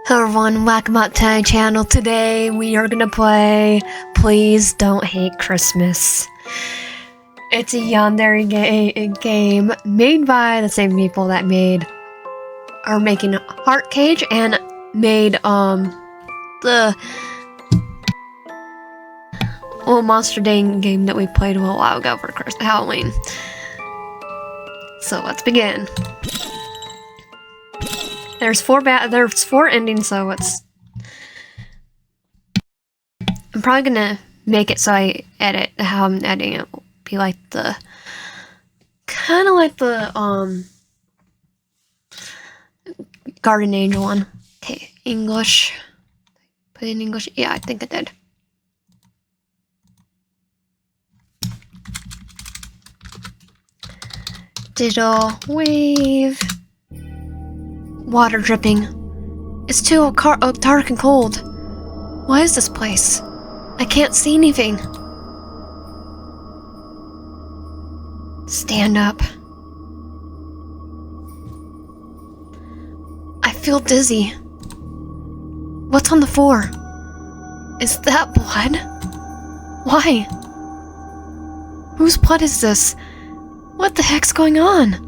Hello everyone, welcome back to my channel. Today we are gonna play Please Don't Hate Christmas. It's a Yandere game made by the same people that are making Heart Cage and made the little monster dating game that we played a little while ago for Halloween. So let's begin. There's four endings, so I'm probably gonna make it so I edit how I'm editing it. It'll be like kind of like the Garden Angel one. Okay, English. Put in English. Yeah, I think I did. Digital wave. Water dripping. It's too dark and cold. What is this place? I can't see anything. Stand up. I feel dizzy. What's on the floor? Is that blood? Why? Whose blood is this? What the heck's going on?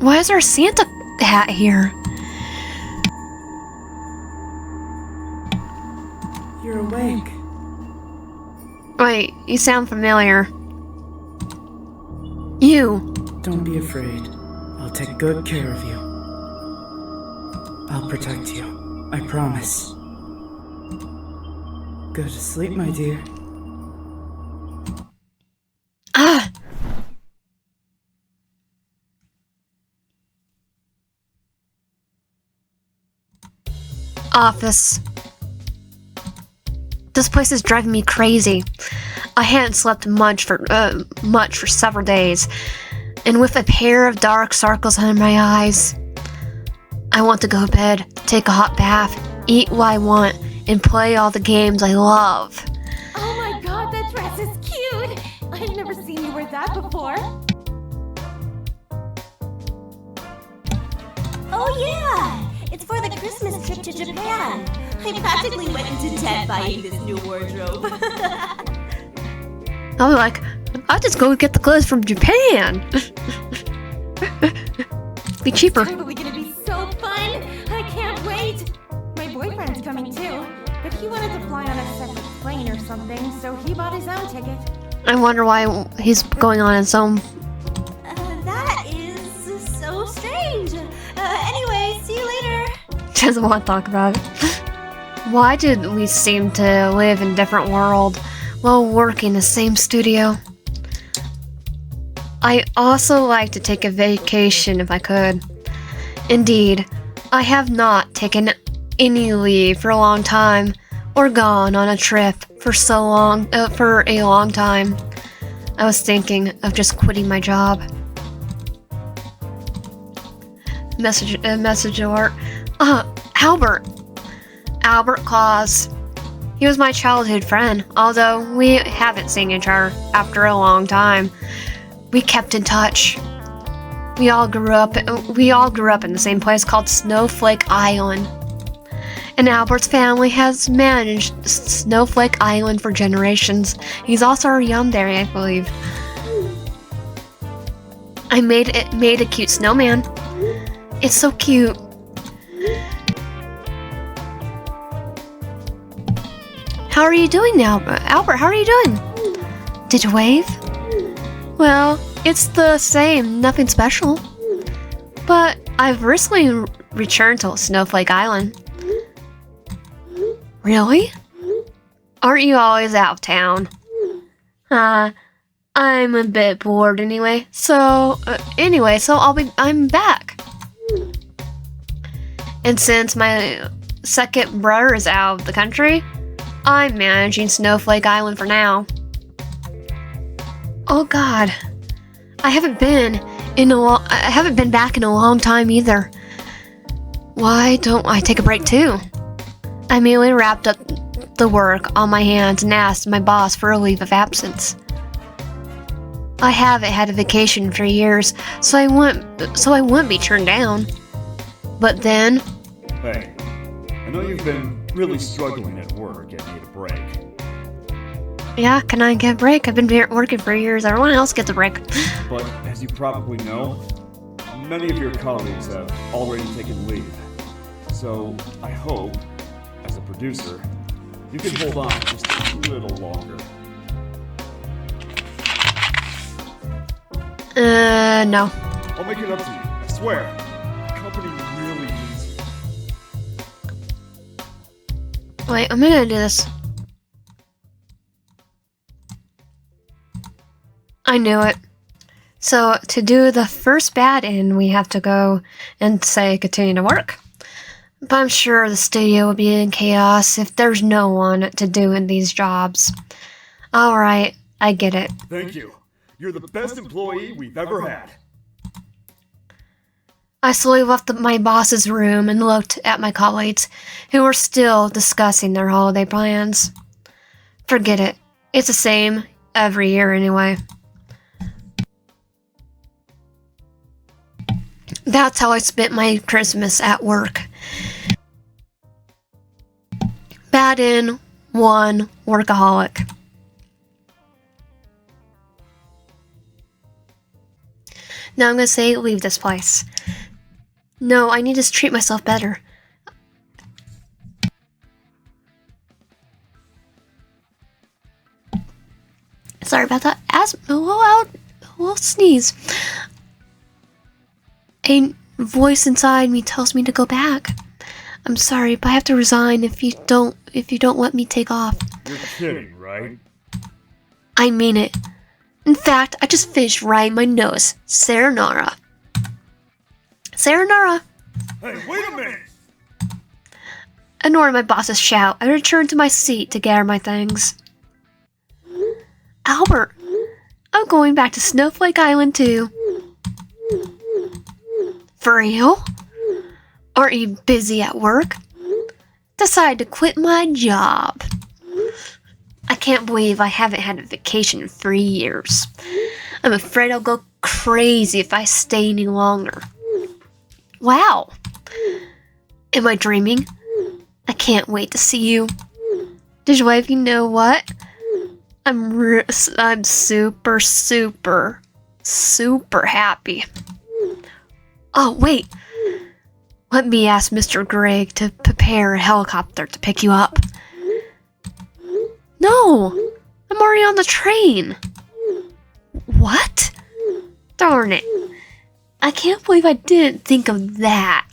Why is our Santa hat here? You're awake. Wait, you sound familiar. You! Don't be afraid. I'll take good care of you. I'll protect you. I promise. Go to sleep, my dear. Ah! Office. This place is driving me crazy. I hadn't slept much for several days, and with a pair of dark circles under my eyes, I want to go to bed, take a hot bath, eat what I want, and play all the games I love. Oh my god, that dress is cute! I've never seen you wear that before. Oh yeah! It's for the Christmas trip to Japan. I practically went into debt buying this new wardrobe. I'll be like, I'll just go get the clothes from Japan. Be cheaper. It's totally gonna be so fun! I can't wait! My boyfriend's coming too, but he wanted to fly on a separate plane or something, so he bought his own ticket. I wonder why he's going on his own. That is so strange. Anyway, see you later. Doesn't want to talk about it. Why did we seem to live in different worlds while working in the same studio? I also like to take a vacation if I could. Indeed, I have not taken any leave for a long time or gone on a trip for a long time. I was thinking of just quitting my job. Message alert. Albert Claus. He was my childhood friend, although we haven't seen each other after a long time. We kept in touch. We all grew up in the same place called Snowflake Island. And Albert's family has managed Snowflake Island for generations. He's also a Yandere, I believe. I made a cute snowman. It's so cute. How are you doing now, Albert? How are you doing? Did you wave? Well, it's the same, nothing special. But I've recently returned to Snowflake Island. Really? Aren't you always out of town? I'm a bit bored anyway. So I'm back. And since my second brother is out of the country, I'm managing Snowflake Island for now. Oh God, I haven't been back in a long time either. Why don't I take a break too? I immediately wrapped up the work on my hands and asked my boss for a leave of absence. I haven't had a vacation for years, so I wouldn't be turned down. But then, Hey, I know you've been really struggling at work and need a break. yeah, can I get a break? I've been working for years. Everyone else gets a break. But as you probably know, many of your colleagues have already taken leave. So I hope, as a producer, you can hold on just a little longer. No. I'll make it up to you, I swear. The company really needs you. Wait, I'm gonna do this. I knew it. So, to do the first bad end, we have to go and say continue to work. But I'm sure the studio will be in chaos if there's no one to do in these jobs. Alright, I get it. Thank you. You're the best employee we've ever had. I slowly left my boss's room and looked at my colleagues, who were still discussing their holiday plans. Forget it. It's the same every year anyway. That's how I spent my Christmas at work. Bad in, one, workaholic. Now I'm gonna say leave this place. No, I need to treat myself better. Sorry about that. A little sneeze. A voice inside me tells me to go back. I'm sorry, but I have to resign if you don't let me take off. You're kidding, right? I mean it. In fact, I just finished writing my notes. Sayonara. Sayonara. Hey, wait a minute! Ignoring my boss's shout, I returned to my seat to gather my things. Albert, I'm going back to Snowflake Island too. For real? Aren't you busy at work? Decided to quit my job. I can't believe I haven't had a vacation in 3 years. I'm afraid I'll go crazy if I stay any longer. Wow. Am I dreaming? I can't wait to see you. Did you wave? You know what? I'm super, super, super happy. Oh, wait. Let me ask Mr. Gregg to prepare a helicopter to pick you up. No! I'm already on the train. What? Darn it. I can't believe I didn't think of that.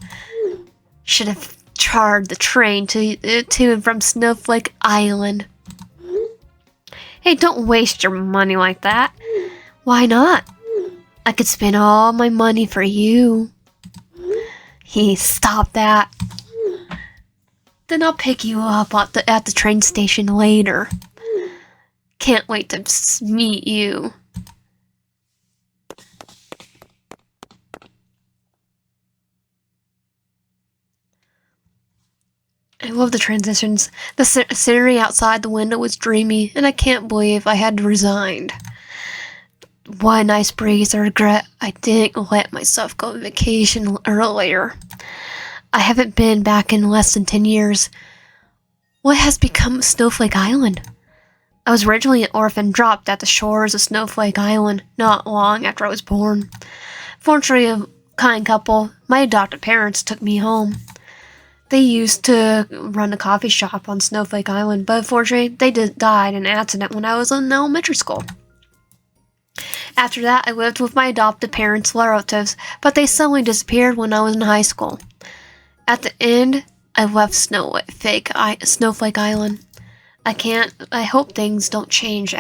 Should have chartered the train to and from Snowflake Island. Hey, don't waste your money like that. Why not? I could spend all my money for you. Stop that. Then I'll pick you up at the train station later. Can't wait to meet you. I love the transitions. The scenery outside the window was dreamy, and I can't believe I had resigned. What a nice breeze. I regret I didn't let myself go on vacation earlier. I haven't been back in less than 10 years. What has become of Snowflake Island? I was originally an orphan dropped at the shores of Snowflake Island not long after I was born. Fortunately, a kind couple, my adopted parents, took me home. They used to run a coffee shop on Snowflake Island, but unfortunately, they died in an accident when I was in elementary school. After that, I lived with my adopted parents' relatives, but they suddenly disappeared when I was in high school. At the end, I left Snowflake Island. I hope things didn't change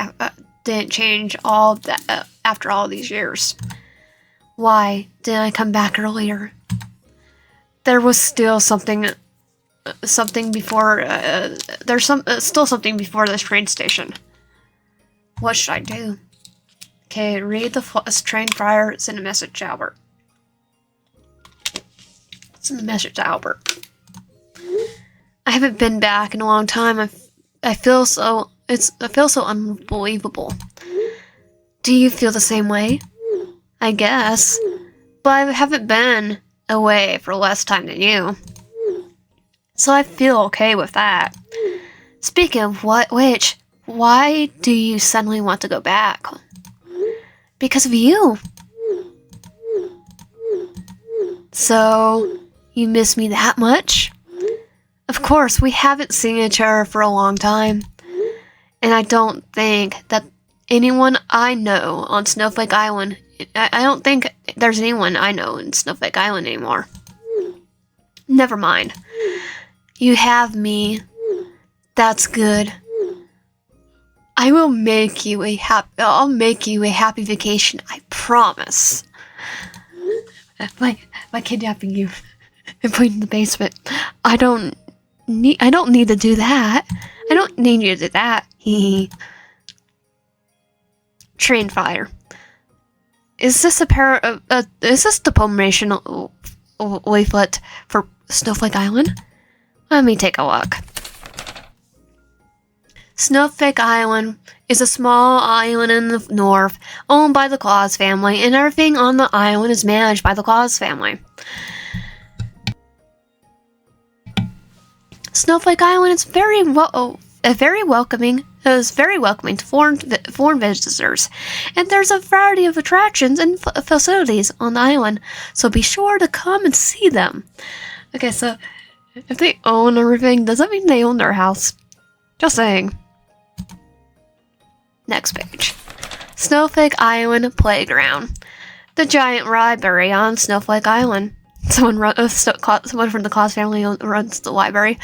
all that after all these years. Why didn't I come back earlier? There was still something before. Still something before this train station. What should I do? Okay, read the train flyer. Send a message to Albert. Send a message to Albert. I haven't been back in a long time. I feel so unbelievable. Do you feel the same way? I guess. But I haven't been away for less time than you. So I feel okay with that. Speaking of which, why do you suddenly want to go back? Because of you. So, you miss me that much? Of course, we haven't seen each other for a long time. And I don't think that anyone I know on Snowflake Island, I don't think there's anyone I know in Snowflake Island anymore. Never mind. You have me. That's good. I'll make you a happy vacation, I promise. By kidnapping you and putting you in the basement. I don't need to do that. I don't need you to do that. Train fire. Is this is this the promotional leaflet for Snowflake Island? Let me take a look. Snowflake Island is a small island in the north, owned by the Claus family, and everything on the island is managed by the Claus family. Snowflake Island is very welcoming. It is very welcoming to foreign visitors, and there's a variety of attractions and facilities on the island. So be sure to come and see them. Okay, so if they own everything, does that mean they own their house? Just saying. Next page. Snowflake Island Playground. The giant library on Snowflake Island. Someone from the Claus family runs the library.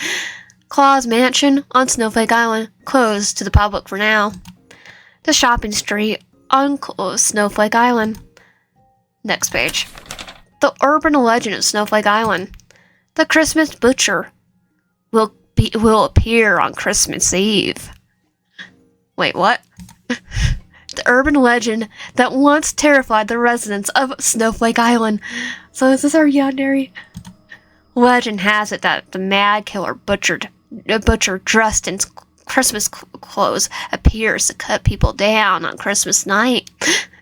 Claus Mansion on Snowflake Island, closed to the public for now. The shopping street on Snowflake Island. Next page. The urban legend of Snowflake Island. The Christmas butcher will appear on Christmas Eve. Wait, what? The urban legend that once terrified the residents of Snowflake Island. So is this our Yandere? Legend has it that the mad killer butcher dressed in Christmas clothes appears to cut people down on Christmas night.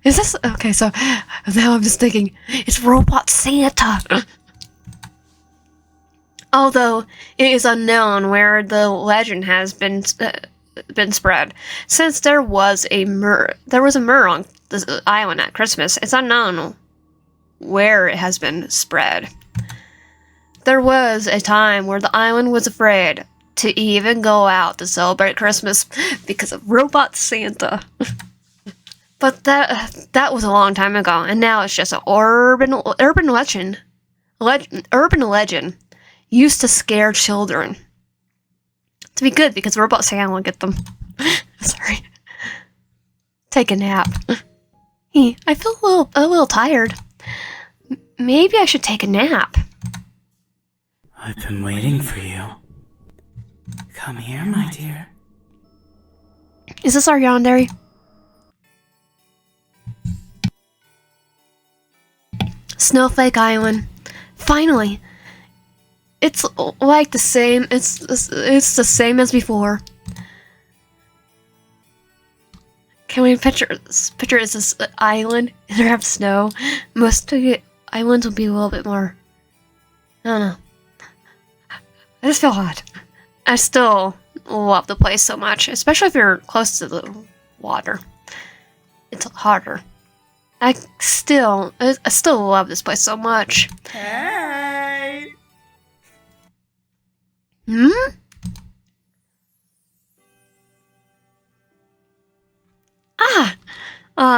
Is this okay? So now I'm just thinking it's Robot Santa. Although it is unknown where the legend has been spread, since there was a murder on the island at Christmas. It's unknown where it has been spread. There was a time where the island was afraid to even go out to celebrate Christmas because of Robot Santa. But that was a long time ago, and now it's just an urban legend. Urban legend used to scare children. To be good, because Robot Santa will get them. Sorry. Take a nap. I feel a little tired. Maybe I should take a nap. I've been waiting for you. Come here, my dear. Is this our Yandere? Snowflake Island. Finally. It's like the same. It's the same as before. Can we picture is this island? Does it have snow? Most of the islands will be a little bit more. I don't know. I just feel hot. I still love the place so much, especially if you're close to the water. It's harder. I still love this place so much. Hey!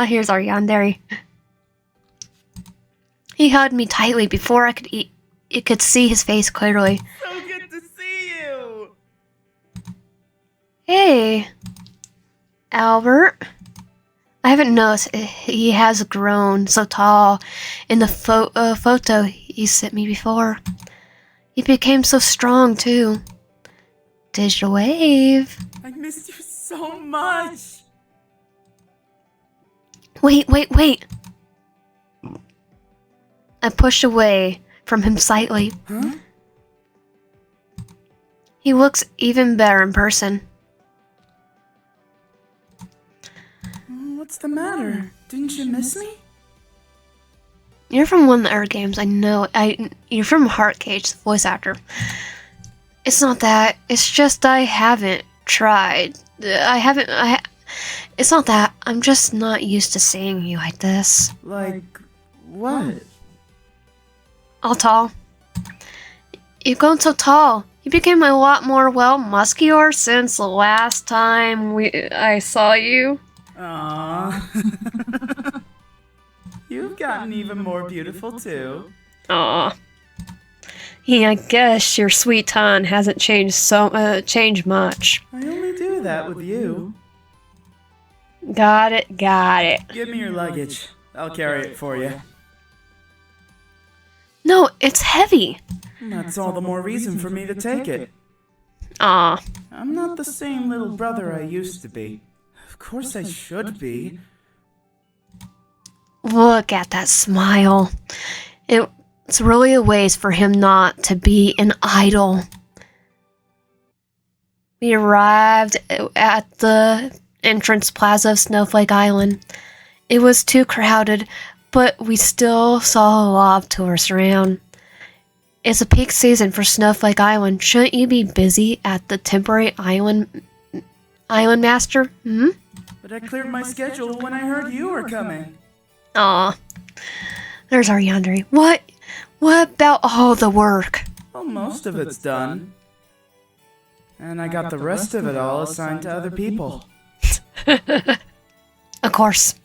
Here's our Yandere. He hugged me tightly before I could see his face clearly. So good to see you! Hey, Albert. I haven't noticed he has grown so tall in the photo he sent me before. He became so strong, too. Digital wave. I missed you so much! Wait. I pushed away from him slightly. Huh? He looks even better in person. What What's the matter? Didn't you miss me? You're from one of the other games, I know. You're from Heartcage, the voice actor. It's not that. It's just I haven't tried. It's not that. I'm just not used to seeing you like this. Like, what? All tall. You've grown so tall. You became a lot more, muscular since the last time I saw you. Aww. You've gotten even more beautiful, too. Aw. Yeah, I guess your sweet tongue hasn't changed much. I only do that with you. Got it. Give me your luggage. I'll carry it for you. No, it's heavy. That's all the more reason for me to take it. Aw. I'm not the same little brother I used to be. Of course I should be. Look at that smile. It's really a waste for him not to be an idol. We arrived at the entrance plaza of Snowflake Island. It was too crowded, but we still saw a lot of tourists around. It's a peak season for Snowflake Island. Shouldn't you be busy at the temporary island master? Hmm? But I cleared my schedule when I heard you were coming. Aw. There's our Yandere. What about all the work? Well, most of it's done. And I got the rest of it all assigned to other people. Of course.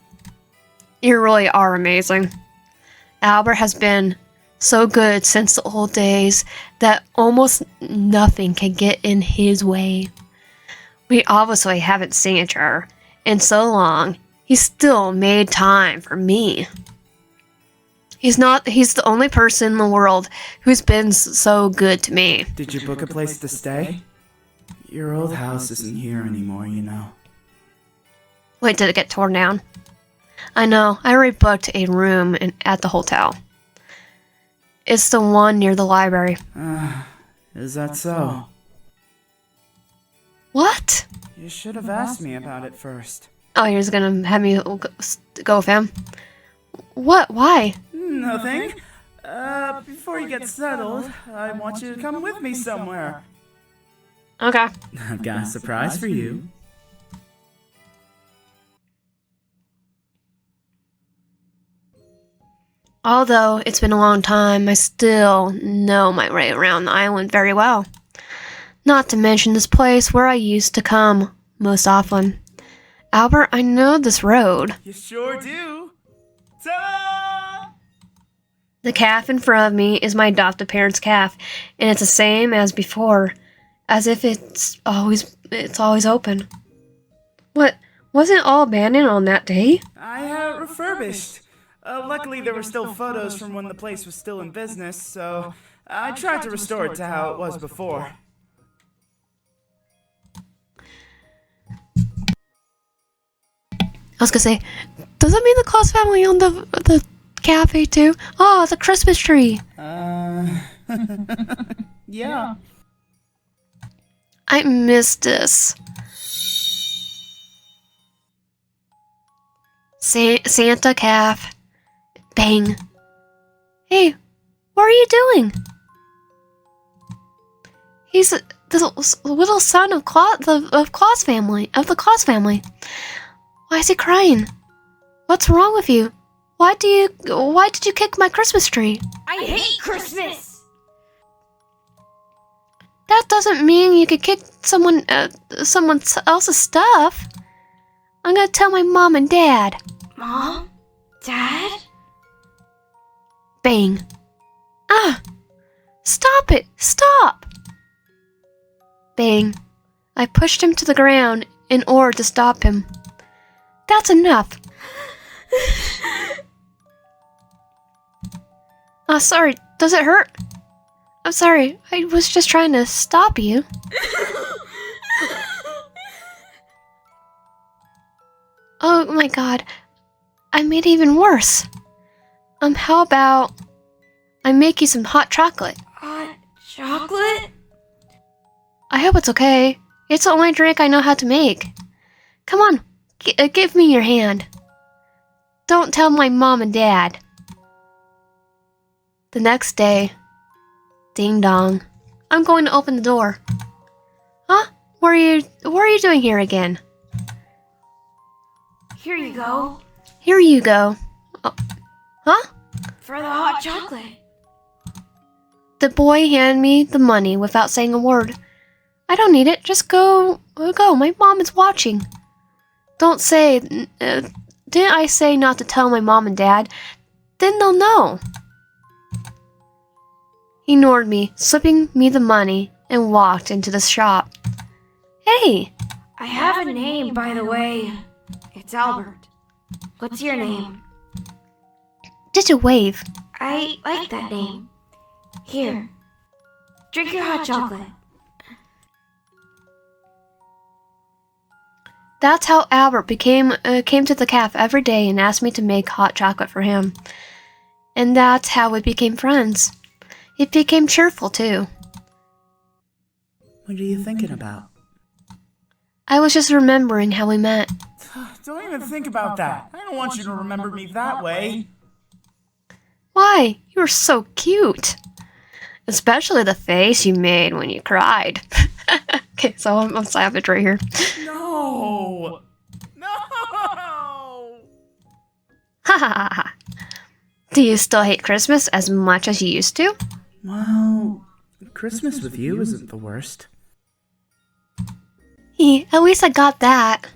You really are amazing. Albert has been so good since the old days that almost nothing can get in his way. We obviously haven't seen each other in so long. He still made time for me. He's the only person in the world who's been so good to me. Did you book a place to stay? Your old house isn't here anymore, you know. Wait, did it get torn down? I know, I already booked a room at the hotel. It's the one near the library. Is that so? What? You should have asked me about it first. Oh, you're just gonna have me go with him? What? Why? Nothing. Before you get settled, I want you to come with me somewhere. Okay. I've got a surprise for you. Although it's been a long time, I still know my way around the island very well. Not to mention this place where I used to come most often. Albert, I know this road. You sure do. Ta-da! The calf in front of me is my adopted parents' calf, and it's the same as before, as if it's always open. What? Wasn't it all abandoned on that day? I had it refurbished. Luckily, there were still photos from when the place was still in business, so I tried to restore it to how it was before. I was gonna say, does that mean the Claus family owned the cafe too? Oh, it's a Christmas tree. Yeah. I missed this. Santa calf. Bang. Hey, what are you doing? He's the little son of the Claus family. Why is he crying? What's wrong with you? Why did you kick my Christmas tree? I hate Christmas! That doesn't mean you could kick someone else's stuff. I'm gonna tell my mom and dad. Mom? Dad? Bang. Ah! Stop it! Stop! Bang. I pushed him to the ground in order to stop him. That's enough. Sorry. Does it hurt? I'm sorry. I was just trying to stop you. Oh my god. I made it even worse. How about I make you some hot chocolate? Hot chocolate? I hope it's okay. It's the only drink I know how to make. Come on, give me your hand. don't tell my mom and dad. The next day, ding dong. I'm going to open the door. Huh? What are you doing here again? Here you go. Here you go. Oh, huh? For the hot chocolate. The boy handed me the money without saying a word. I don't need it. Just go. My mom is watching. Don't say. Didn't I say not to tell my mom and dad? Then they'll know. He ignored me, slipping me the money, and walked into the shop. Hey! I have a name, by the way. It's Albert. What's your name? Just a wave. I like that name. Here. Drink your hot chocolate. That's how Albert came to the cafe every day and asked me to make hot chocolate for him. And that's how we became friends. It became cheerful, too. What are you thinking about? I was just remembering how we met. Don't even think about that. I don't want you to remember me that way. Why? You were so cute. Especially the face you made when you cried. Okay, so I'm savage right here. No! No! Ha ha ha. Do you still hate Christmas as much as you used to? Well, Christmas with you isn't the worst. At least I got that.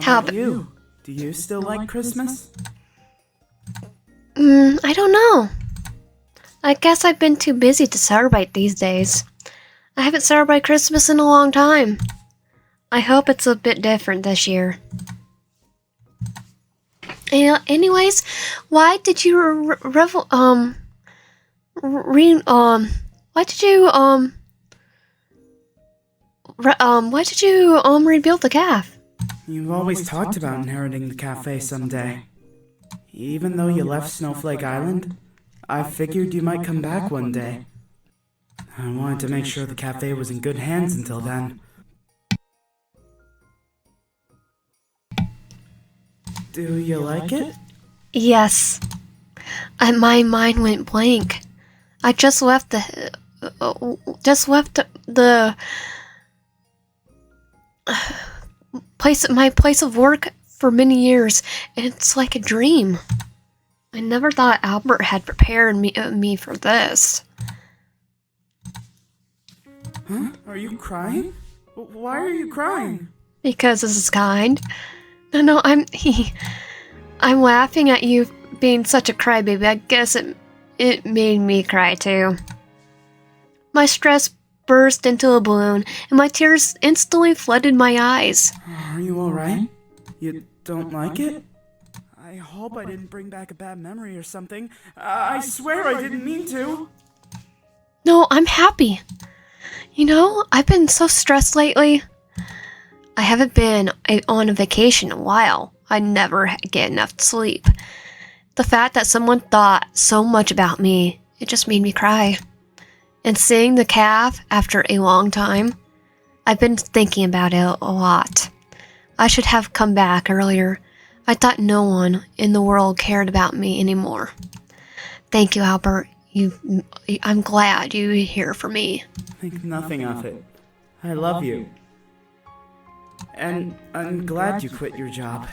How about you? Do you still like Christmas? I don't know. I guess I've been too busy to celebrate these days. I haven't celebrated Christmas in a long time. I hope it's a bit different this year. Anyways, why did you rebuild the calf? You've always talked about inheriting the cafe someday. Even though you left Snowflake Island, I figured you might come back one day. I wanted to make sure the cafe was in good hands until then. Do you like it? Yes. My mind went blank. I just left the my place of work for many years, and it's like a dream. I never thought Albert had prepared me for this. Huh? Are you crying? Why are you crying? Because this is kind. No, I'm laughing at you being such a crybaby. I guess it made me cry too. My stress burst into a balloon, and my tears instantly flooded my eyes. Are you alright? You don't like it? I hope I didn't bring back a bad memory or something. I swear I didn't mean to. No, I'm happy. You know, I've been so stressed lately. I haven't been on a vacation in a while. I never get enough sleep. The fact that someone thought so much about me, it just made me cry. And seeing the calf after a long time, I've been thinking about it a lot. I should have come back earlier. I thought no one in the world cared about me anymore. Thank you, Albert. I'm glad you're here for me. Think nothing of it. I love you. And I'm glad you quit your job.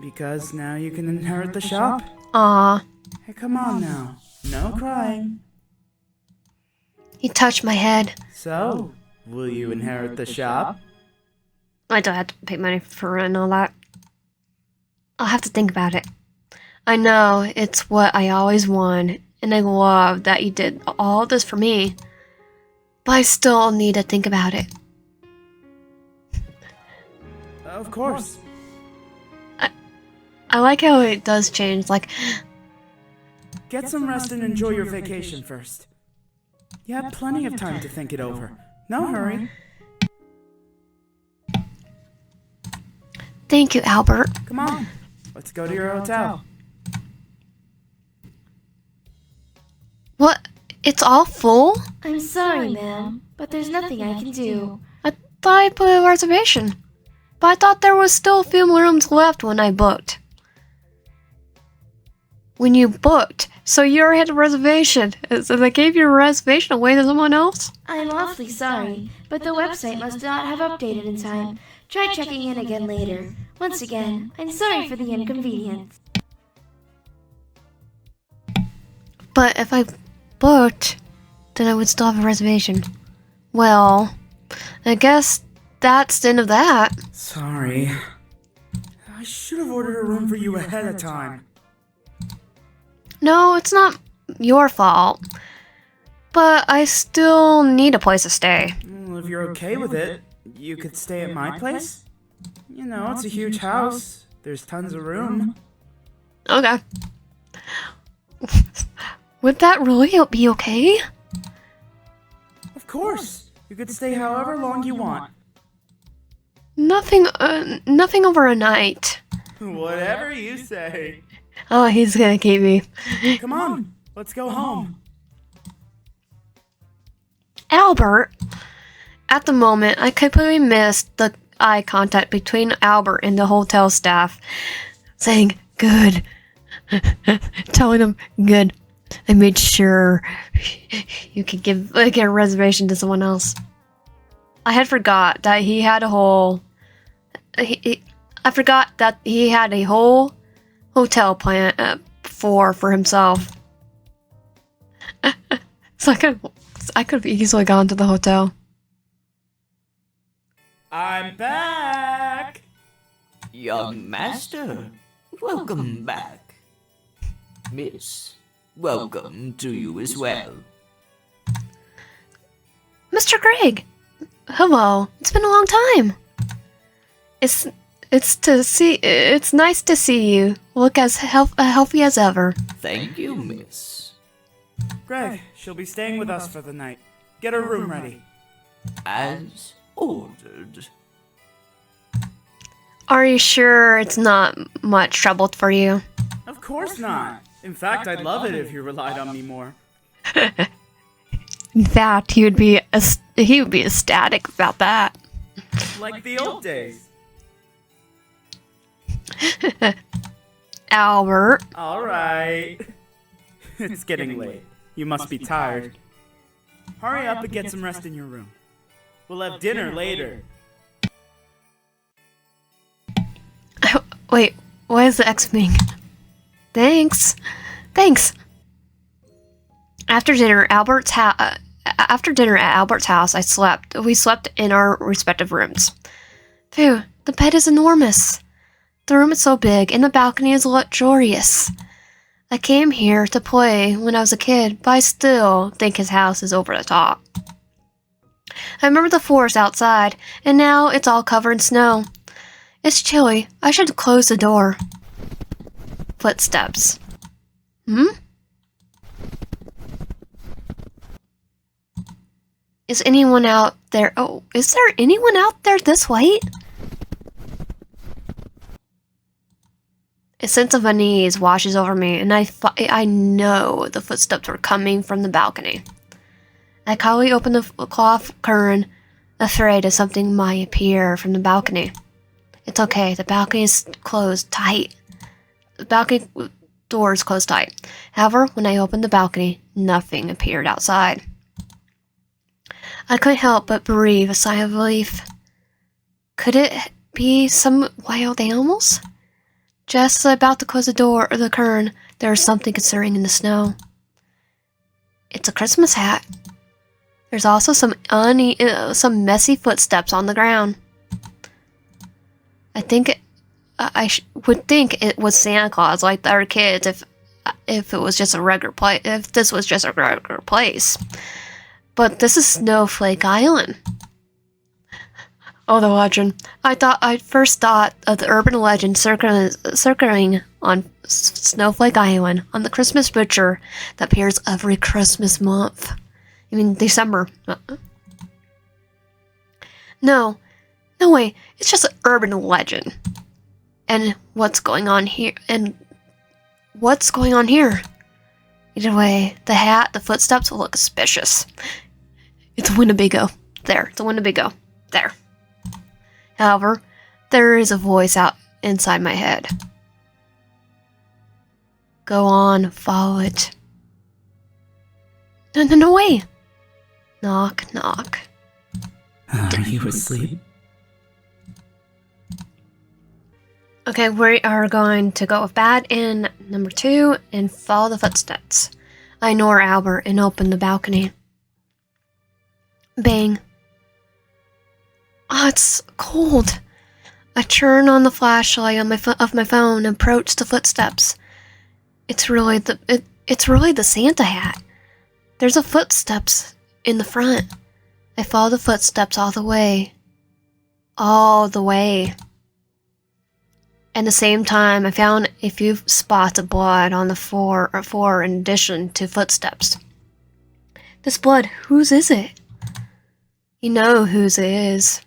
Because now you can inherit the shop. Aw. Hey, come on now. No crying. He touched my head. So, will you inherit the shop? I don't have to pay money for rent and all that. I'll have to think about it. I know it's what I always wanted, and I love that you did all this for me. But I still need to think about it. Of course. I like how it does change, like... Get some rest and enjoy your vacation first. You have plenty of time to think it over. No hurry. Thank you, Albert. Come on, let's go to your hotel. What? It's all full? I'm sorry, ma'am, but there's nothing I can do. I thought I put a reservation. But I thought there was still a few rooms left when I booked. when you booked. So you already had a reservation. So they gave your reservation away to someone else? I'm awfully sorry, but the website must not have updated in time. Try checking in again later. Once again, I'm sorry for the inconvenience. But if I booked, then I would still have a reservation. Well, I guess that's the end of that. Sorry. I should have ordered a room for you ahead of time. No, it's not your fault. But I still need a place to stay. Well, if you're okay with it, you could stay at my place. You know, it's a huge house. There's tons of room. Okay. Would that really be okay? Of course. You could stay however long you want. Nothing over a night. Whatever you say. Oh, he's gonna keep me. Come on, let's go home. Albert! At the moment, I completely missed the eye contact between Albert and the hotel staff. Saying, good. Telling him, good. I made sure you could get a reservation to someone else. I had forgot that he had a whole... I forgot that he had a whole hotel plan for himself. So I could have easily gone to the hotel. I'm back! Young master, welcome back. Miss, welcome to you as well. Mr. Greg! Hello. It's been a long time. It's nice to see you. Look as healthy as ever. Thank you, miss. Greg, she'll be staying with us for the night. Get her room ready. As ordered. Are you sure it's not much trouble for you? Of course not. In fact, I'd love it if you relied on me more. In fact, he would be ecstatic about that. Like the old days. Albert. Alright. It's getting late. You must be tired. Hurry up and get some rest in your room. We'll have dinner later. Wait, what is the X mean? Thanks. After dinner at Albert's house, we slept in our respective rooms. Phew, the bed is enormous. The room is so big, and the balcony is luxurious. I came here to play when I was a kid, but I still think his house is over the top. I remember the forest outside, and now it's all covered in snow. It's chilly. I should close the door. Footsteps. Is anyone out there? Oh, is there anyone out there this late? A sense of unease washes over me, and I know the footsteps were coming from the balcony. I calmly open the cloth curtain, afraid of something might appear from the balcony. It's okay, the balcony is closed tight. The balcony door is closed tight. However, when I opened the balcony, nothing appeared outside. I couldn't help but breathe a sigh of relief. Could it be some wild animals? Just about to close the door or the curtain, there is something stirring in the snow. It's a Christmas hat. There's also some messy footsteps on the ground. I would think it was Santa Claus, like the other kids, if it was just a regular place. If this was just a regular place, but this is Snowflake Island. Oh, the legend. I first thought of the urban legend circling on Snowflake Island on the Christmas picture that appears every Christmas month. I mean, December. No way. It's just an urban legend. And what's going on here? Either way, the hat, the footsteps will look suspicious. It's a Winnebago. There. It's a Winnebago. There. However, there is a voice out inside my head. Go on, follow it. No, wait. Knock, knock. Are you asleep? Okay, we are going to go with that in number 2 and follow the footsteps. I ignore Albert and open the balcony. Bang. Oh, it's cold. I turn on the flashlight on of my phone and approach the footsteps. It's really the Santa hat. There's a footsteps in the front. I follow the footsteps all the way. All the way. At the same time, I found a few spots of blood on the floor in addition to footsteps. This blood, whose is it? You know whose it is.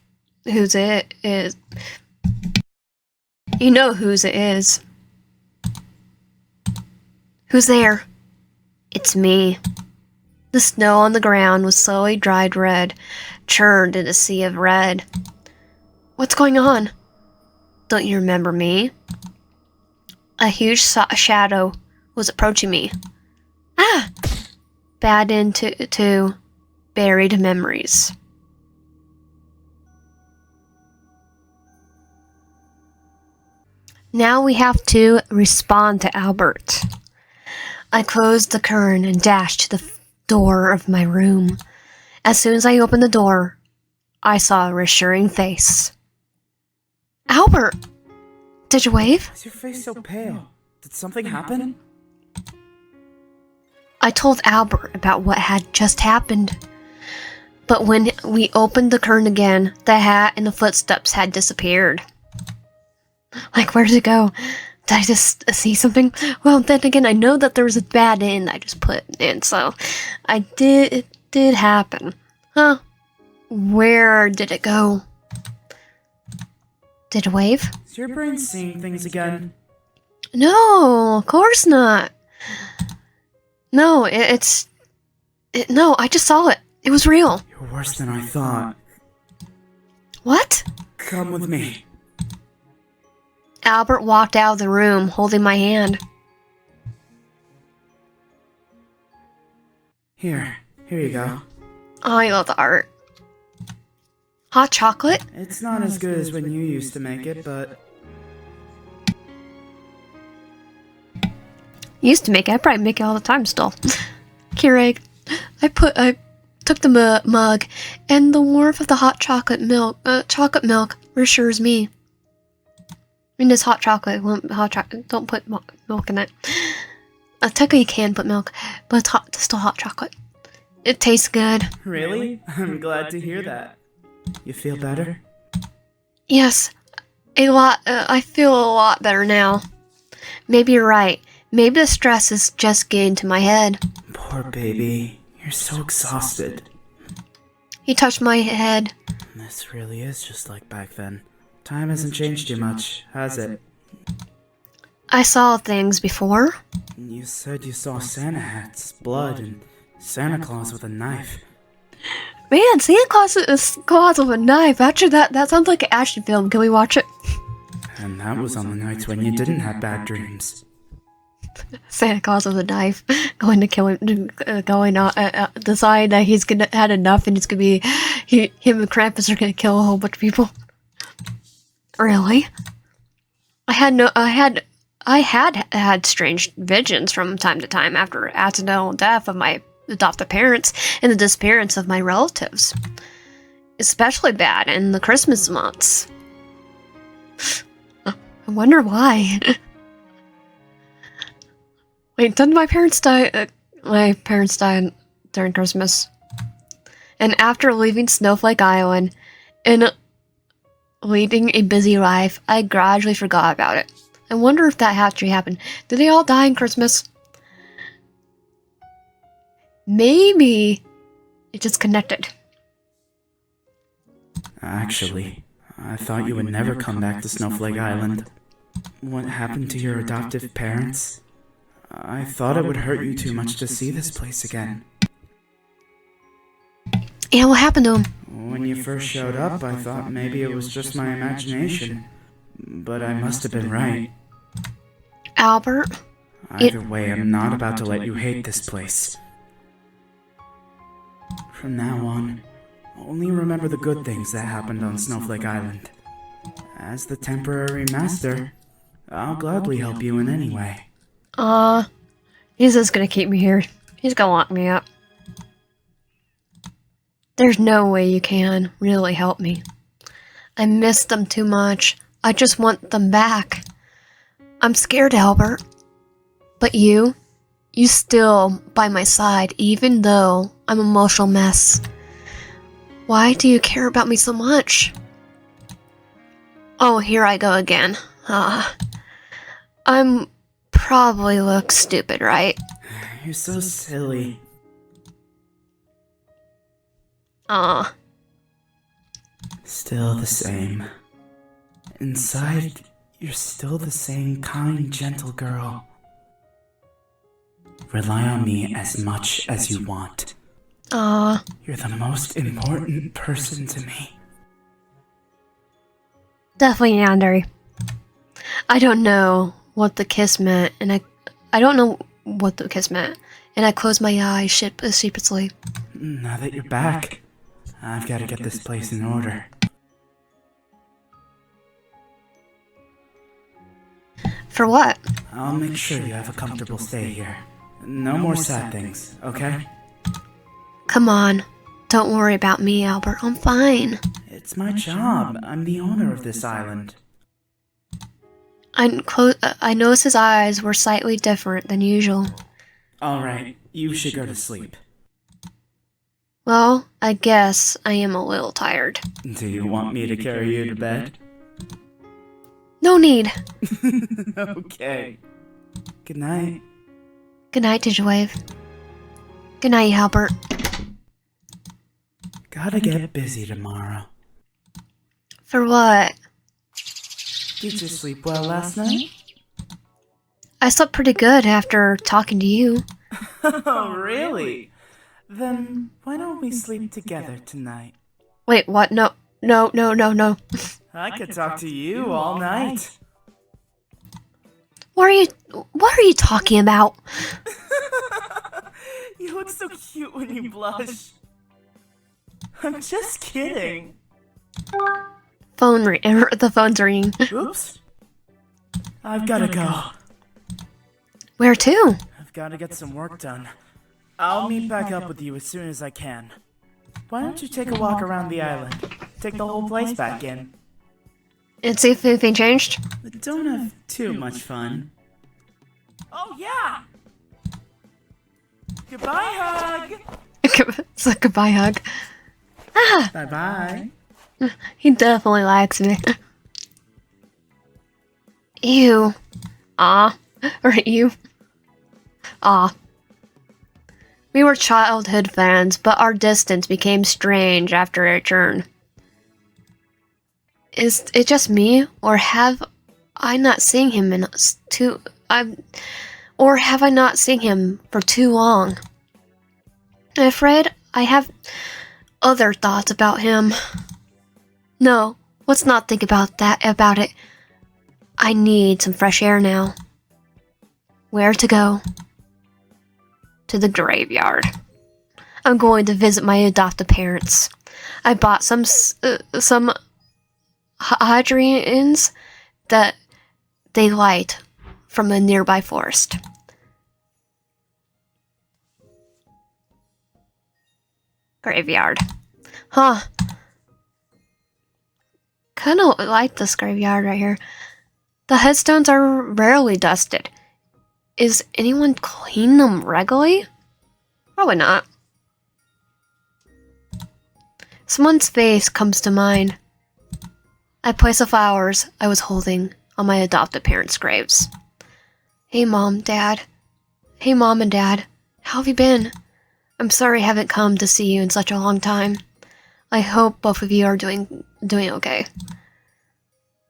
Whose it is. You know whose it is. Who's there? It's me. The snow on the ground was slowly dried red, churned in a sea of red. What's going on? Don't you remember me? A huge shadow was approaching me. Ah! Bad into buried memories. Now we have to respond to Albert. I closed the curtain and dashed to the door of my room. As soon as I opened the door, I saw a reassuring face. Albert! Did you wave? Why is your face so pale? Did something happen? I told Albert about what had just happened. But when we opened the curtain again, the hat and the footsteps had disappeared. Like, where did it go? Did I just see something? Well, then again, I know that there was a bad end I just put in, so it did happen. Huh? Where did it go? Did it wave? Is your brain seeing things again? No, of course not. No, no, I just saw it. It was real. You're worse than I thought. What? Come with me. Albert walked out of the room, holding my hand. Here you go. Oh, I love the art. Hot chocolate? It's not as good as when you used to make it, but... Used to make it. I probably make it all the time still. Keurig. I took the mug, and the warmth of the hot chocolate milk reassures me. I mean, this hot chocolate. Don't put milk in it. Technically, you can put milk, but it's hot. It's still hot chocolate. It tastes good. Really? I'm glad to hear that. You feel better? Yes, a lot. I feel a lot better now. Maybe you're right. Maybe the stress is just getting to my head. Poor baby. You're so exhausted. He touched my head. This really is just like back then. Time hasn't changed too much, has it? I saw things before. You said you saw Santa hats, blood, and Santa Claus with a knife. Man, Santa Claus with a knife. Actually, that sounds like an action film. Can we watch it? And that was on the nights when you didn't have bad dreams. Santa Claus with a knife, going to kill him, decide that he's had enough, and it's gonna be him and Krampus are gonna kill a whole bunch of people. Really? I had strange visions from time to time after accidental death of my adoptive parents and the disappearance of my relatives. Especially bad in the Christmas months. I wonder why. Wait, didn't my parents die? My parents died during Christmas. And after leaving Snowflake Island and leading a busy life, I gradually forgot about it. I wonder if that actually happened. Did they all die in Christmas? Maybe it just connected. Actually, I thought you would never come back to Snowflake Island. What happened to your adoptive parents? I thought it would hurt you too much to see this place again. Yeah, what happened to him? When you first showed up, I thought maybe it was just my imagination. But I must have been right. Albert? Either way, I'm not about to let you hate this place. From now on, only remember the good things that happened on Snowflake Island. As the temporary master, I'll gladly help you in any way. He's just gonna keep me here. He's gonna lock me up. There's no way you can really help me. I miss them too much. I just want them back. I'm scared, Albert. But you still by my side, even though I'm an emotional mess. Why do you care about me so much? Oh, here I go again. I'm probably look stupid, right? You're so silly. Still the same. Inside, you're still the same kind, gentle girl. Rely on me as much as you want. You're the most important person to me. Definitely Yandere. I don't know what the kiss meant, and I don't know what the kiss meant, and I closed my eyes sheepishly. Now that you're back, I've got to get this place in order. For what? I'll make sure you have a comfortable stay here. No more sad things, okay? Come on. Don't worry about me, Albert. I'm fine. It's my job. I'm the owner of this island. I noticed his eyes were slightly different than usual. Alright, you should go to sleep. Well, I guess I am a little tired. Do you want me to carry you to bed? No need. Okay. Good night. Good night, Digitwave. Good night, Albert. Gotta get busy tomorrow. For what? Did you sleep well last night? I slept pretty good after talking to you. Oh, really? Then why don't we sleep together tonight? Wait, what? No. I could talk to you all night. What are you talking about? You look so cute when you blush. I'm just kidding. The phone's ringing. Oops. I've gotta go. Where to? I've gotta get some work done. I'll meet back up with you as soon as I can. Why don't you take a walk around the island? Take the whole place back in. And see if anything changed? But don't have too much fun. Oh yeah! Goodbye, hug! It's a goodbye hug. Bye-bye. He definitely likes me. Ew. Aw. Or you. Aw. We were childhood friends, but our distance became strange after a turn. Is it just me, or have I not seen him or have I not seen him for too long? I'm afraid I have other thoughts about him. No, let's not think about it. I need some fresh air now. Where to go? To the graveyard. I'm going to visit my adoptive parents. I bought some hydrangeas that they light from a nearby forest. Graveyard. Huh. Kinda like this graveyard right here. The headstones are rarely dusted. Is anyone cleaning them regularly? Probably not. Someone's face comes to mind. I place the flowers I was holding on my adopted parents' graves. Hey Mom and Dad. How have you been? I'm sorry I haven't come to see you in such a long time. I hope both of you are doing okay.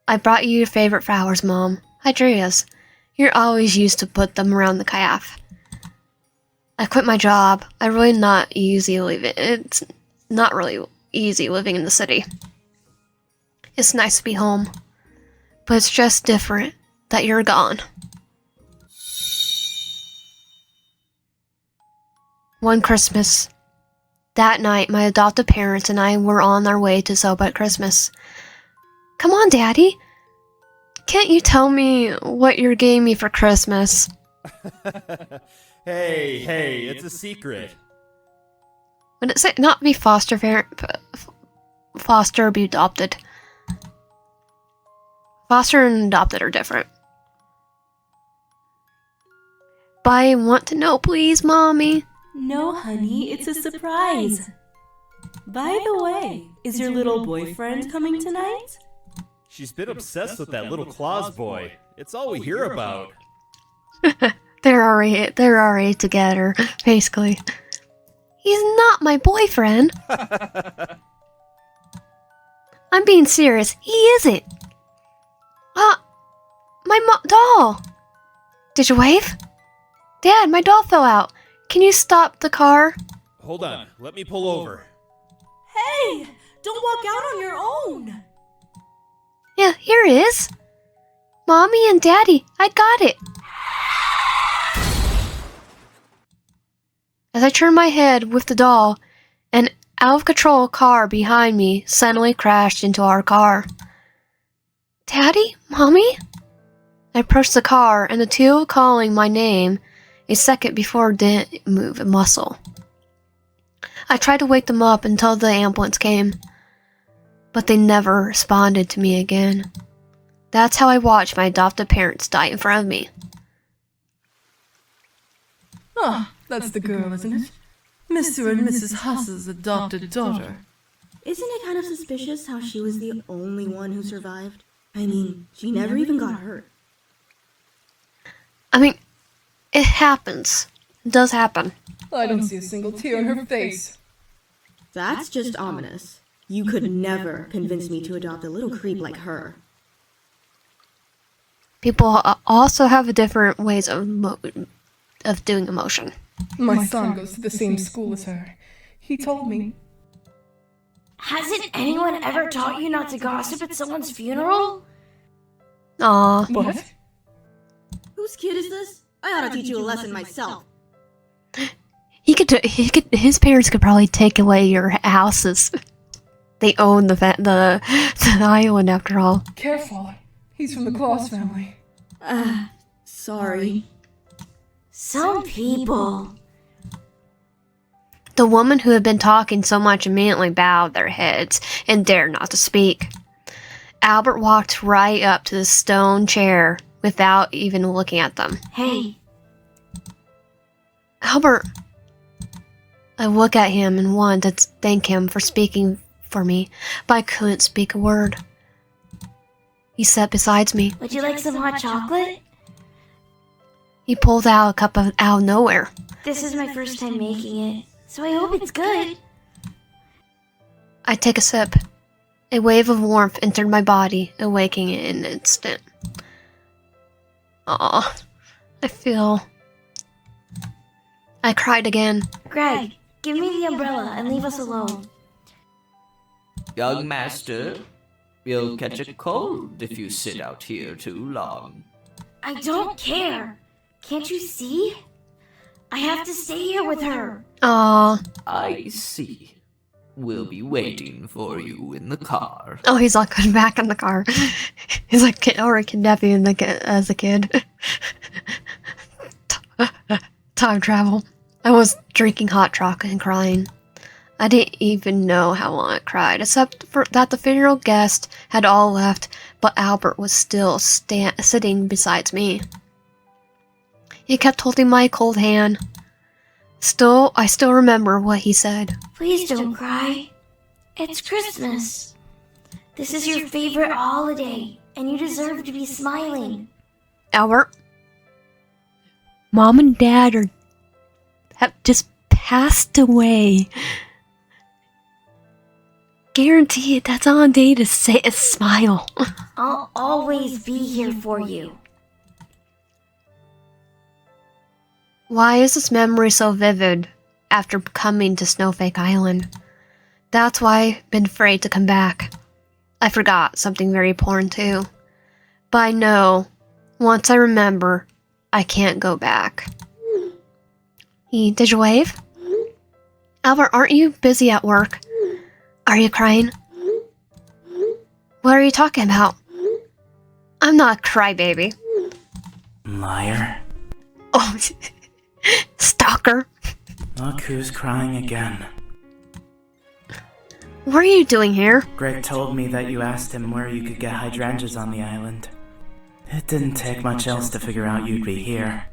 I brought you your favorite flowers, Mom. Hydrangeas. You're always used to put them around the calf. I quit my job. It's not really easy living in the city. It's nice to be home. But it's just different that you're gone. One Christmas. That night, my adoptive parents and I were on our way to celebrate Christmas. Come on, Daddy. Can't you tell me what you gave me for Christmas? Hey, it's a secret. Would it say not be foster or be adopted? Foster and adopted are different. But I want to know, please, Mommy. No, honey, it's a surprise. By the way, is your little boyfriend coming tonight? She's been obsessed with that little Claus boy. It's all we hear about. They're already together, basically. He's not my boyfriend. I'm being serious. He isn't. My doll. Did you wave? Dad, my doll fell out. Can you stop the car? Hold on, let me pull over. Hey, don't walk out on your own. Yeah, here it is. Mommy and Daddy, I got it. As I turned my head with the doll, an out-of-control car behind me suddenly crashed into our car. Daddy? Mommy? I approached the car, and the two calling my name a second before didn't move a muscle. I tried to wake them up until the ambulance came, but they never responded to me again. That's how I watched my adoptive parents die in front of me. Ah, that's the girl, isn't it? Mr. and Mrs. Haas's adopted daughter. Isn't it kind of suspicious how she was the only one who survived? I mean, she never even got hurt. I mean, it happens. It does happen. I don't see a single tear on her face. That's just ominous. You could never convince me to adopt a little creep like her. People also have different ways of doing emotion. My son goes to the same school as her. He told me. Hasn't anyone ever taught you not to gossip at someone's funeral? Aw. What? Whose kid is this? I ought to teach you a lesson myself. His parents could probably take away your houses. They own the island after all. Careful. He's from the Claus family. Sorry. Some people. The woman who had been talking so much immediately bowed their heads and dared not to speak. Albert walked right up to the stone chair without even looking at them. Hey. Albert! I looked at him and wanted to thank him for speaking for me, but I couldn't speak a word. He sat beside me. Would you like some hot chocolate? He pulled out a cup out of nowhere. This is my first time making it, so I hope it's good. I take a sip. A wave of warmth entered my body, awakening it in an instant. Aw, I cried again. Greg, give me the umbrella and leave us alone. Young master, you'll catch a cold if you sit out here too long. I don't care. Can't you see? I have to stay here with her. Aw. I see. We'll be waiting for you in the car. Oh, he's like back in the car. He's like already kidnapping as a kid. Time travel. I was drinking hot chocolate and crying. I didn't even know how long I cried, except for that the funeral guests had all left, but Albert was still sitting beside me. He kept holding my cold hand. I still remember what he said. Please don't cry. It's Christmas. This is your favorite holiday, and you deserve to be smiling. Albert, Mom and Dad have just passed away. Guarantee it, that's all I need to say is smile. I'll always be here for you. Why is this memory so vivid after coming to Snowflake Island? That's why I've been afraid to come back. I forgot something very important too. But I know, once I remember, I can't go back. Did you wave? Albert, aren't you busy at work? Are you crying? What are you talking about? I'm not a crybaby. Liar. Oh, stalker. Look who's crying again. What are you doing here? Greg told me that you asked him where you could get hydrangeas on the island. It didn't take much else to figure out you'd be here.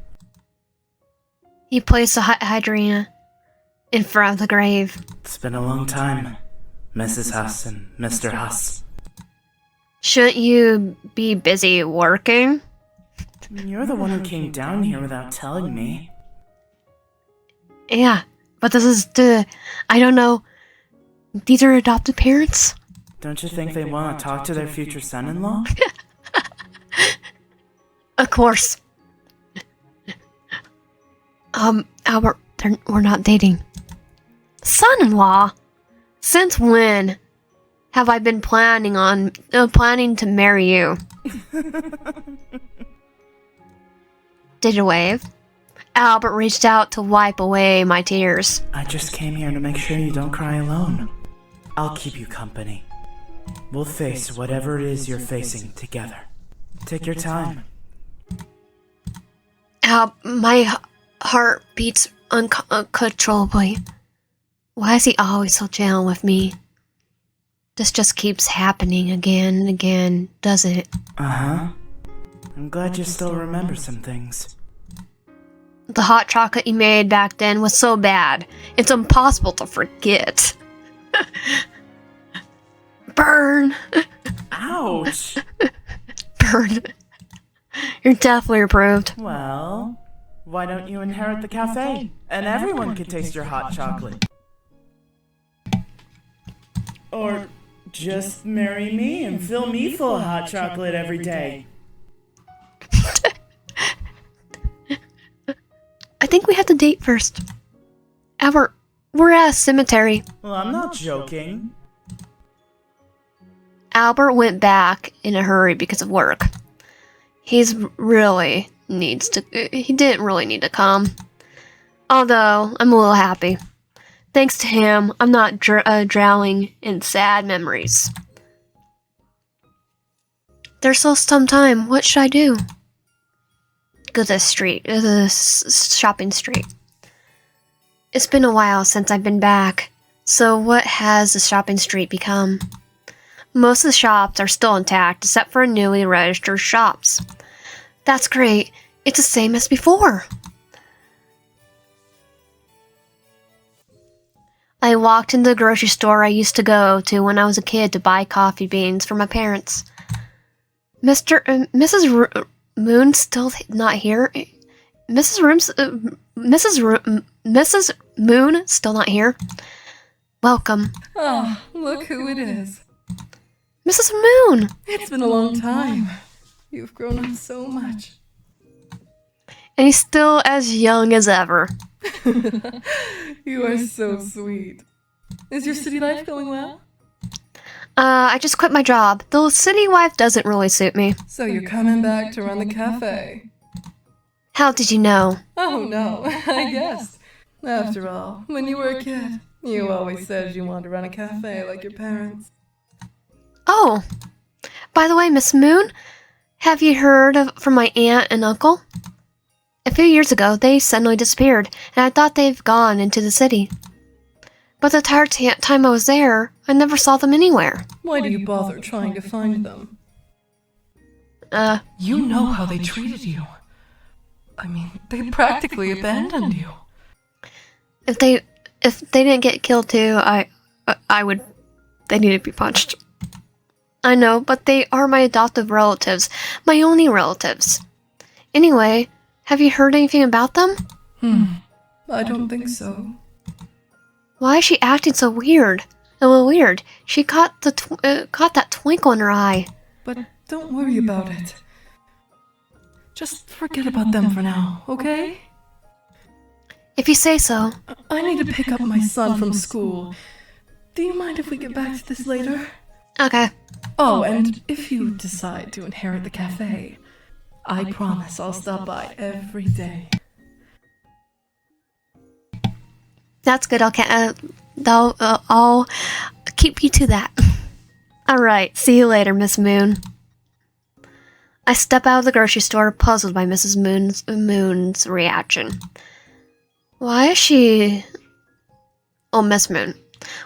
He placed a hydrangea in front of the grave. It's been a long time, Mrs. Huss and Mr. Huss. Shouldn't you be busy working? You're the one who came down here without telling me. Yeah, but this is I don't know. These are adopted parents? Don't you think they want to talk to their future son-in-law? Of course. Albert, we're not dating. Son-in-law? Since when have I been planning to marry you? Did you wave? Albert reached out to wipe away my tears. I just came here to make sure you don't cry alone. I'll keep you company. We'll face whatever it is you're facing together. Take your time. My heart beats uncontrollably. Why is he always so gentle with me? This just keeps happening again and again, doesn't it? Uh-huh. I'm glad you still remember some things. The hot chocolate you made back then was so bad, it's impossible to forget. Burn! Ouch! Burn. You're definitely approved. Well, why don't you inherit the cafe? And everyone can taste your hot chocolate. Or just marry me and fill me full of hot chocolate every day. I think we have to date first. Albert, we're at a cemetery. Well, I'm not joking. Albert went back in a hurry because of work. He didn't really need to come. Although, I'm a little happy. Thanks to him, I'm not drowning in sad memories. There's still some time. What should I do? Go to the shopping street. It's been a while since I've been back. So what has the shopping street become? Most of the shops are still intact, except for newly registered shops. That's great. It's the same as before. I walked into the grocery store I used to go to when I was a kid to buy coffee beans for my parents. Mrs. Moon still not here? Mrs. Moon still not here? Welcome. Oh, look who it is. Mrs. Moon! It's been a long time. You've grown up so much. And he's still as young as ever. You are so sweet. Is your city life going well? I just quit my job. The city life doesn't really suit me. So you're coming back to run the cafe? How did you know? Oh no, I guessed. After all, when you were a kid, you always said you wanted to run a cafe like your parents. Oh, by the way, Miss Moon, have you heard from my aunt and uncle? A few years ago, they suddenly disappeared, and I thought they've gone into the city. But the entire time I was there, I never saw them anywhere. Why do you bother trying to find them? You know how they treated you. I mean, they practically abandoned you. If they didn't get killed too, they need to be punched. I know, but they are my adoptive relatives, my only relatives. Anyway, have you heard anything about them? I don't think so. Why is she acting so weird? A little weird. She caught that twinkle in her eye. But don't worry about it. Just forget about them for now, okay? If you say so. I need to pick up my son from school. Do you mind if we get back to this later? Okay. Oh, and if you decide to inherit the cafe, I promise I'll stop by every day. That's good. I'll keep you to that. Alright, see you later, Miss Moon. I step out of the grocery store, puzzled by Mrs. Moon's reaction. Why is she... Oh, Miss Moon.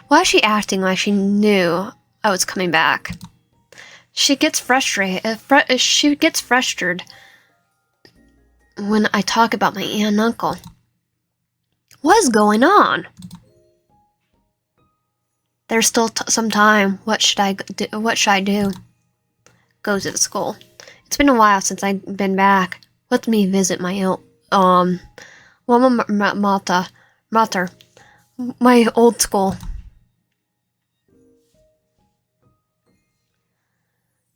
Why is she acting like she knew I was coming back? She gets frustrated when I talk about my aunt and uncle. What is going on? There's still some time. What should I do? Go to the school. It's been a while since I've been back. Let me visit my mater, my old school.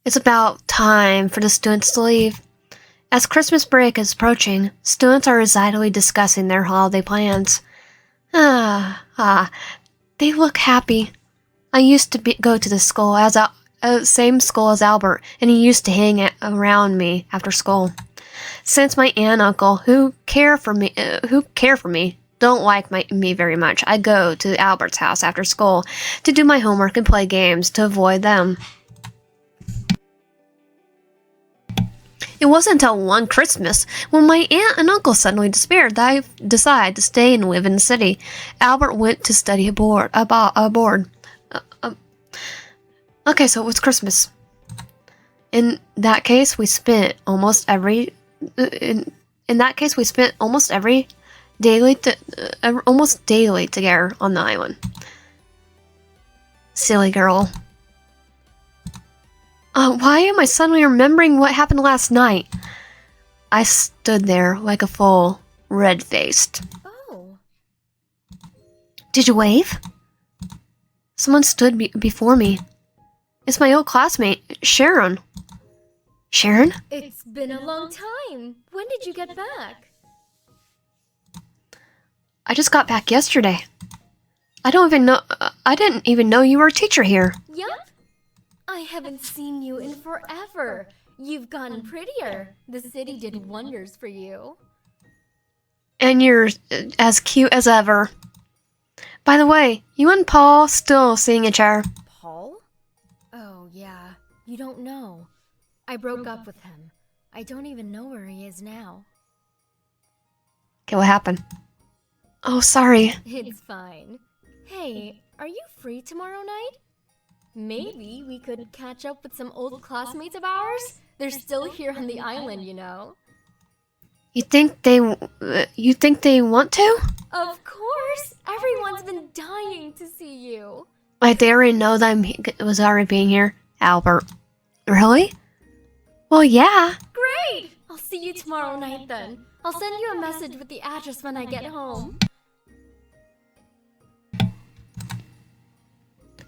It's about time for the students to leave. As Christmas break is approaching, students are excitedly discussing their holiday plans. They look happy. I used to go to the school same school as Albert, and he used to hang around me after school. Since my aunt and uncle, who care for me, don't like me very much, I go to Albert's house after school to do my homework and play games to avoid them. It wasn't until one Christmas, when my aunt and uncle suddenly disappeared, that I decided to stay and live in the city. Albert went to study abroad. Okay, so it was Christmas. In that case, we spent almost every daily together on the island. Silly girl. Why am I suddenly remembering what happened last night? I stood there like a fool, red-faced. Oh. Did you wave? Someone stood before me. It's my old classmate, Sharon. Sharon? It's been a long time. When did you get back? I just got back yesterday. I didn't even know you were a teacher here. Yup. I haven't seen you in forever. You've gotten prettier. The city did wonders for you. And you're as cute as ever. By the way, you and Paul still seeing each other. Paul? Oh, yeah. You don't know. I broke up with him. I don't even know where he is now. Okay, what happened? Oh, sorry. It's fine. Hey, are you free tomorrow night? Maybe we could catch up with some old classmates of ours? They're still here on the island, you know. You think they want to? Of course! Everyone's been dying to see you. Like they already know that I was already being here? Albert. Really? Well, yeah. Great! I'll see you tomorrow night then. I'll send you a message with the address when I get home.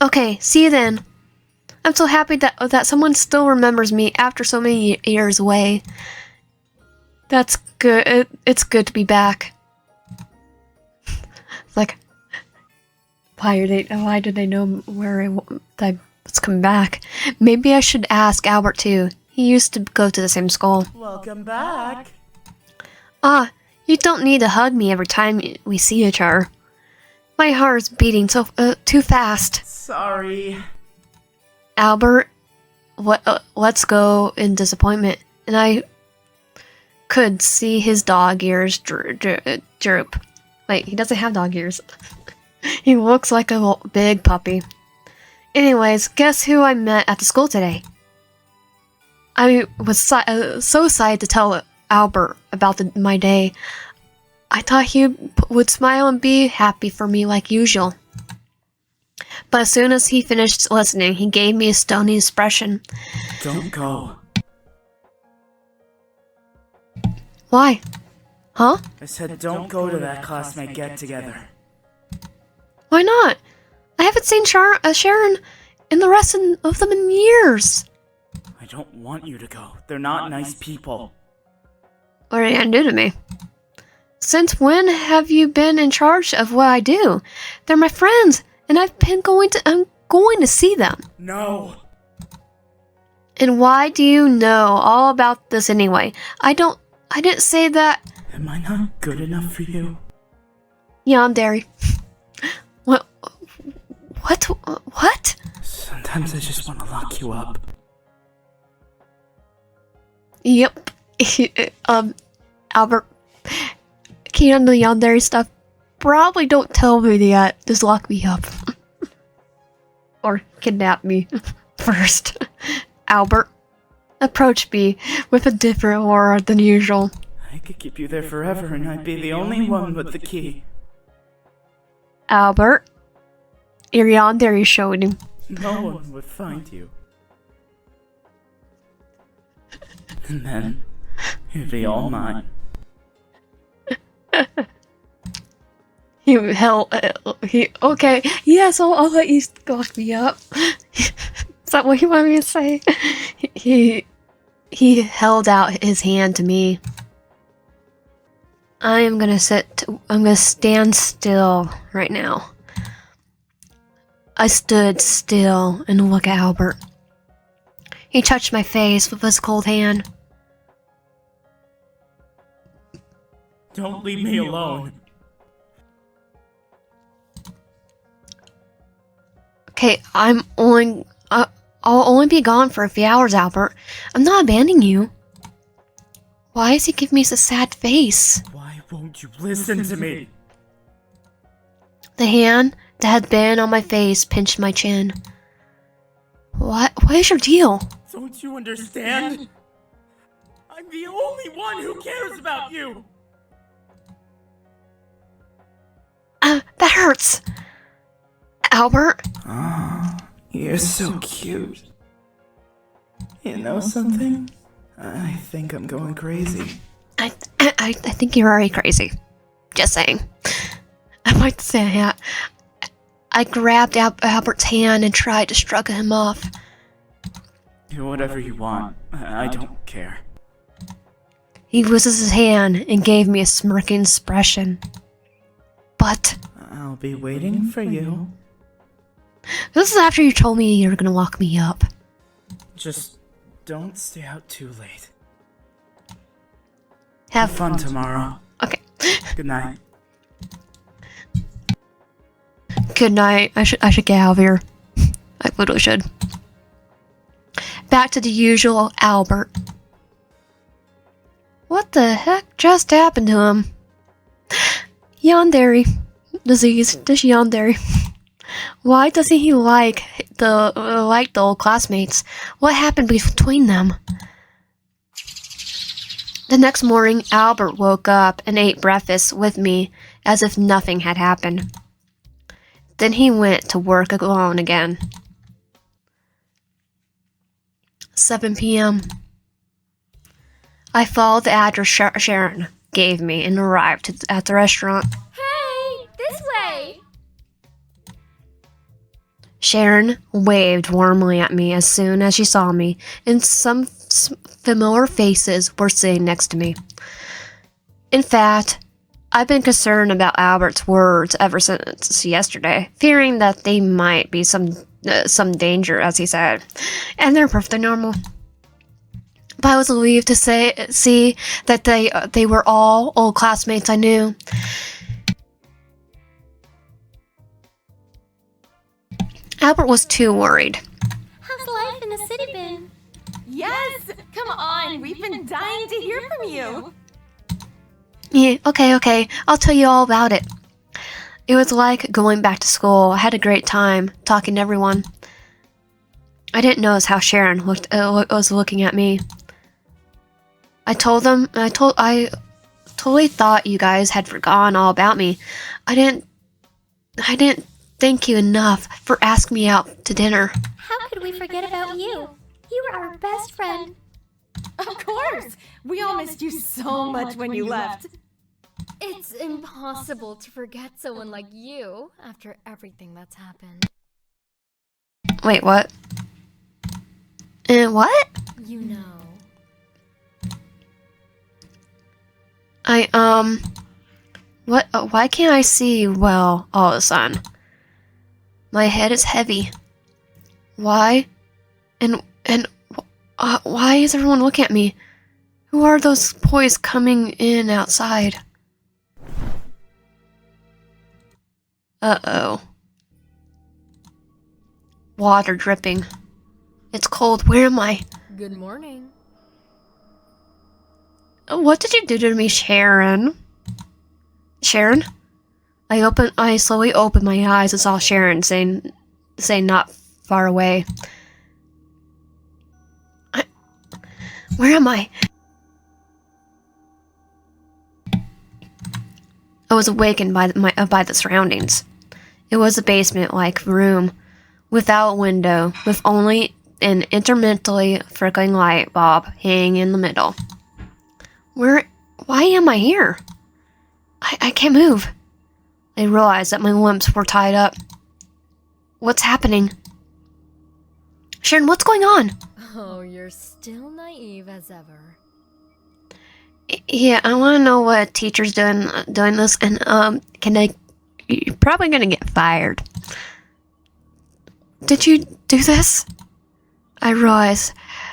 Okay, see you then. I'm so happy that someone still remembers me after so many years away. That's good. It's good to be back. It's like, why did they know where I was coming back? Maybe I should ask Albert too. He used to go to the same school. Welcome back. You don't need to hug me every time we see each other. My heart is beating too fast. Sorry. Albert, let's go in disappointment. And I could see his dog ears droop. Wait, he doesn't have dog ears. He looks like a big puppy. Anyways, guess who I met at the school today? I was so excited to tell Albert about my day. I thought he would smile and be happy for me like usual. But as soon as he finished listening, he gave me a stony expression. Don't go. Why? Huh? I said don't go to that classmate get-together. Why not? I haven't seen Sharon and the rest of them in years. I don't want you to go. They're not nice people. What are you gonna do to me? Since when have you been in charge of what I do? They're my friends, and I'm going to see them. No. And why do you know all about this anyway? I didn't say that. Am I not good enough for you? Yandere. What? What? What? Sometimes I just want to lock you up. Yep. Albert, key on the Yandere stuff. Probably don't tell me that. Just lock me up. Or kidnap me first. Albert, approach me with a different aura than usual. I could keep you there forever and I'd be the only one with the key. Albert, your Yandere showed him. No one would find you. And then, you'd be all mine. Okay, yes, I'll let you lock me up. Is that what you want me to say? He held out his hand to me. I'm gonna stand still right now. I stood still and looked at Albert. He touched my face with his cold hand. Don't leave me alone. Okay, I'll only be gone for a few hours, Albert. I'm not abandoning you. Why does he give me such a sad face? Why won't you listen to me? The hand that had been on my face pinched my chin. What is your deal? Don't you understand? I'm the only one who cares about you! That hurts. Albert? Oh, you're so cute. You know something? I think I'm going crazy. I think you're already crazy. Just saying. I might say that. I grabbed Albert's hand and tried to shrug him off. Do whatever you want. I don't care. He loses his hand and gave me a smirking expression. But I'll be waiting for you. this is after you told me you were gonna lock me up. Just don't stay out too late. Have fun tomorrow. Okay. Good night. Good night. I should get out of here. I literally should. Back to the usual Albert. What the heck just happened to him? Yandere disease. This Yandere. Why doesn't he like the old classmates? What happened between them? The next morning, Albert woke up and ate breakfast with me as if nothing had happened. Then he went to work alone again. 7 p.m. I followed the address Sharon gave me and arrived at the restaurant. Hey, this way! Sharon waved warmly at me as soon as she saw me, and some familiar faces were sitting next to me. In fact, I've been concerned about Albert's words ever since yesterday, fearing that they might be some danger, as he said, and they're perfectly normal. But I was relieved to see that they were all old classmates I knew. Albert was too worried. How's life in the city been? Yes! Come on, we've been dying to hear from you! Yeah, okay, I'll tell you all about it. It was like going back to school. I had a great time talking to everyone. I didn't notice how Sharon was looking at me. I totally thought you guys had forgotten all about me. I didn't thank you enough for asking me out to dinner. How could we forget about you? You were our best friend. Of course! We all missed you so much when you left. It's impossible to forget someone like you after everything that's happened. Wait, what? What? You know. What? Why can't I see well all of a sudden? My head is heavy. Why? And why is everyone looking at me? Who are those boys coming in outside? Uh-oh. Water dripping. It's cold. Where am I? Good morning. What did you do to me, Sharon? Sharon? I slowly opened my eyes and saw Sharon saying not far away. Where am I? I was awakened by the surroundings. It was a basement-like room without a window, with only an intermittently flickering light bulb hanging in the middle. Why am I here? I can't move. I realized that my limbs were tied up. What's happening? Sharon, what's going on? Oh, you're still naive as ever. Yeah, I want to know what teacher's doing this, and you're probably gonna get fired. Did you do this? I realized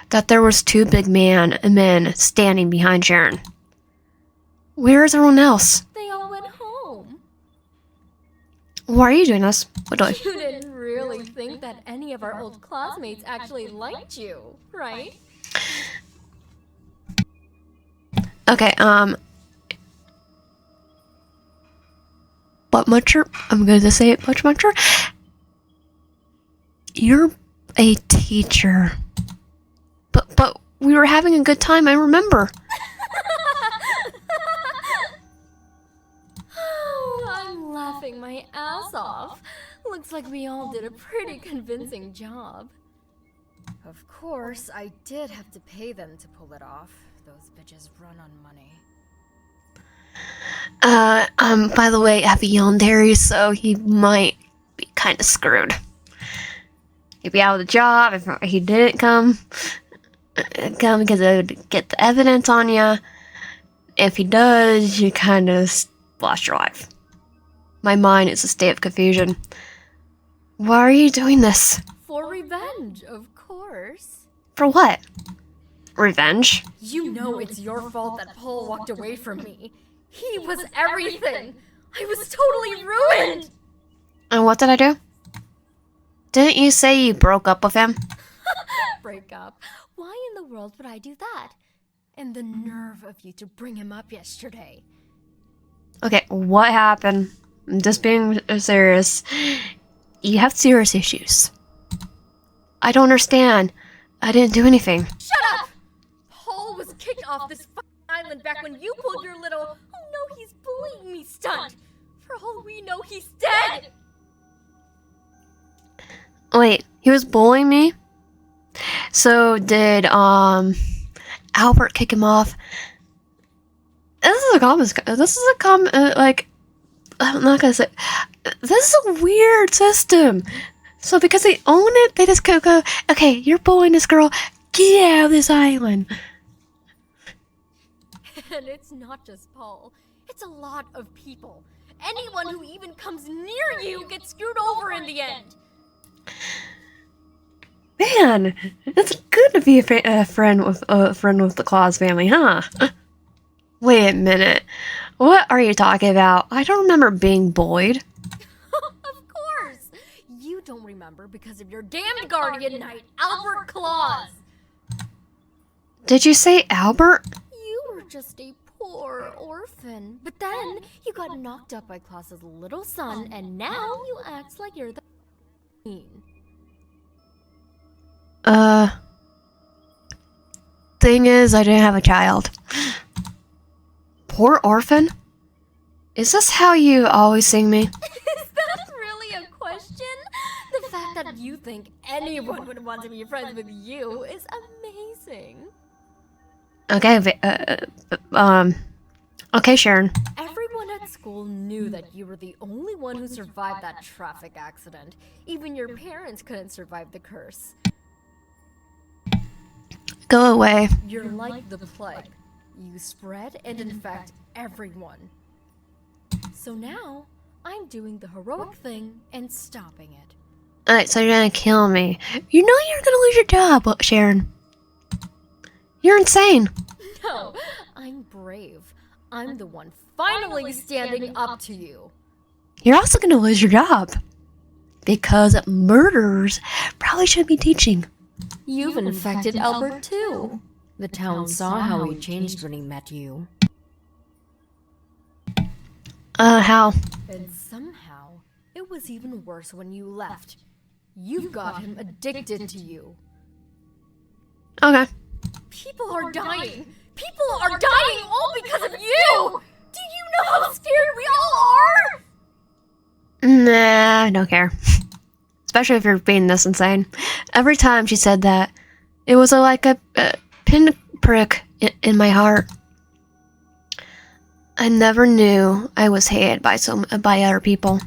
that there was two big men standing behind Sharon. Where is everyone else? They all went home. Why are you doing this? What do I? You didn't really think that any of our old classmates actually liked you, right? Okay, Butt Muncher? I'm going to say it, Butt Muncher. You're a teacher. But we were having a good time, I remember. Oh, I'm laughing my ass off. Looks like we all did a pretty convincing job. Of course, I did have to pay them to pull it off. Those bitches run on money. By the way, I have a Yandere, so he might be kind of screwed. He'd be out of the job if he didn't come because it would get the evidence on you. If he does, you kind of lost your life. My mind is a state of confusion. Why are you doing this? For revenge, of course. For what? Revenge? You know it's your fault that Paul walked away from me. He was everything. I was totally ruined. And what did I do? Didn't you say you broke up with him? Break up? Why in the world would I do that? And the nerve of you to bring him up yesterday. Okay, what happened? I'm just being serious. You have serious issues. I don't understand. I didn't do anything. Shut up! Paul was kicked off this island back when you pulled your little, oh no, he's bullying me stunt. For all we know, he's dead! Wait, he was bullying me? So did, Albert kick him off? This is a common, I'm not gonna say, this is a weird system. So because they own it, they just go, okay, you're bullying this girl, get out of this island. And it's not just Paul. It's a lot of people. Anyone who even comes near you gets screwed over in the end. Man, it's good to be a friend with the Claus family, huh? Wait a minute. What are you talking about? I don't remember being bullied. Of course! You don't remember because of your damned guardian knight, Albert Claus! Did you say Albert? You were just a poor orphan. But then, you got knocked up by Claus's little son, and now you act like you're the queen. Thing is, I didn't have a child. Poor orphan? Is this how you always sing me? Is that really a question? The fact that you think anyone would want to be friends with you is amazing. Okay, okay, Sharon. Everyone at school knew that you were the only one who survived that traffic accident. Even your parents couldn't survive the curse. Go away. You're like the plague. You spread and infect everyone. So now, I'm doing the heroic thing and stopping it. Alright, so you're gonna kill me. You know you're gonna lose your job, Sharon. You're insane. No, I'm brave. I'm the one finally standing up to you. You're also gonna lose your job. Because murderers probably shouldn't be teaching. You've infected Albert too. The town saw how he changed when he met you. How? And somehow, it was even worse when you left. You've got him addicted to you. Okay. People are dying! People are dying all because of you! Do you know how scared we all are? Nah, I don't care. Especially if you're being this insane. Every time she said that, it was like a pinprick in my heart. I never knew I was hated by other people.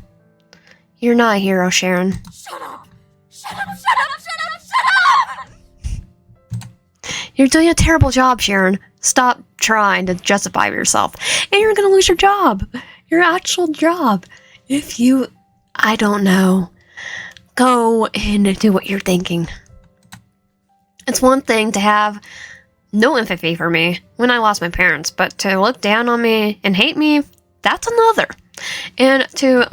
You're not a hero, Sharon. Shut up! Shut up! Shut up! Shut up! Shut up! You're doing a terrible job, Sharon. Stop trying to justify yourself. And you're gonna lose your job. Your actual job. If you... I don't know. Go and do what you're thinking. It's one thing to have no empathy for me when I lost my parents, but to look down on me and hate me, that's another. And to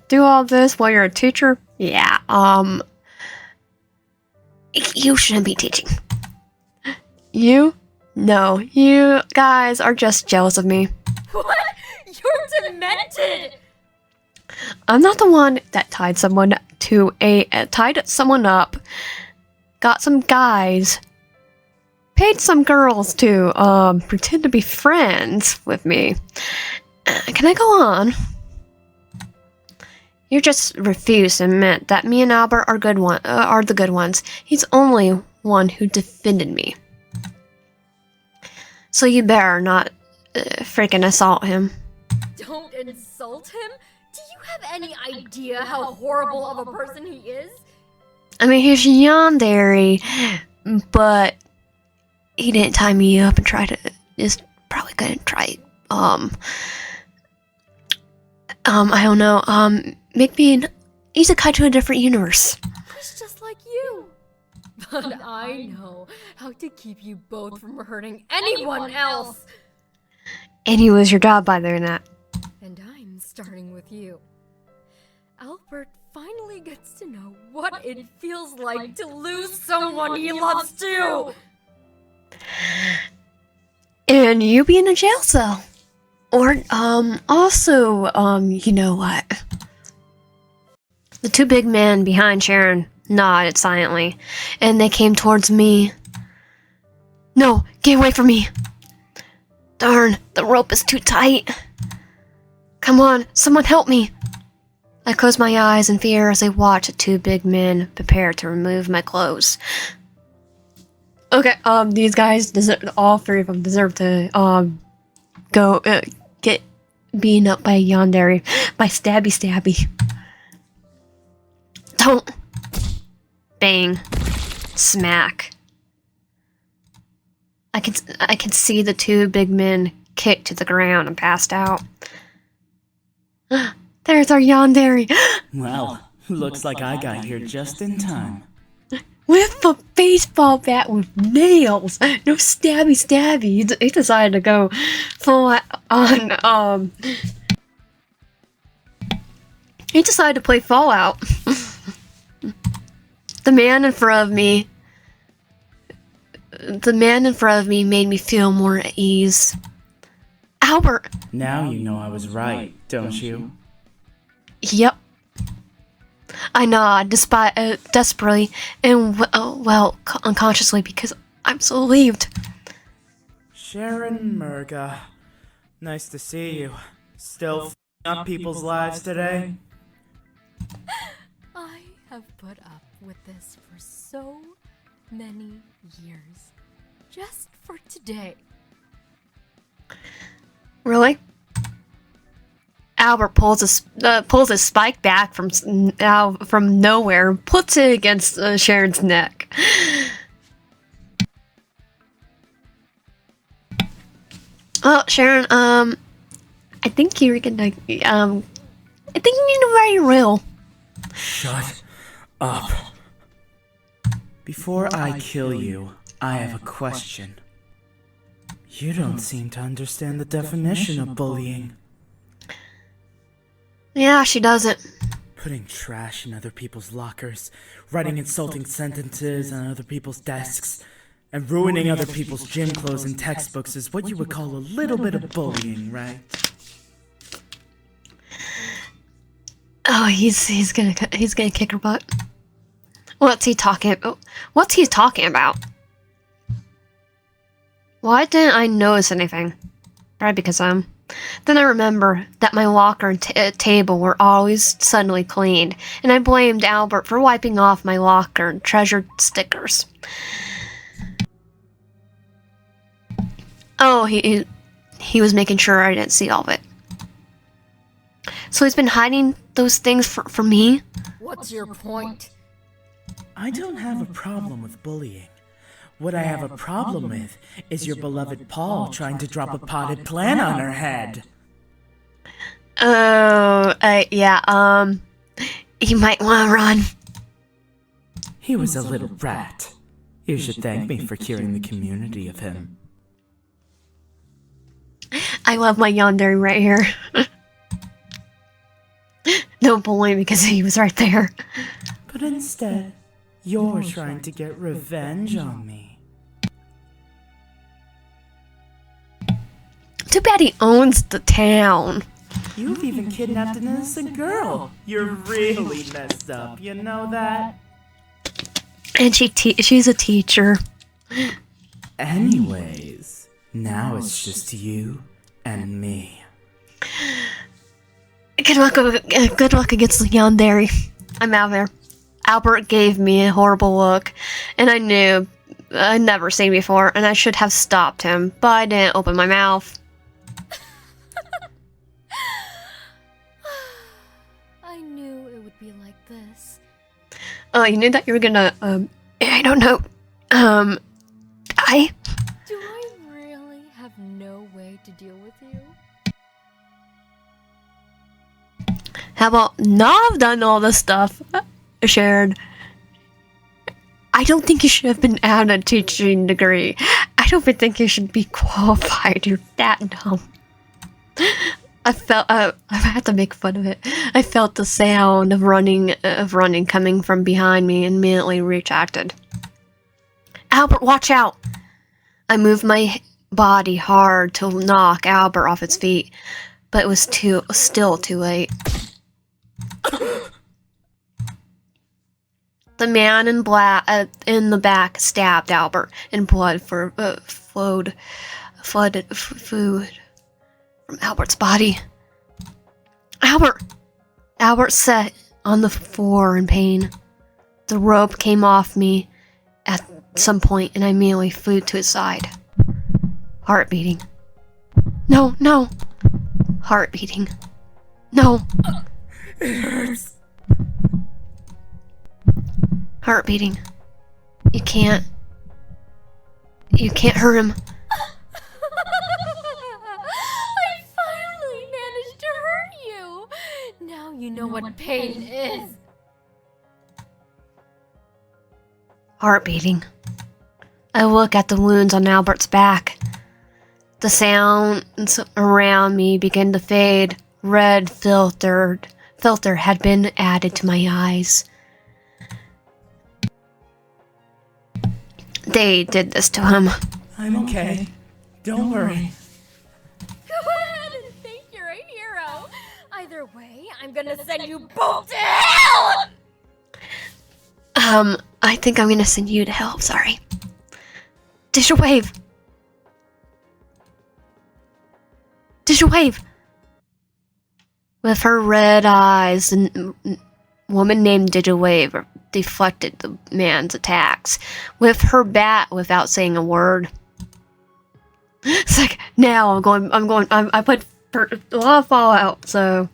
do all this while you're a teacher, yeah, you shouldn't be teaching. You? No, you guys are just jealous of me. What? You're demented! I'm not the one that tied someone up, got some guys, paid some girls to pretend to be friends with me. Can I go on? You just refuse to admit that me and Albert are the good ones. He's the only one who defended me. So you better not freaking assault him. Don't insult him? Do you have any idea how horrible of a person he is? I mean, he's Yandere, but he didn't tie me up and try to. Is probably gonna try. I don't know. Make me an isekai to a different universe. He's just like you. But I know how to keep you both from hurting anyone else. And you lose your job by doing that. And I'm starting with you. Albert finally gets to know what it feels like to lose someone he loves too. And you be in a jail cell. Or, also, you know what? The two big men behind Sharon nodded silently, and they came towards me. No, get away from me! Darn, the rope is too tight. Come on, someone help me! I closed my eyes in fear as I watched the two big men prepare to remove my clothes. Okay, these guys all three of them deserve to, get beaten up by Yandere, by Stabby. Don't. Bang. Smack. I can see the two big men kick to the ground and passed out. There's our Yandere. Well, looks like I got here just in time. With a baseball bat with nails. No stabby. He decided to go full on, he decided to play Fallout. The man in front of me made me feel more at ease. Albert! Now you know I was right, don't you? Yep. I nod, desperately, and unconsciously, because I'm so relieved. Sharon Murga, nice to see you. Still f***ing up people's lives today? I have put up with this for so many years. Just for today. Really? Albert pulls his spike back from nowhere, puts it against Sharon's neck. Well, Sharon, I think you're gonna, I think you need to very real. Shut up. Before I kill you, I have a question. You don't seem to understand the definition of bullying. Yeah, she doesn't. Putting trash in other people's lockers, writing insulting sentences on other people's desks, and ruining other people's gym clothes and textbooks is what you would call a little bit of bullying, right? Oh, he's gonna kick her butt. What's he talking about? What's he talking about? Why didn't I notice anything? Right, because then I remember that my locker and table were always suddenly cleaned, and I blamed Albert for wiping off my locker and treasured stickers. Oh, he was making sure I didn't see all of it. So he's been hiding those things for me? What's your point? I don't have a problem with bullying. What I have a problem with is your beloved Paul trying to drop a potted plant on her head. Oh, yeah, you might want to run. He was a little brat. You should thank me for curing the community of him. I love my Yandere right here. Don't bully me because he was right there. But instead, you're trying to get revenge on me. Too bad he owns the town. You've even kidnapped an innocent girl. You're really messed up, you know that? And she's a teacher. Anyways, now it's just you and me. Good luck against the Yandere. I'm out there. Albert gave me a horrible look, and I knew I'd never seen before, and I should have stopped him, but I didn't open my mouth. I knew it would be like this. Oh, you knew that you were gonna, I don't know, Do I really have no way to deal with you? How about, now I've done all this stuff, shared. I don't think you should have been out a teaching degree. I don't even think you should be qualified. You're that dumb. I had to make fun of it. I felt the sound of running coming from behind me and immediately retracted. Albert, watch out! I moved my body hard to knock Albert off its feet, but it was still too late. The man in black in the back stabbed Albert, and blood flooded food from Albert's body. Albert sat on the floor in pain. The rope came off me at some point, and I immediately flew to his side. Heart beating. No. Heart beating. No. It hurts. Heart beating. You can't hurt him. I finally managed to hurt you. Now you know what pain is. Heart beating. I look at the wounds on Albert's back. The sounds around me begin to fade. Red filter had been added to my eyes. They did this to him. I'm okay. Don't worry. Go ahead and think you're a hero. Either way, I'm gonna send you both to hell! I think I'm gonna send you to hell, sorry. Digital wave! With her red eyes, the woman named Digital Wave deflected the man's attacks with her bat without saying a word. It's like, now I put a lot of fallout, so.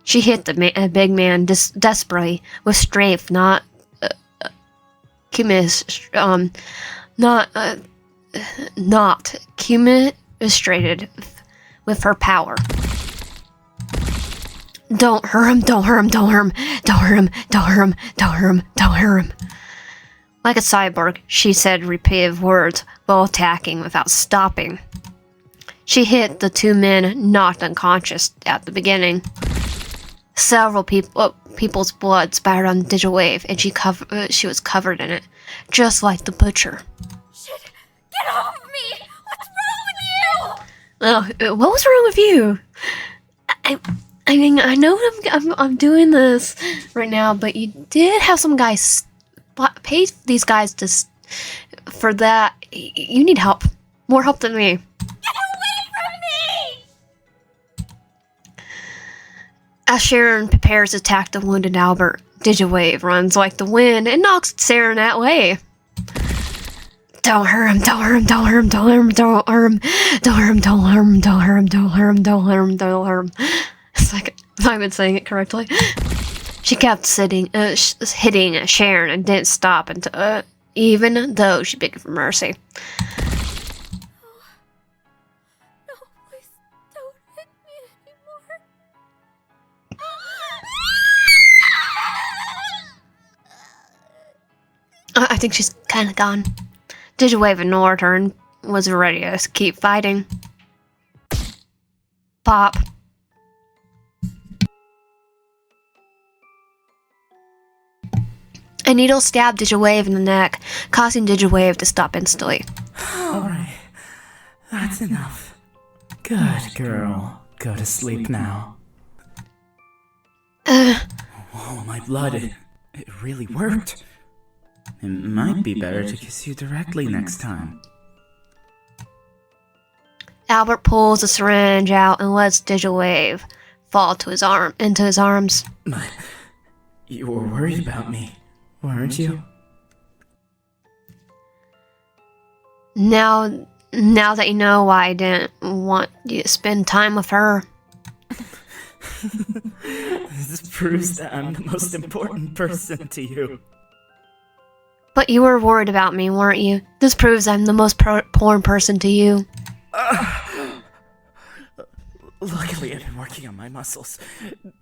She hit the big man desperately with strength, not commiserated with her power. Don't hurt him. Like a cyborg, she said repeated words while attacking without stopping. She hit the two men knocked unconscious at the beginning. Several people's blood spattered on Digitwave, and she was covered in it, just like the butcher. Shit! Get off of me! What's wrong with you? Oh, what was wrong with you? I mean, I know I'm doing this right now, but you did have some guys pay these guys for that. You need help, more help than me. Get away from me! As Sharon prepares to attack the wounded Albert, Digitwave runs like the wind and knocks Sharon that way. Don't hurt him, don't hurt him, don't hurt him, don't hurt him, don't hurt him, don't hurt him, don't hurt him, don't hurt him, don't hurt him, don't hurt him, don't hurt him. It's like I've been saying it correctly. She kept hitting Sharon and didn't stop until, even though she begged for mercy. No, please don't hit me anymore. I think she's kind of gone. Digitwave ignored her and was ready to keep fighting. Pop. A needle stabbed Digitwave in the neck, causing Digitwave to stop instantly. Alright, that's enough. Good girl. Go to sleep now. Oh, my blood. It really worked. It might be better to kiss you directly next time. Albert pulls a syringe out and lets Digitwave fall to into his arms. But you were worried about me, weren't you? Now that you know why I didn't want you to spend time with her. This proves that I'm the most important person to you. But you were worried about me, weren't you? This proves I'm the most important person to you. Luckily, I've been working on my muscles,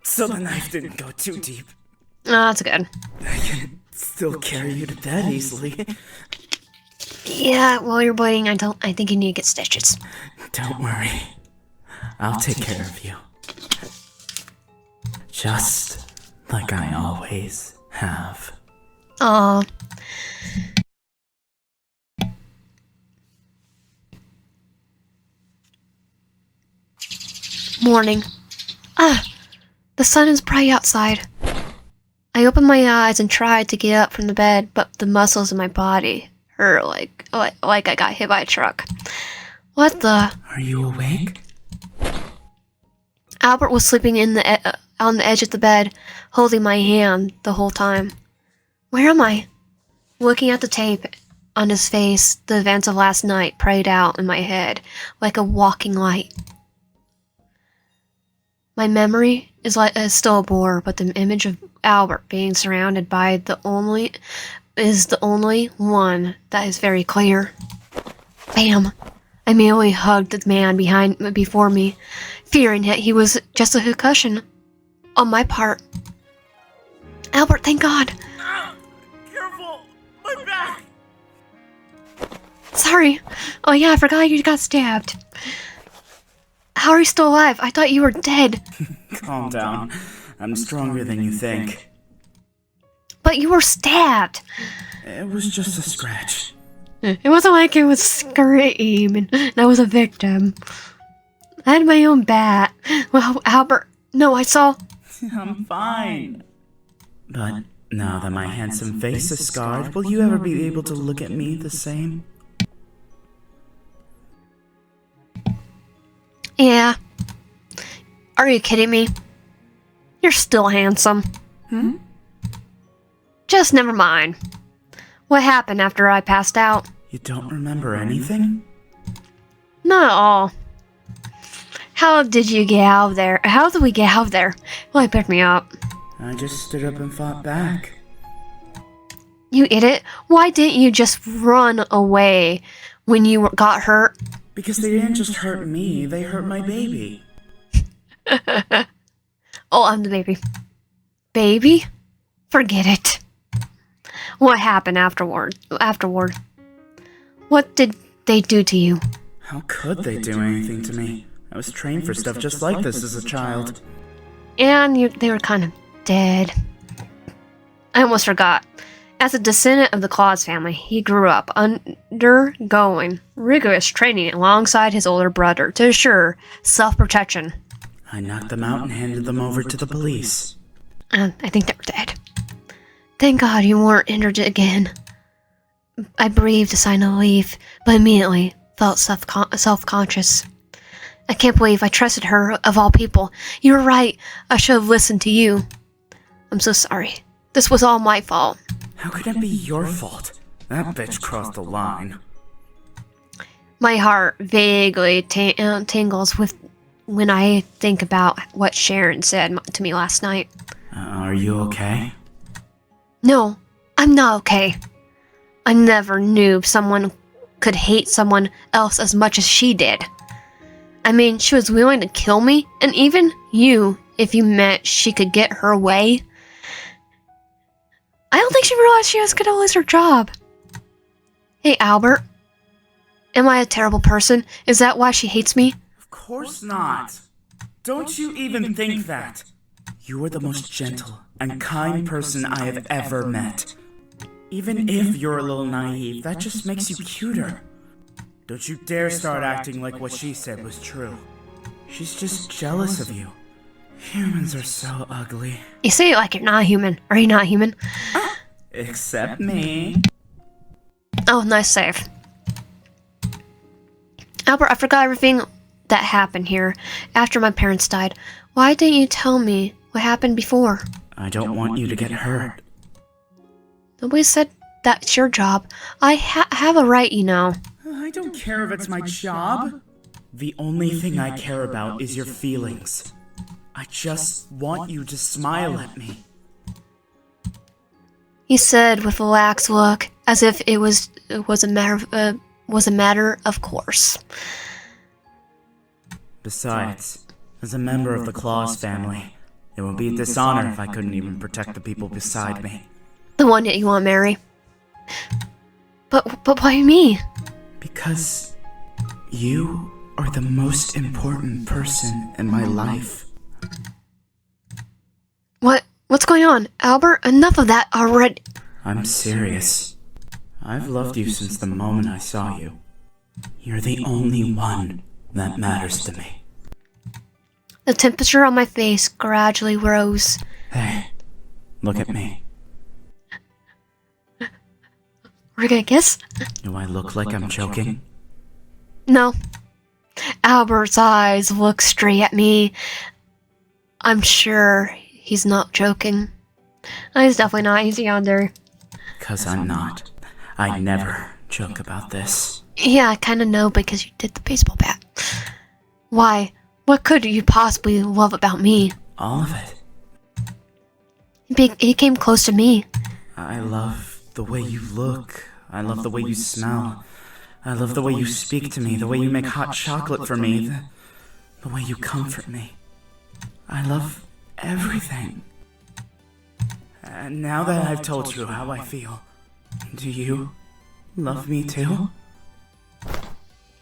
so the knife didn't go too deep. Oh, that's good. I can still carry you to bed easily. Yeah, while you're bleeding, I think you need to get stitches. Don't worry. I'll take care of you. Just like I always have. Aw. Morning. The sun is bright outside. I opened my eyes and tried to get up from the bed, but the muscles in my body hurt like I got hit by a truck. What the? Are you awake? Albert was sleeping on the edge of the bed, holding my hand the whole time. Where am I? Looking at the tape on his face, the events of last night played out in my head like a walking light. My memory is still a blur, but the image of Albert being surrounded by the only one that is very clear. Bam! I immediately hugged the man before me, fearing that he was just a concussion on my part. Albert, thank God! Careful! My back! Sorry. Oh yeah, I forgot you got stabbed. How are you still alive? I thought you were dead. Calm down. I'm stronger than you think. But you were stabbed. It was just a scratch. It wasn't like it was scream and I was a victim. I had my own bat. Well, Albert, no, I saw... I'm fine. But now that my handsome face is scarred, will you ever be able to look at me the same? Yeah. Are you kidding me? You're still handsome. Just never mind. What happened after I passed out? You don't remember anything? Not at all. How did you get out of there? How did we get out of there? Well, he picked me up. I just stood up and fought back. You idiot. Why didn't you just run away when you got hurt? Because they didn't just hurt me, they hurt my baby. Oh, I'm the baby. Baby? Forget it. What happened afterward? What did they do to you? How could they do anything to me? I was trained for stuff just like this as a child. And they were kind of dead. I almost forgot. As a descendant of the Claus family, he grew up undergoing rigorous training alongside his older brother to ensure self-protection. I knocked them out and handed them over to the police. I think they were dead. Thank God you weren't injured again. I breathed a sign of relief, but immediately felt self-conscious. I can't believe I trusted her of all people. You were right. I should have listened to you. I'm so sorry. This was all my fault. How could it be your fault? That bitch crossed the line. My heart vaguely tingles when I think about what Sharon said to me last night. Are you okay? No, I'm not okay. I never knew someone could hate someone else as much as she did. I mean, she was willing to kill me, and even you, if you meant she could get her way. I don't think she realized she was going to lose her job. Hey, Albert. Am I a terrible person? Is that why she hates me? Of course not. Don't you even think that. You are the most gentle and kind person I have ever met. Even if you're a little naive, that just makes you cuter. Don't you dare start acting like what she said was true. She's just jealous of you. Humans are so ugly. You say it like you're not human. Are you not human? Except me. Oh, nice save. Albert, I forgot everything that happened here after my parents died. Why didn't you tell me what happened before? I don't want you to get hurt. Nobody said that's your job. I have a right, you know. I don't care if it's my job. The only thing I care about is your feelings. I just want you to smile at me. He said with a lax look, as if it was a matter of course. Besides, as a member of the Claus family, it would be a dishonor if I couldn't even protect the people beside me. The one that you want to marry. But why me? Because you are the most important person in my life. What's going on? Albert, enough of that already. I'm serious. I've loved you since the moment I saw you. You're the only one that matters to me. The temperature on my face gradually rose. Hey, look at me. We're gonna kiss? Do I look like I'm choking? No. Albert's eyes look straight at me. I'm sure he's not joking. He's definitely not. He's a Yandere. 'Cause I'm not. I never joke about this. Yeah, I kind of know because you did the baseball bat. Why? What could you possibly love about me? All of it. He came close to me. I love the way you look. I love the way you smell. I love the way you speak to me, the way you make hot chocolate for me, the way you comfort me. I love everything. And now that I've told you how I feel, do you love me too?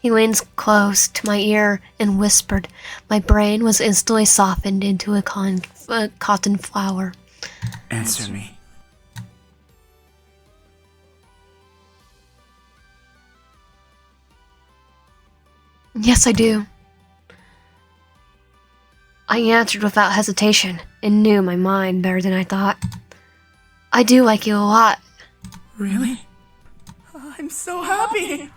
He leans close to my ear and whispered. My brain was instantly softened into a cotton flower. Answer me. Yes, I do. I answered without hesitation and knew my mind better than I thought. I do like you a lot. Really? I'm so happy!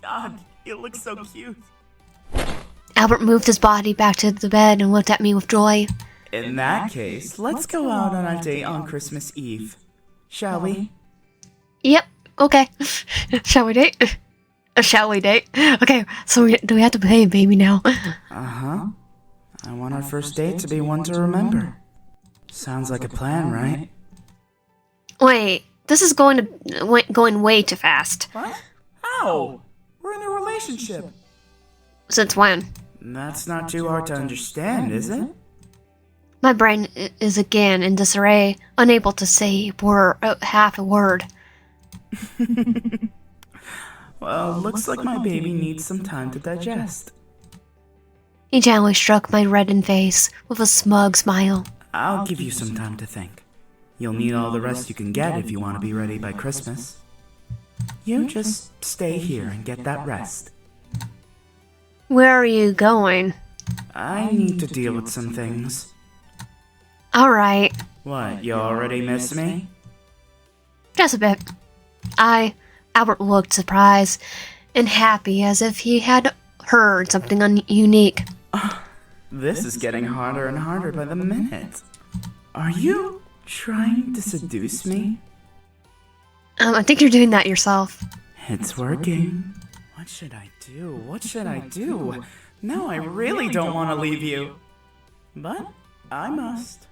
God, you look so cute. Albert moved his body back to the bed and looked at me with joy. In that case, let's go out on a date on Christmas Eve. Shall we? Yep, okay. Shall we date? Shall we date? Okay, so do we have to play baby now? Uh-huh. I want our first date to be one to remember. Sounds like a plan, right? Wait, this is going way too fast. What? How? We're in a relationship. Since when? That's not too hard to understand, is it? My brain is again in disarray, unable to say half a word. Well, looks like my baby needs some time to digest. He gently stroked my reddened face with a smug smile. I'll give you some time to think. You'll need all the rest you can get if you want to be ready by Christmas. You just stay here and get that rest. Where are you going? I need to deal with some things. Alright. What, you already miss me? Just a bit. Albert looked surprised and happy as if he had heard something unique. This is getting harder and harder by the minute. Are you trying to seduce me? I think you're doing that yourself. It's working. What should I do? What should I do? Now I really don't want to leave you. But I must.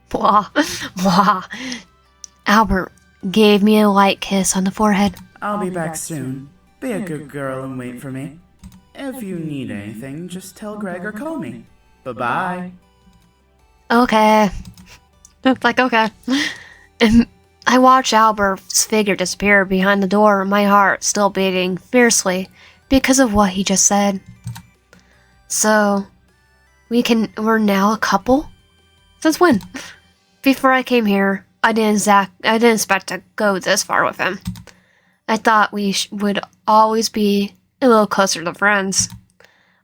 Blah. Blah. Albert gave me a light kiss on the forehead. I'll be back soon. Be a good girl and wait for me. If you need anything, just tell Greg or call me. Bye-bye. Okay. Like, okay. And I watched Albert's figure disappear behind the door, my heart still beating fiercely because of what he just said. So, we're now a couple? Since when? Before I came here, I didn't expect to go this far with him. I thought we would always be a little closer to friends.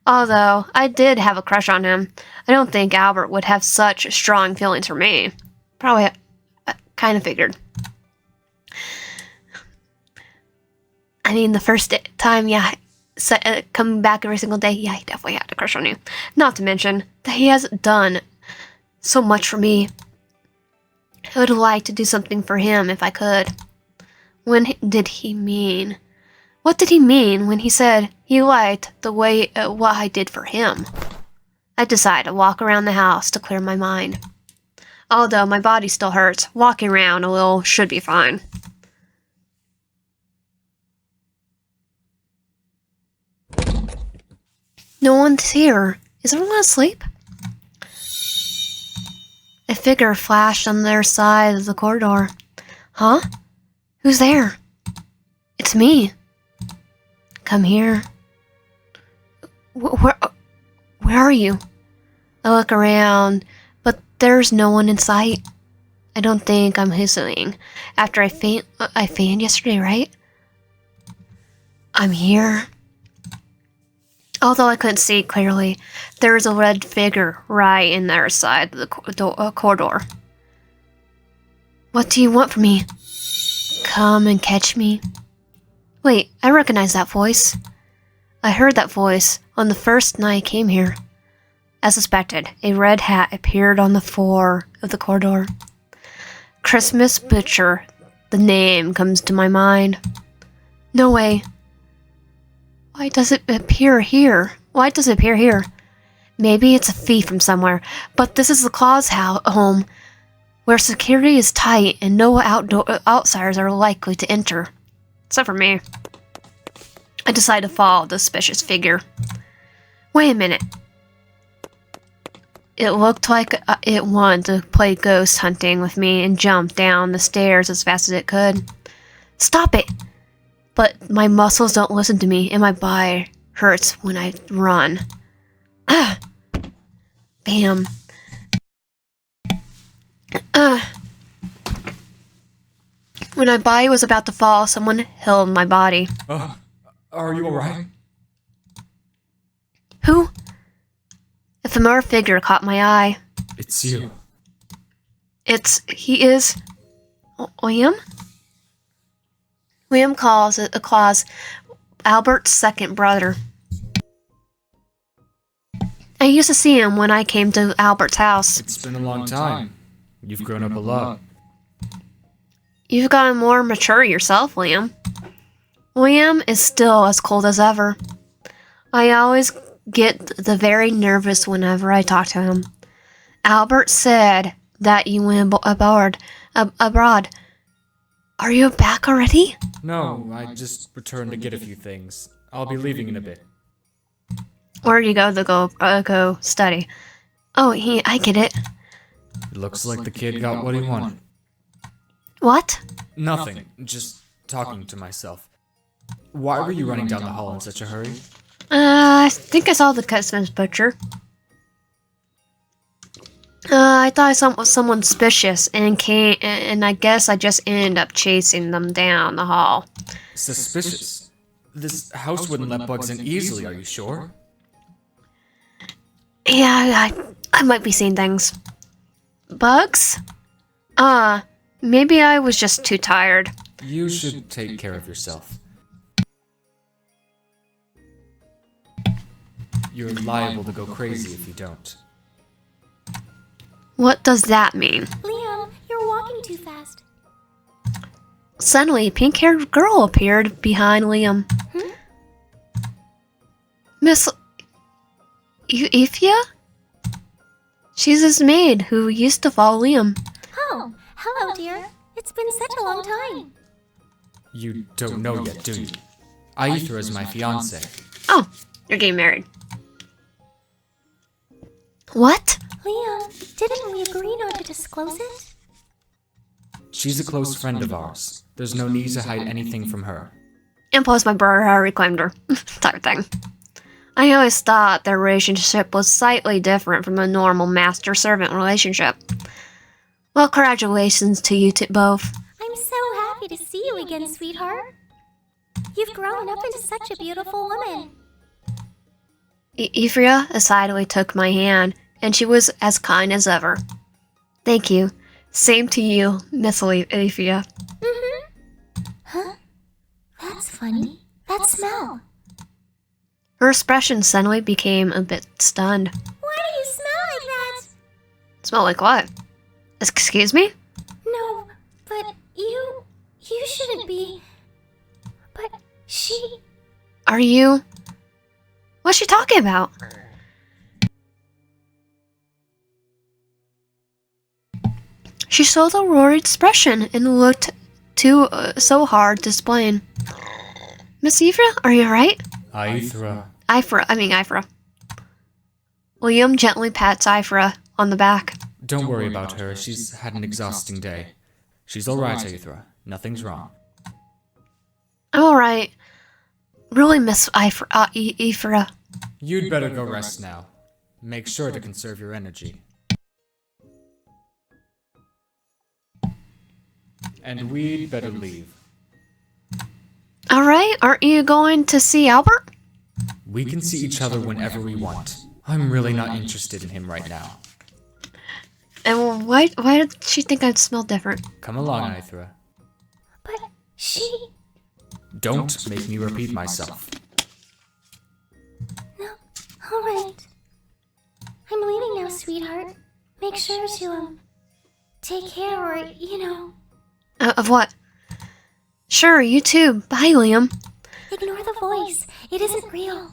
Although, I did have a crush on him, I don't think Albert would have such strong feelings for me. Probably kind of figured. I mean, the first time, yeah, coming back every single day, yeah, he definitely had a crush on you. Not to mention that he has done so much for me. I would like to do something for him if I could. What did he mean when he said he liked the way what I did for him? I decided to walk around the house to clear my mind. Although my body still hurts, walking around a little should be fine. No one's here. Is everyone asleep? A figure flashed on their side of the corridor. Huh? Who's there? It's me. Come here. Where are you? I look around, but there's no one in sight. I don't think I'm whistling. After I fainted yesterday, right? I'm here. Although I couldn't see clearly, there was a red figure right in their side of the corridor. What do you want from me? Come and catch me. Wait, I recognize that voice. I heard that voice on the first night I came here. As suspected, a red hat appeared on the floor of the corridor. Christmas Butcher, the name comes to my mind. No way. Why does it appear here? Maybe it's a thief from somewhere, but this is the Claus home, where security is tight and no outsiders are likely to enter. Except for me. I decide to follow the suspicious figure. Wait a minute. It looked like it wanted to play ghost hunting with me and jump down the stairs as fast as it could. Stop it! But my muscles don't listen to me and my body hurts when I run. Ah! Bam. When my body was about to fall, someone held my body. Are you alright? Who? A familiar figure caught my eye. It's you. He is... William? William Claus, Albert's second brother. I used to see him when I came to Albert's house. It's been a long time. You've grown up a lot. You've gotten more mature yourself, William. William is still as cold as ever. I always get very nervous whenever I talk to him. Albert said that you went abroad. Are you back already? No, I just returned to get a few things. I'll be leaving in a bit. Where do you go to go study? Oh, I get it. It looks like the kid got what he wanted. What? Nothing. Just talking to myself. Why were you running down the hall in such a hurry? I think I saw the Christmas butcher. I thought I saw someone suspicious and I guess I just ended up chasing them down the hall. Suspicious? This house wouldn't let bugs in easily, are you sure? Yeah, I might be seeing things. Bugs? Maybe I was just too tired. You should take care of yourself. You're liable to go crazy if you don't. What does that mean? Liam, you're walking too fast. Suddenly, a pink-haired girl appeared behind Liam. Miss Ifia? She's his maid who used to follow Liam. Oh, hello, dear. It's been such a long time. You don't know yet, do you? Aethra is my fiancé. Oh, you're getting married. What? Liam, didn't we agree not to disclose it? She's a close friend of ours. There's no need to hide anything from her. And plus my brother reclaimed her. Type thing. I always thought their relationship was slightly different from a normal master-servant relationship. Well, congratulations to you both. I'm so happy to see you again, sweetheart. You've grown up into such a beautiful woman. Ifria decidedly took my hand, and she was as kind as ever. Thank you. Same to you, Miss Ifria. Huh? That's funny. That smell. Her expression suddenly became a bit stunned. Why do you smell like that? Smell like what? Excuse me? No, but you shouldn't be. But she... Are you... What's she talking about? She showed a worried expression and looked so hard to explain. Miss Ifra, are you alright? Aethra. Ifra. Liam gently pats Ifra on the back. Don't worry about her. She's had an exhausting day. She's alright, Aethra. Nothing's wrong. I'm alright. Really miss Ifra. You'd better go rest now. Make sure to conserve your energy. And we'd better leave. Alright, aren't you going to see Albert? We can see each other whenever we want. I'm really not interested in him right now. And why did she think I'd smell different? Come along, Aethra. But she... Don't make me repeat myself. No, alright. I'm leaving now, sweetheart. Make sure to, take care or, Of what? Sure, you too. Bye, Liam. Ignore the voice. It isn't real.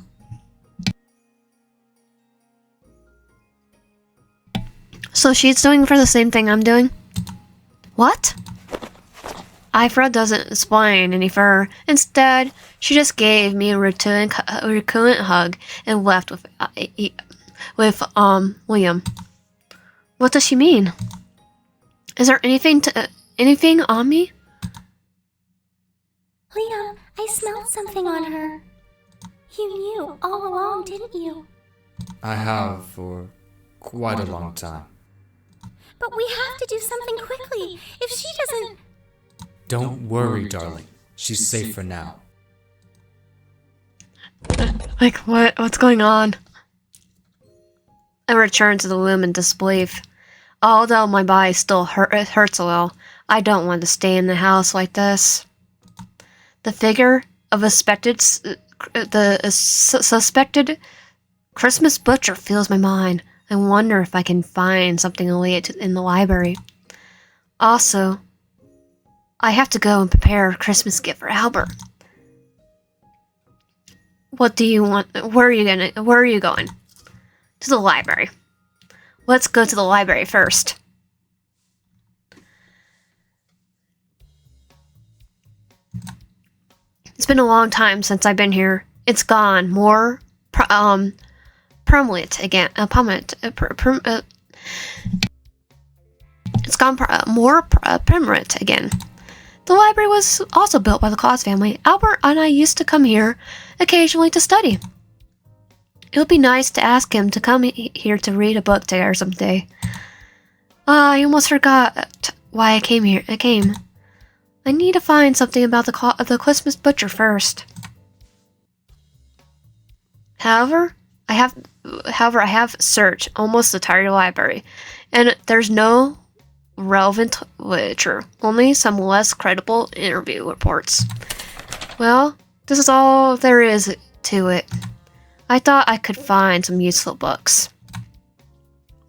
So she's doing for the same thing I'm doing? What? Ifra doesn't explain any further. Instead, she just gave me a recurrent hug and left with Liam. What does she mean? Is there anything on me? Liam, I smelled something on her. You knew all along, didn't you? I have for quite a long time. But we have to do something quickly. If she doesn't... Don't worry, darling. She's safe for now. Like, what's going on? I returned to the room in disbelief. Although my body still hurts a little, I don't want to stay in the house like this. The figure of the suspected Christmas butcher fills my mind. I wonder if I can find something related in the library. Also, I have to go and prepare a Christmas gift for Albert. What do you want? Where are you going? To the library. Let's go to the library first. It's been a long time since I've been here. It's gone more permanent again. It's gone more permanent again. The library was also built by the Claus family. Albert and I used to come here occasionally to study. It would be nice to ask him to come here to read a book together someday. I almost forgot why I came here. I need to find something about the Christmas butcher first. However, I have searched almost the entire library, and there's no relevant literature, only some less credible interview reports. Well, this is all there is to it. I thought I could find some useful books.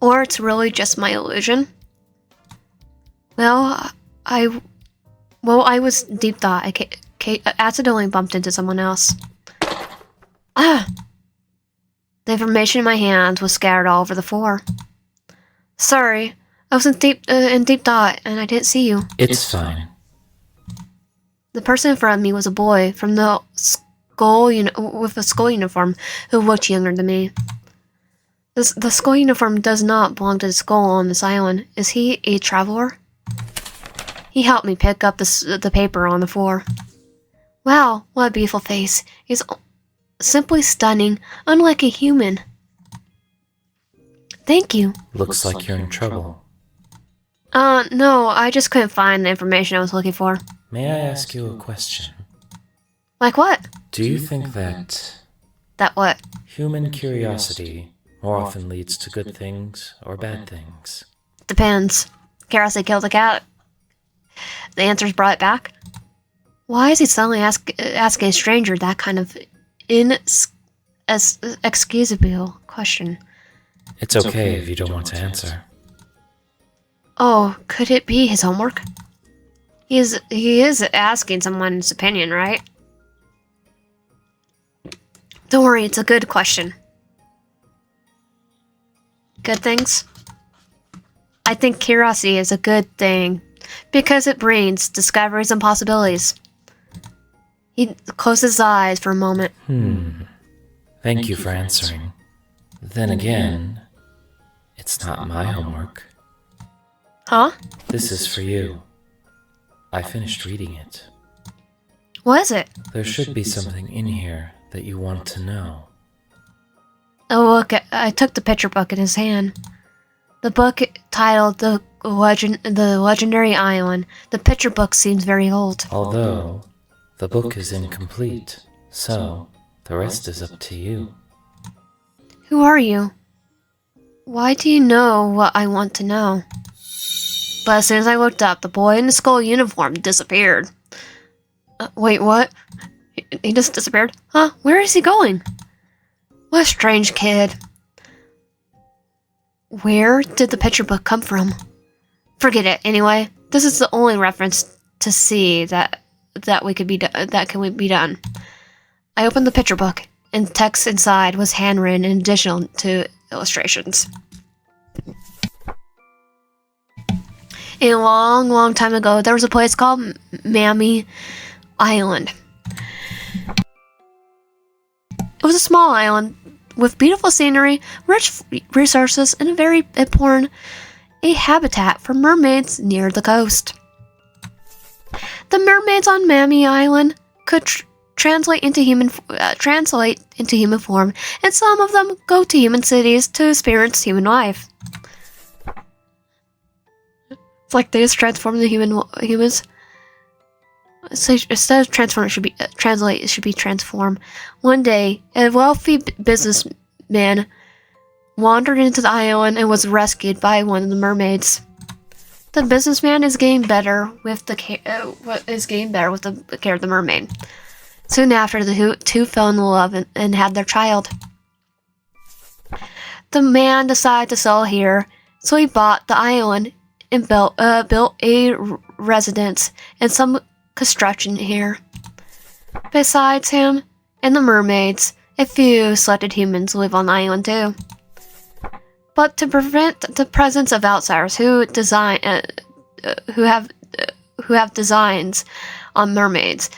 Or it's really just my illusion. Well, I was deep thought. I accidentally bumped into someone else. Ah! The information in my hands was scattered all over the floor. Sorry, I was in deep thought, and I didn't see you. It's fine. The person in front of me was a boy from the with a school uniform who looked younger than me. The school uniform does not belong to the school on this island. Is he a traveler? He helped me pick up the paper on the floor. Wow, what a beautiful face. He's simply stunning, unlike a human. Thank you. Looks like you're in trouble. No, I just couldn't find the information I was looking for. May I ask you a question? Like what? Do you think that... That what? Human curiosity more often leads to good things or bad things? Depends. Curiosity killed the cat. The answer's brought it back. Why is he suddenly asking a stranger that kind of inexcusable question? It's okay if you don't want to answer. Oh, could it be his homework? He is asking someone's opinion, right? Don't worry, it's a good question. Good things? I think curiosity is a good thing, because it brings discoveries and possibilities. He closed his eyes for a moment. Thank you for answering. Then again, it's not my homework. Huh? This is for you. I finished reading it. What is it? There should be something in here that you want to know. Oh, look, I took the picture book in his hand. The book titled The Legendary Island. The picture book seems very old. Although, the book is incomplete, so the rest is up to you. Who are you? Why do you know what I want to know? But as soon as I looked up, the boy in the school uniform disappeared. Wait, what? He just disappeared? Huh? Where is he going? What a strange kid. Where did the picture book come from? Forget it. Anyway, this is the only reference to see that can be done. I opened the picture book, and the text inside was handwritten in addition to illustrations. A long, long time ago, there was a place called Mammy Island. It was a small island with beautiful scenery, rich resources, and a very important habitat for mermaids near the coast. The mermaids on Mammy Island could translate into human form, and some of them go to human cities to experience human life. It's like they just transform the humans. So instead of transform, it should be translate. It should be transform. One day, a wealthy businessman wandered into the island and was rescued by one of the mermaids. The businessman is getting better with the care of the mermaid. Soon after, the two fell in love and had their child. The man decided to settle here, so he bought the island and built a residence and some construction here. Besides him and the mermaids, a few selected humans live on the island too. But to prevent the presence of outsiders who have designs on mermaids,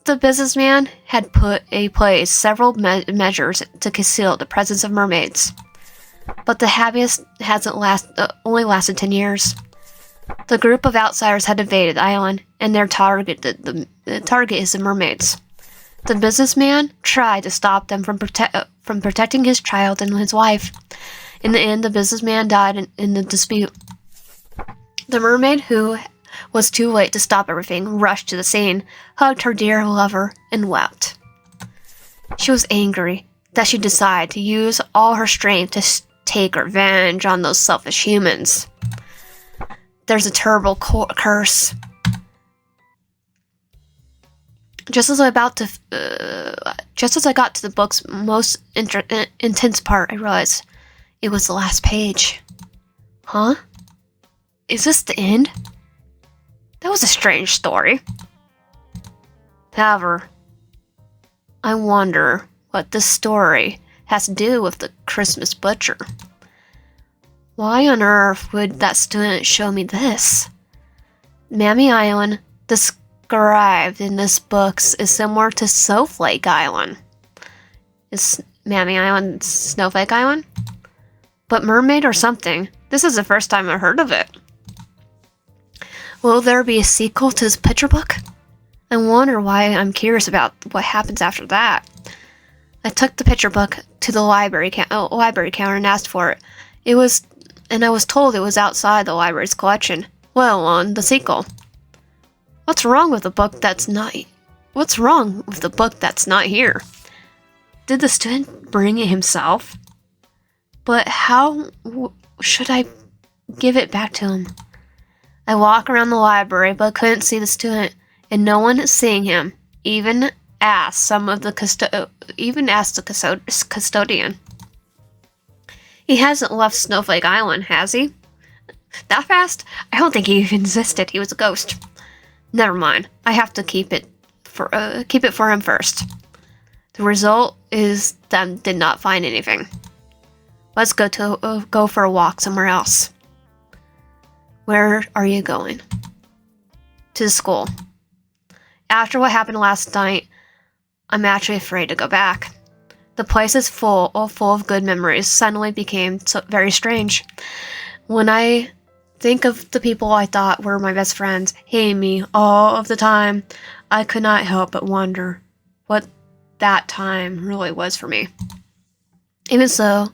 the businessman had put in place several measures to conceal the presence of mermaids. But the happiest hasn't only lasted 10 years. The group of outsiders had invaded the island, and their target, the target is the mermaids. The businessman tried to stop them from protecting his child and his wife. In the end, the businessman died in the dispute. The mermaid, who was too late to stop everything, rushed to the scene, hugged her dear lover, and wept. She was angry that she decided to use all her strength to take revenge on those selfish humans. There's a terrible curse. Just as I got to the book's most intense part, I realized it was the last page. Huh? Is this the end? That was a strange story. However, I wonder what this story has to do with the Christmas butcher. Why on earth would that student show me this? Mammy Island described in this book is similar to Snowflake Island. Is Mammy Island Snowflake Island? But mermaid or something. This is the first time I've heard of it. Will there be a sequel to this picture book? I wonder why. I'm curious about what happens after that. I took the picture book to the library counter and asked for it. I was told it was outside the library's collection, let alone the sequel. What's wrong with the book that's not here? Did the student bring it himself? But how should I give it back to him? I walk around the library but couldn't see the student, and no one is seeing him. Even asked the custodian. He hasn't left Snowflake Island, has he? That fast? I don't think he even existed. He was a ghost. Never mind. I have to keep it for him first. The result is that did not find anything. Let's go for a walk somewhere else. Where are you going? To the school. After what happened last night, I'm actually afraid to go back. The place is full of good memories suddenly became very strange. When I think of the people I thought were my best friends hating me all of the time, I could not help but wonder what that time really was for me. Even so,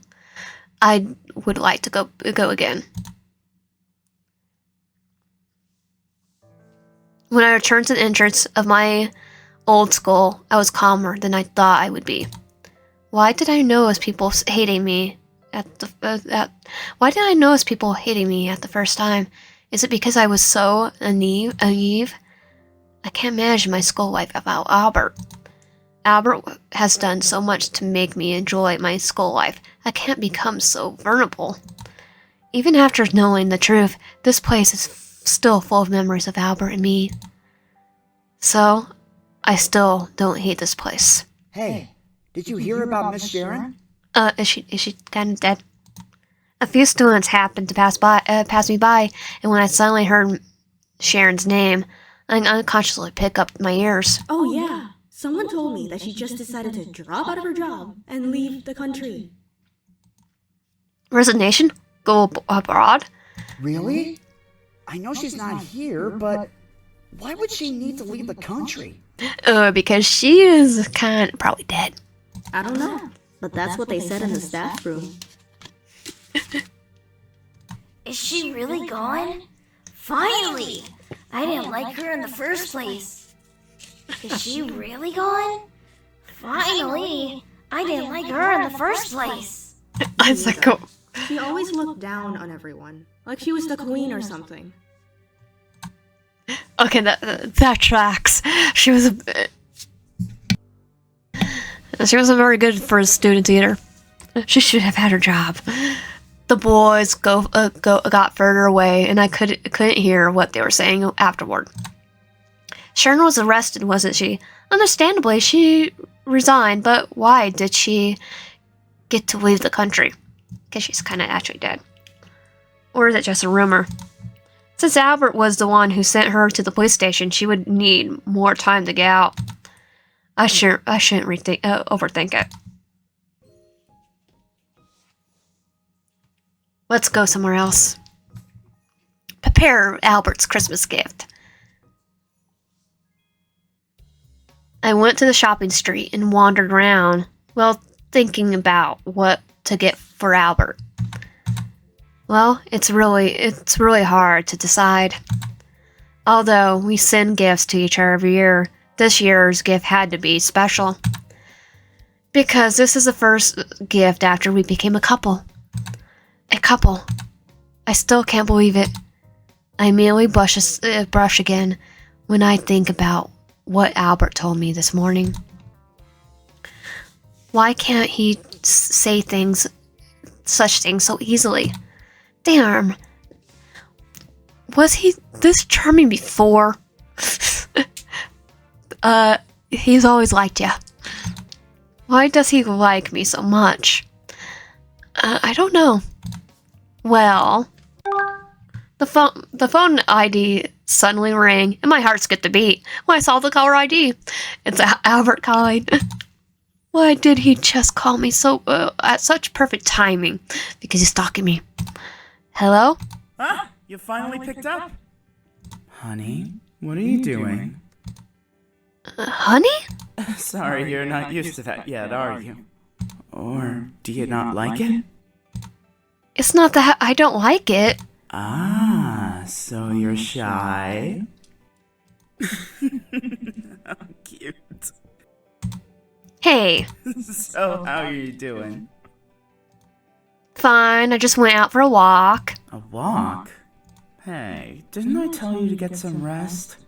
I would like to go again. When I returned to the entrance of my old school, I was calmer than I thought I would be. Why did I notice people hating me at the first time? Is it because I was so naive? I can't imagine my school life without Albert. Albert has done so much to make me enjoy my school life. I can't become so vulnerable. Even after knowing the truth, this place is still full of memories of Albert and me. So, I still don't hate this place. Hey, did you hear about Miss Sharon? Is she kind of dead? A few students happened to pass me by, and when I suddenly heard Sharon's name, I unconsciously picked up my ears. Oh yeah, someone told me that she just decided to drop out of her job and leave the country. Resignation? Go abroad? Really? I know she's not here, but why would she need to leave the country? Because she is probably dead. I don't know, but that's what they said in the staff room. Is she really gone? Finally! I didn't like her in the first place. Is she really gone? Finally! I didn't like her in the first place. She always looked down on everyone, like she was the queen or something. Okay, that tracks. She wasn't very good for a student either. She should have had her job. The boys got further away, and I couldn't hear what they were saying afterward. Sharon was arrested, wasn't she? Understandably, she resigned, but why did she get to leave the country? Because she's kind of actually dead. Or is it just a rumor? Since Albert was the one who sent her to the police station, she would need more time to get out. I shouldn't overthink it. Let's go somewhere else. prepare Albert's Christmas gift. I went to the shopping street and wandered around, well, thinking about what to get for Albert. Well, it's really hard to decide. Although we send gifts to each other every year, this year's gift had to be special. Because this is the first gift after we became a couple. A couple. I still can't believe it. I immediately brush again when I think about what Albert told me this morning. Why can't he say such things so easily? Damn. Was he this charming before? He's always liked you. Why does he like me so much? I don't know. Well, the phone ID suddenly rang, and my heart skipped a beat when I saw the caller ID. It's Albert calling. Why did he just call me so at such perfect timing? Because he's stalking me. Hello? Huh? You finally picked up? Honey, what are you doing? Honey? Sorry, you're not used to that yet, are you? Or do you not like it? It's not that I don't like it. Ah, so you're shy? How cute. Hey. So, how are you doing? Fine, I just went out for a walk. A walk? Hey, didn't I tell you to get some rest?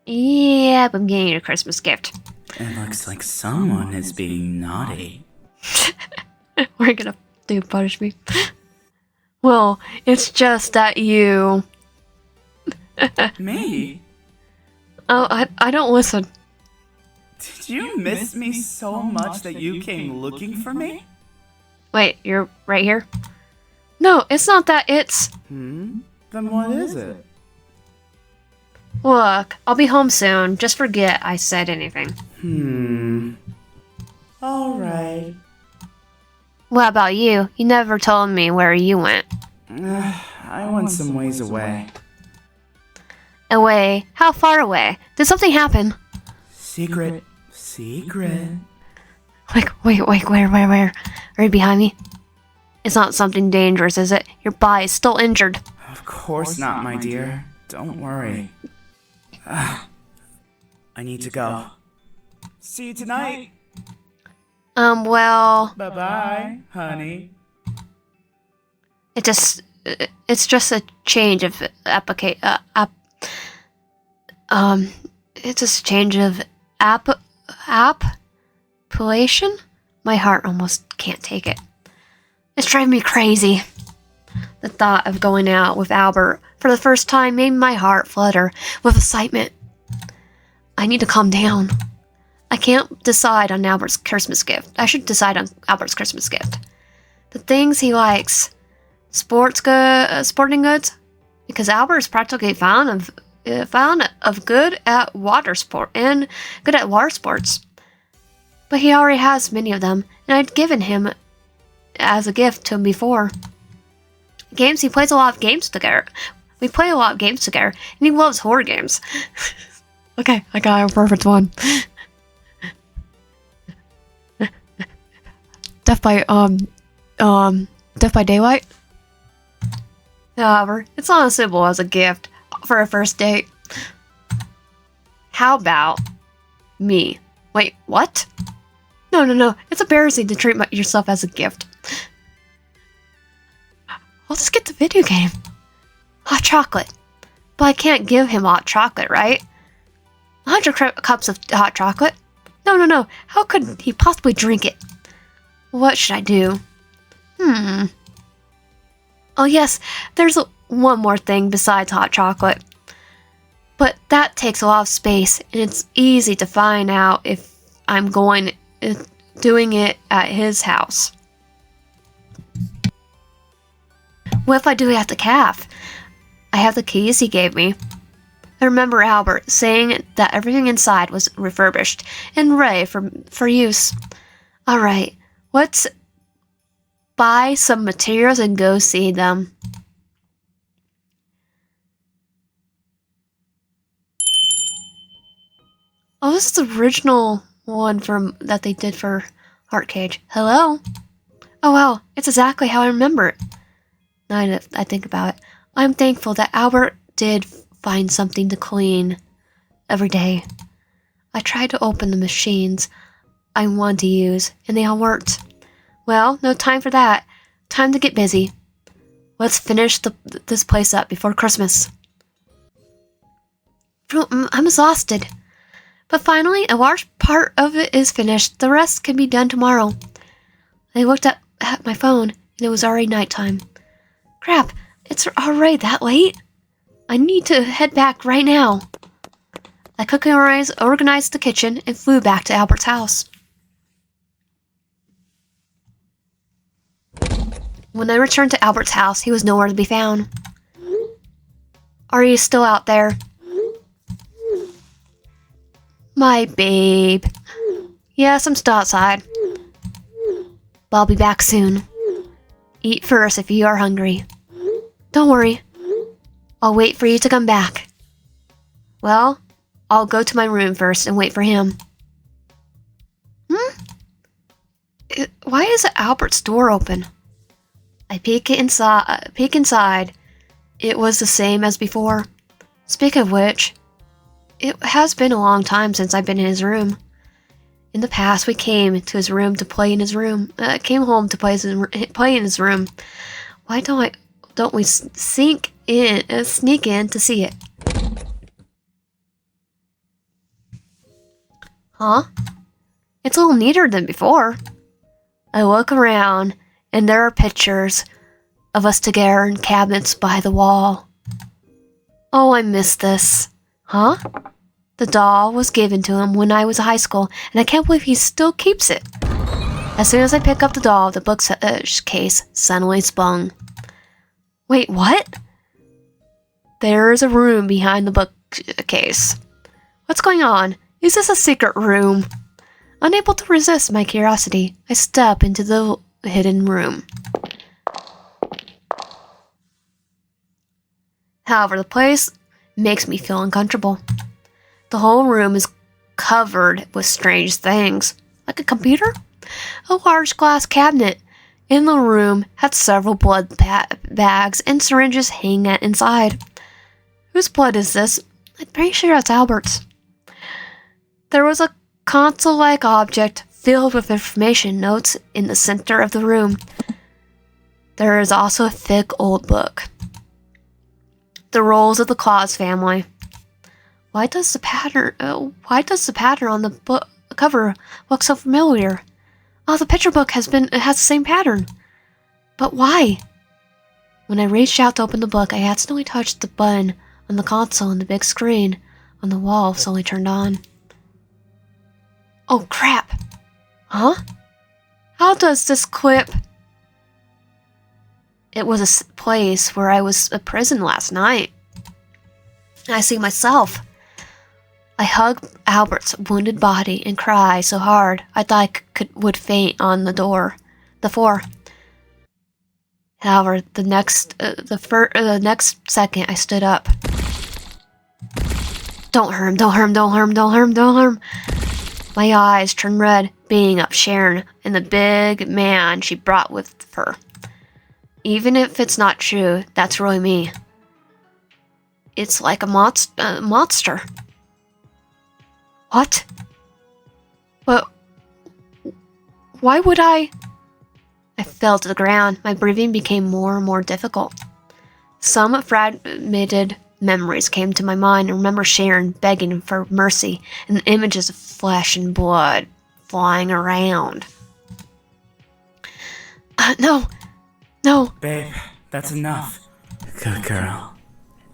Yep, I'm getting you a Christmas gift. It looks like someone is being naughty. We're gonna punish me. Well, it's just that you... Me? Oh, I don't listen. Did you miss me so much that you came looking for me? Wait, you're right here? No, it's not that, it's... Then what is it? Look, I'll be home soon. Just forget I said anything. Alright. What about you? You never told me where you went. I went some ways away. Away? How far away? Did something happen? Secret. Wait, where? Are you behind me? It's not something dangerous, is it? Your body's still injured. Of course not, my dear. Don't worry. I need to go. See you tonight. Well... Bye-bye, honey. It's just a change of it's just a change of appellation? My heart almost can't take it. It's driving me crazy. The thought of going out with Albert for the first time made my heart flutter with excitement. I need to calm down. I can't decide on Albert's Christmas gift. I should decide on Albert's Christmas gift. The things he likes. Sporting goods? Because Albert is practically found of good at water sports. But he already has many of them, and I'd given him as a gift to him before. He plays a lot of games together. We play a lot of games together, and he loves horror games. Okay, I got a perfect one. Death by Daylight? However, it's not as simple as a gift for a first date. How about me? Wait, what? No. It's embarrassing to treat yourself as a gift. I'll just get the video game. Hot chocolate. But I can't give him hot chocolate, right? 100 cups of hot chocolate? No. How could he possibly drink it? What should I do? Oh yes, there's one more thing besides hot chocolate. But that takes a lot of space, and it's easy to find out if I'm doing it at his house. What if I do it at the cafe? I have the keys he gave me. I remember Albert saying that everything inside was refurbished and ready for use. Alright, let's buy some materials and go see them. Oh, this is the original one from that they did for Heart Cage. Hello? Oh wow, it's exactly how I remember it. Now that I think about it, I'm thankful that Albert did find something to clean every day. I tried to open the machines I wanted to use, and they all worked. Well, no time for that. Time to get busy. Let's finish this place up before Christmas. I'm exhausted. But finally, a large part of it is finished. The rest can be done tomorrow. I looked at my phone, and it was already nighttime. Crap, it's already that late? I need to head back right now. I quickly organized the kitchen and flew back to Albert's house. When I returned to Albert's house, he was nowhere to be found. Are you still out there? My babe. Yes, I'm still outside. But I'll be back soon. Eat first if you are hungry. Don't worry. I'll wait for you to come back. Well, I'll go to my room first and wait for him. Why is Albert's door open? I peek inside. It was the same as before. Speaking of which, it has been a long time since I've been in his room. In the past, we came to his room to play in his room. Came home to play in his room. Why don't we sneak in to see it? Huh? It's a little neater than before. I look around, and there are pictures of us together in cabinets by the wall. Oh, I miss this. Huh? The doll was given to him when I was in high school, and I can't believe he still keeps it. As soon as I pick up the doll, the bookcase suddenly spun. Wait, what? There's a room behind the bookcase. What's going on? Is this a secret room? Unable to resist my curiosity, I step into the hidden room. However, the place makes me feel uncomfortable. The whole room is covered with strange things, like a computer. A large glass cabinet in the room had several blood bags and syringes hanging inside. Whose blood is this? I'm pretty sure it's Albert's. There was a console-like object filled with information notes in the center of the room. There is also a thick old book. The Rolls of the Claus family. Why does the pattern on the book cover look so familiar? Oh, the picture book has the same pattern. But why? When I reached out to open the book, I accidentally touched the button on the console, and the big screen on the wall suddenly turned on. Oh crap! Huh? How does this clip? It was a place where I was a prison last night. I see myself. I hugged Albert's wounded body and cried so hard I thought I would faint on the floor. However, the next second I stood up. Don't hurt him, don't hurt him, don't hurt him, don't hurt him, don't hurt him. My eyes turned red, being up Sharon and the big man she brought with her. Even if it's not true, that's really me. It's like a monster. What? But why would I fell to the ground. My breathing became more and more difficult. Some fragmented memories came to my mind. I remember Sharon begging for mercy and images of flesh and blood flying around. No. Babe, that's enough. Good girl.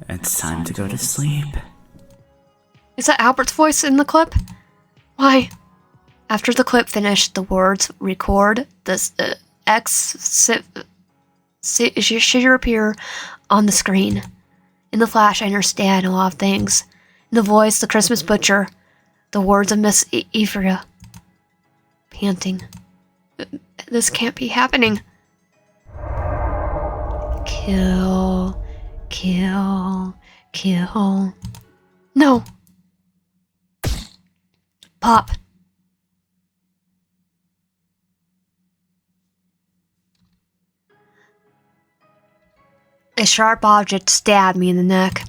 It's time to go to sleep. Is that Albert's voice in the clip? Why? After the clip finished, the words record this should appear on the screen. In the flash, I understand a lot of things. In the voice, the Christmas butcher, the words of Miss Ephria. Panting. This can't be happening. Kill. Kill. Kill. No. Pop. A sharp object stabbed me in the neck.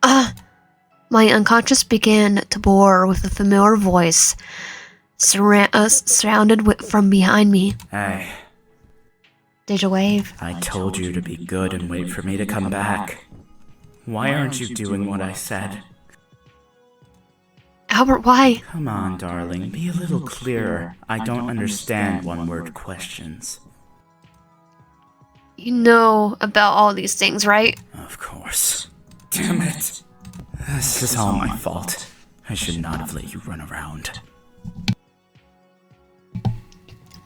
My unconscious began to bore with a familiar voice surrounded from behind me. Hey. Did you wave? I told you to be good and wait for me to come back. Why aren't you doing what I said? Albert, why? Come on, darling, be a little clearer. I don't understand one-word questions. You know about all these things, right? Of course. Damn it. This is all my fault. I should not have let you run around.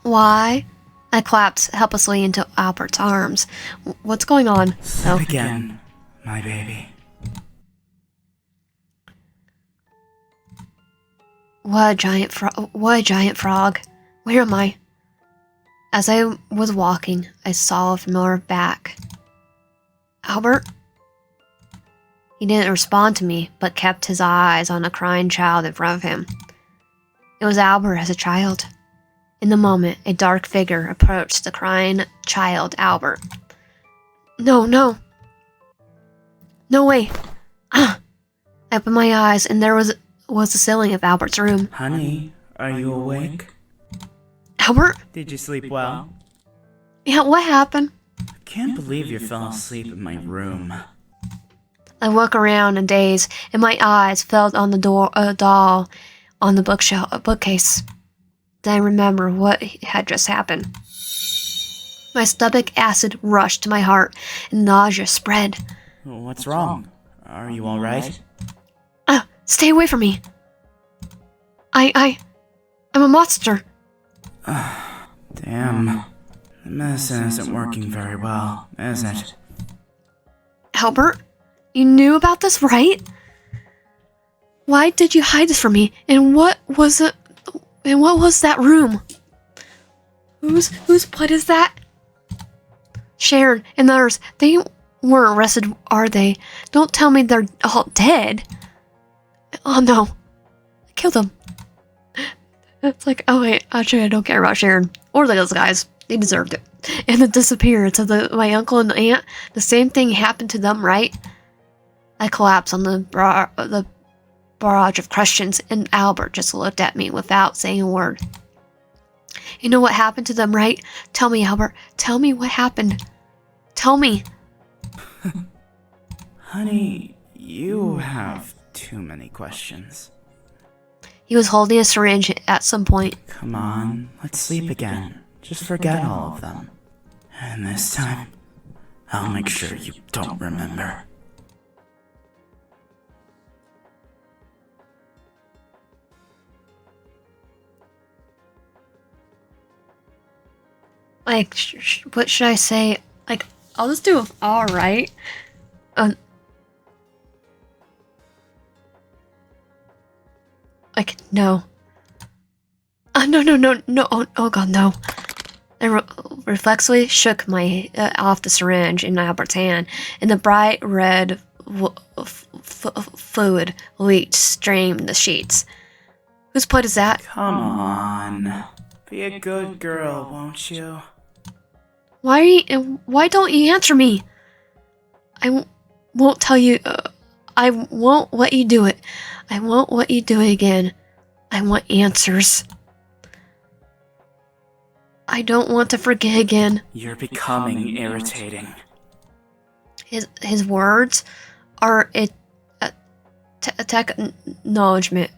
Why? I collapsed helplessly into Albert's arms. What's going on? Sleep again, my baby. What a giant frog. Where am I? As I was walking, I saw a familiar back. Albert? He didn't respond to me, but kept his eyes on a crying child in front of him. It was Albert as a child. In the moment, a dark figure approached the crying child, Albert. No, no. No way. I opened my eyes, and there was the ceiling of Albert's room. Honey, are you awake? Albert? Did you sleep well? Yeah, what happened? I can't believe you fell asleep in my room. I woke around in a daze, and my eyes fell on the doll on the bookcase. Then I remember what had just happened. My stomach acid rushed to my heart, and nausea spread. What's wrong? Are you alright? Stay away from me. I'm a monster. Damn. The medicine isn't working very well, is it? Albert, you knew about this, right? Why did you hide this from me? And what was it? And what was that room? Whose blood is that? Sharon and the others, they weren't arrested, are they? Don't tell me they're all dead. Oh no, I killed them. It's like, oh wait, actually I don't care about Sharon or those guys. They deserved it. And the disappearance of my uncle and aunt, the same thing happened to them, right? I collapsed on the barrage of questions, and Albert just looked at me without saying a word. You know what happened to them, right? Tell me, Albert. Tell me what happened. Tell me. Honey, you have too many questions. He was holding a syringe at some point. Come on, let's sleep again. Just forget all of them. And this time, I'll make sure you don't remember. Like, what should I say? Like, I'll just do alright. Like, no. No. Oh god, no. I reflexively shook my off the syringe in Albert's hand, and the bright red fluid leaked, streamed the sheets. Whose blood is that? Come on. Be a good girl, won't you? Why don't you answer me? I won't tell you. I won't let you do it. I won't let you do it again. I want answers. I don't want to forget again. You're becoming irritating. His words are a acknowledgement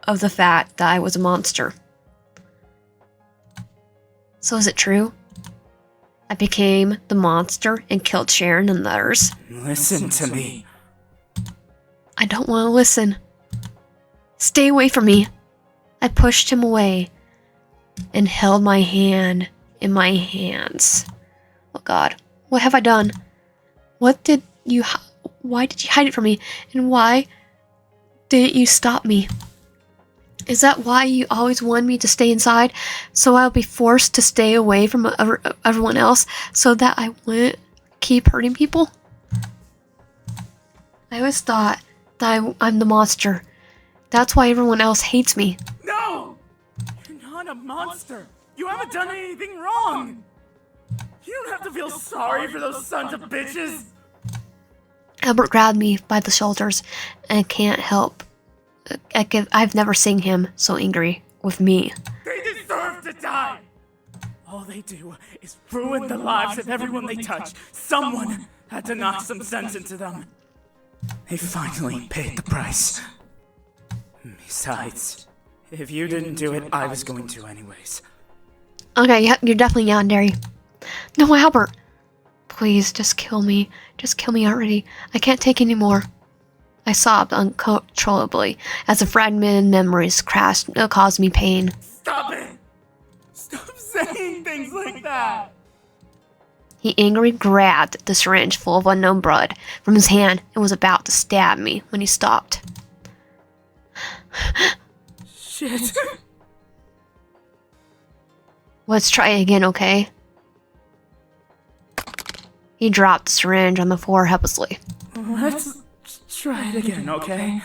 of the fact that I was a monster. So is it true? I became the monster and killed Sharon and the others. Listen to me. I don't want to listen. Stay away from me. I pushed him away and held my hand in my hands. Oh god, what have I done? Why did you hide it from me? And why didn't you stop me? Is that why you always wanted me to stay inside? So I'll be forced to stay away from everyone else so that I wouldn't keep hurting people? I always thought that I'm the monster That's why everyone else hates me. No! You're not a monster. You haven't done anything wrong. You don't have to feel sorry for those sons of bitches. Albert grabbed me by the shoulders, and I can't help. I've never seen him so angry with me. They deserve to die. All they do is ruin the lives of everyone they touch. Someone had to knock some sense into them. They finally paid the price. Besides, if you didn't do it, I was going to anyways. Okay, yeah, you're definitely Yandere. No, Albert. Please, just kill me. Just kill me already. I can't take any more. I sobbed uncontrollably as the fragmented memories crashed and caused me pain. Stop it! Stop saying things like that! He angrily grabbed the syringe full of unknown blood from his hand and was about to stab me when he stopped. Shit. Let's try again, okay? He dropped the syringe on the floor helplessly. Let's try it again, okay?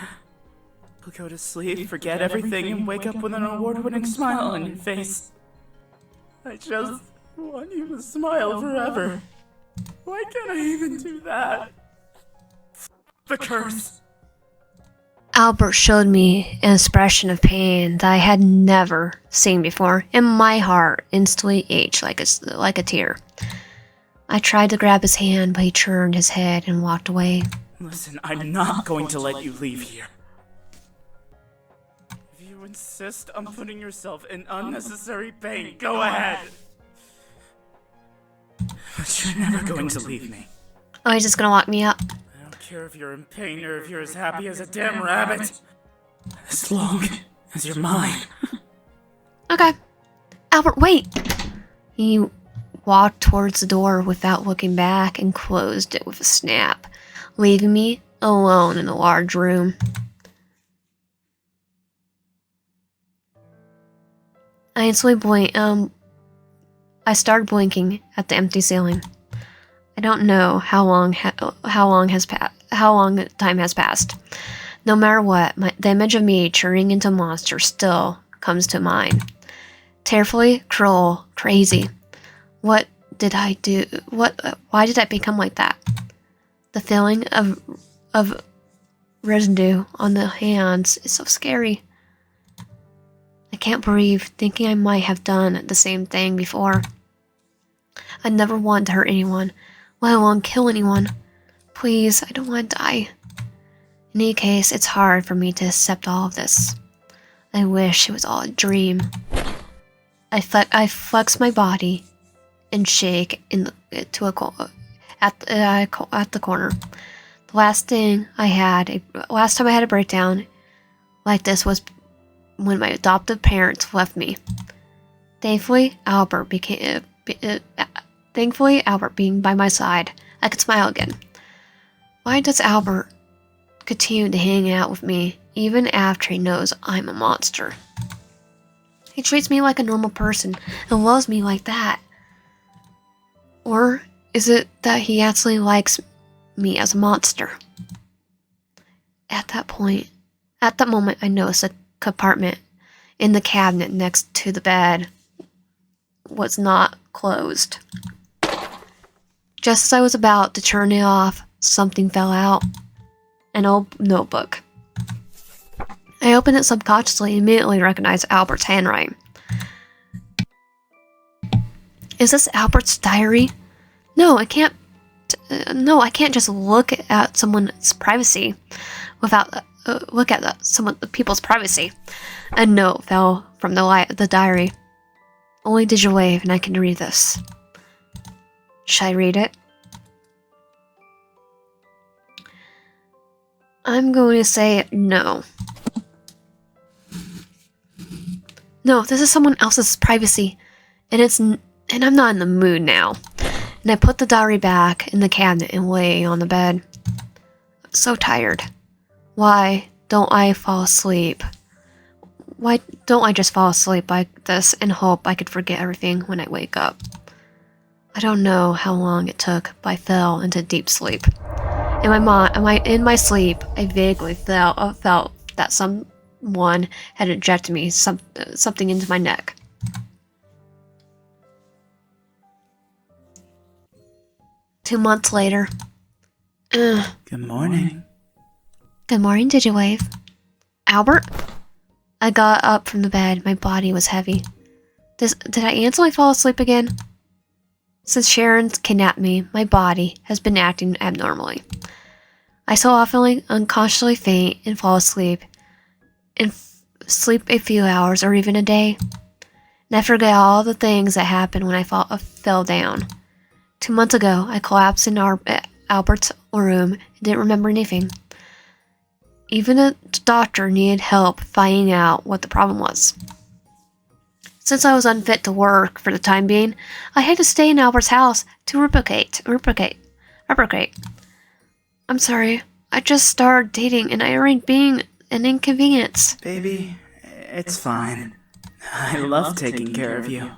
We'll go to sleep, forget everything, and wake up with an award-winning smile on your face. I just want you to smile forever. Why can't I even do that? The curse. Albert showed me an expression of pain that I had never seen before, and my heart instantly ached like a tear. I tried to grab his hand, but he turned his head and walked away. Listen, I'm not going to let you leave here. If you insist on putting yourself in unnecessary pain, go ahead. But you're never going to leave me. Oh, he's just gonna lock me up. I don't care if you're in pain or if you're as happy as a damn rabbit. As long as you're mine. Okay. Albert, wait! He walked towards the door without looking back and closed it with a snap, leaving me alone in the large room. I instantly I started blinking at the empty ceiling. I don't know how long time has passed. No matter what, the image of me turning into a monster still comes to mind. Terribly cruel, crazy. What did I do? Why did I become like that? The feeling of residue on the hands is so scary. I can't breathe, thinking I might have done the same thing before. I never want to hurt anyone, let alone kill anyone. Please, I don't want to die. In any case, it's hard for me to accept all of this. I wish it was all a dream. I flex my body and shake at the corner. The last time I had a breakdown like this was when my adoptive parents left me. Thankfully, Albert being by my side, I could smile again. Why does Albert continue to hang out with me even after he knows I'm a monster? He treats me like a normal person and loves me like that. Or is it that he actually likes me as a monster? At that moment, I noticed a compartment in the cabinet next to the bed was not closed. Just as I was about to turn it off, something fell out. An old notebook. I opened it subconsciously and immediately recognized Albert's handwriting. Is this Albert's diary? No, I can't just look at someone's privacy without look at people's privacy. A note fell from the diary. Only digital wave, and I can read this. Should I read it? I'm going to say no. No, this is someone else's privacy, and I'm not in the mood now. And I put the diary back in the cabinet and lay on the bed. I'm so tired. Why don't I fall asleep? Why don't I just fall asleep like this and hope I could forget everything when I wake up? I don't know how long it took, but I fell into deep sleep. In my sleep, I vaguely felt that someone had injected me something into my neck. Two months later. Good morning. Good morning, Digiwave. Albert? I got up from the bed. My body was heavy. Did I instantly fall asleep again? Since Sharon's kidnapped me, my body has been acting abnormally. I so often unconsciously faint and fall asleep. And sleep a few hours or even a day. And I forget all the things that happened when I fell down. 2 months ago, I collapsed in Albert's room and didn't remember anything. Even the doctor needed help finding out what the problem was. Since I was unfit to work for the time being, I had to stay in Albert's house to replicate. I'm sorry, I just started dating and I ain't being an inconvenience. Baby, it's fine. I love taking care of you.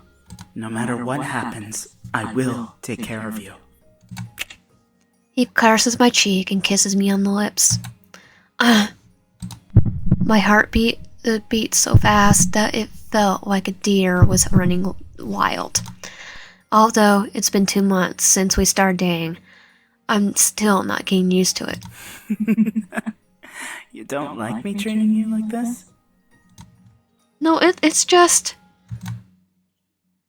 No matter what happens, I will take care of you. He caresses my cheek and kisses me on the lips. My heartbeat beat so fast that it felt like a deer was running wild. Although it's been 2 months since we started dating, I'm still not getting used to it. You don't like me treating you like this? No, it's just...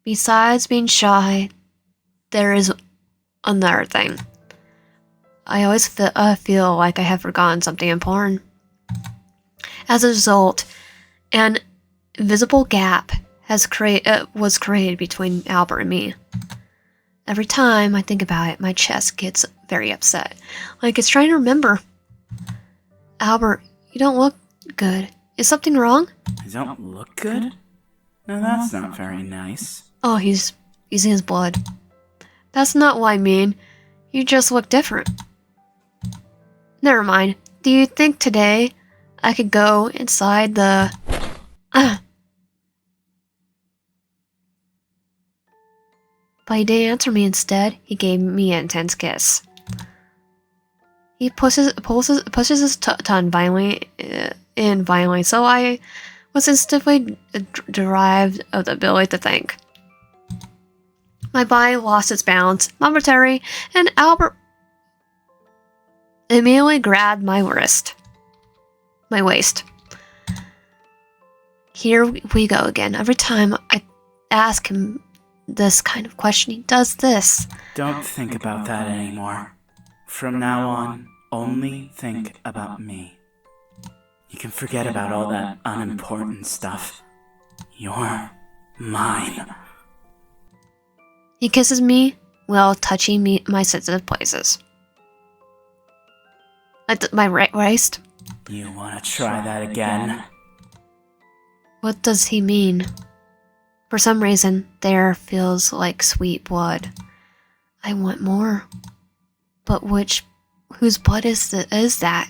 Besides being shy, there is another thing. I always feel like I have forgotten something important. As a result, an invisible gap was created between Albert and me. Every time I think about it, my chest gets very upset, like it's trying to remember. Albert, you don't look good. Is something wrong? I don't look good? No, that's not very nice. Oh, he's in his blood. That's not what I mean. You just look different. Never mind. Do you think today I could go inside the... But he didn't answer me. Instead, he gave me an intense kiss. He pushes his tongue violently violently, so I was instantly derived of the ability to think. My body lost its balance momentarily, and Albert immediately grabbed my waist. Here we go again. Every time I ask him this kind of question, he does this. Don't think about that anymore. From now on, only think about me. You can forget about all that unimportant stuff. You're mine. He kisses me while touching my sensitive places. My waist. You want to try that again? What does he mean? For some reason, there feels like sweet blood. I want more. But whose blood is that?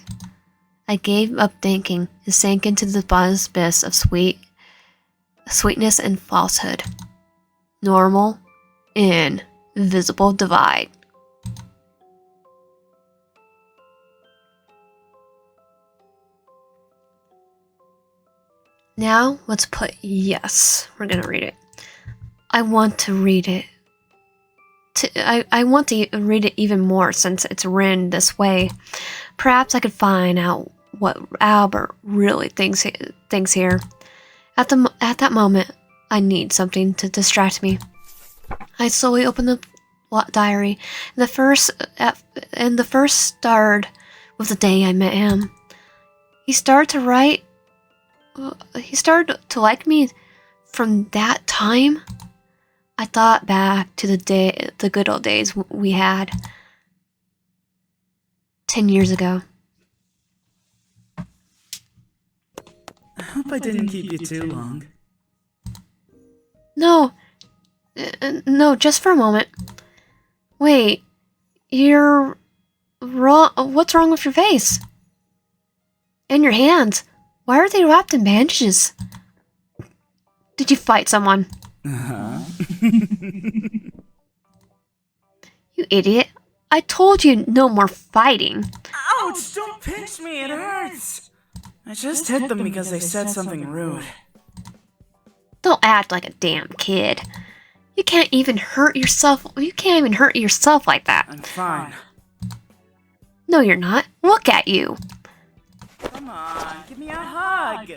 I gave up thinking and sank into the bottomless abyss of sweetness and falsehood. Normal, invisible divide. Now, let's put yes. We're gonna read it. I want to read it. I want to read it even more since it's written this way. Perhaps I could find out what Albert really thinks here. At that moment, I need something to distract me. I slowly opened the diary, and the first started with the day I met him. He started to write. He started to like me from that time. I thought back to the good old days we had 10 years ago. I hope I didn't keep you too long. No, just for a moment. Wait, you're wrong. What's wrong with your face? And your hands? Why are they wrapped in bandages? Did you fight someone? Uh-huh. You idiot. I told you no more fighting. Ouch! Don't pinch me, it hurts! I just hit them because they said something rude. Don't act like a damn kid. You can't even hurt yourself. You can't even hurt yourself like that. I'm fine. No, you're not. Look at you. Come on, give me a hug.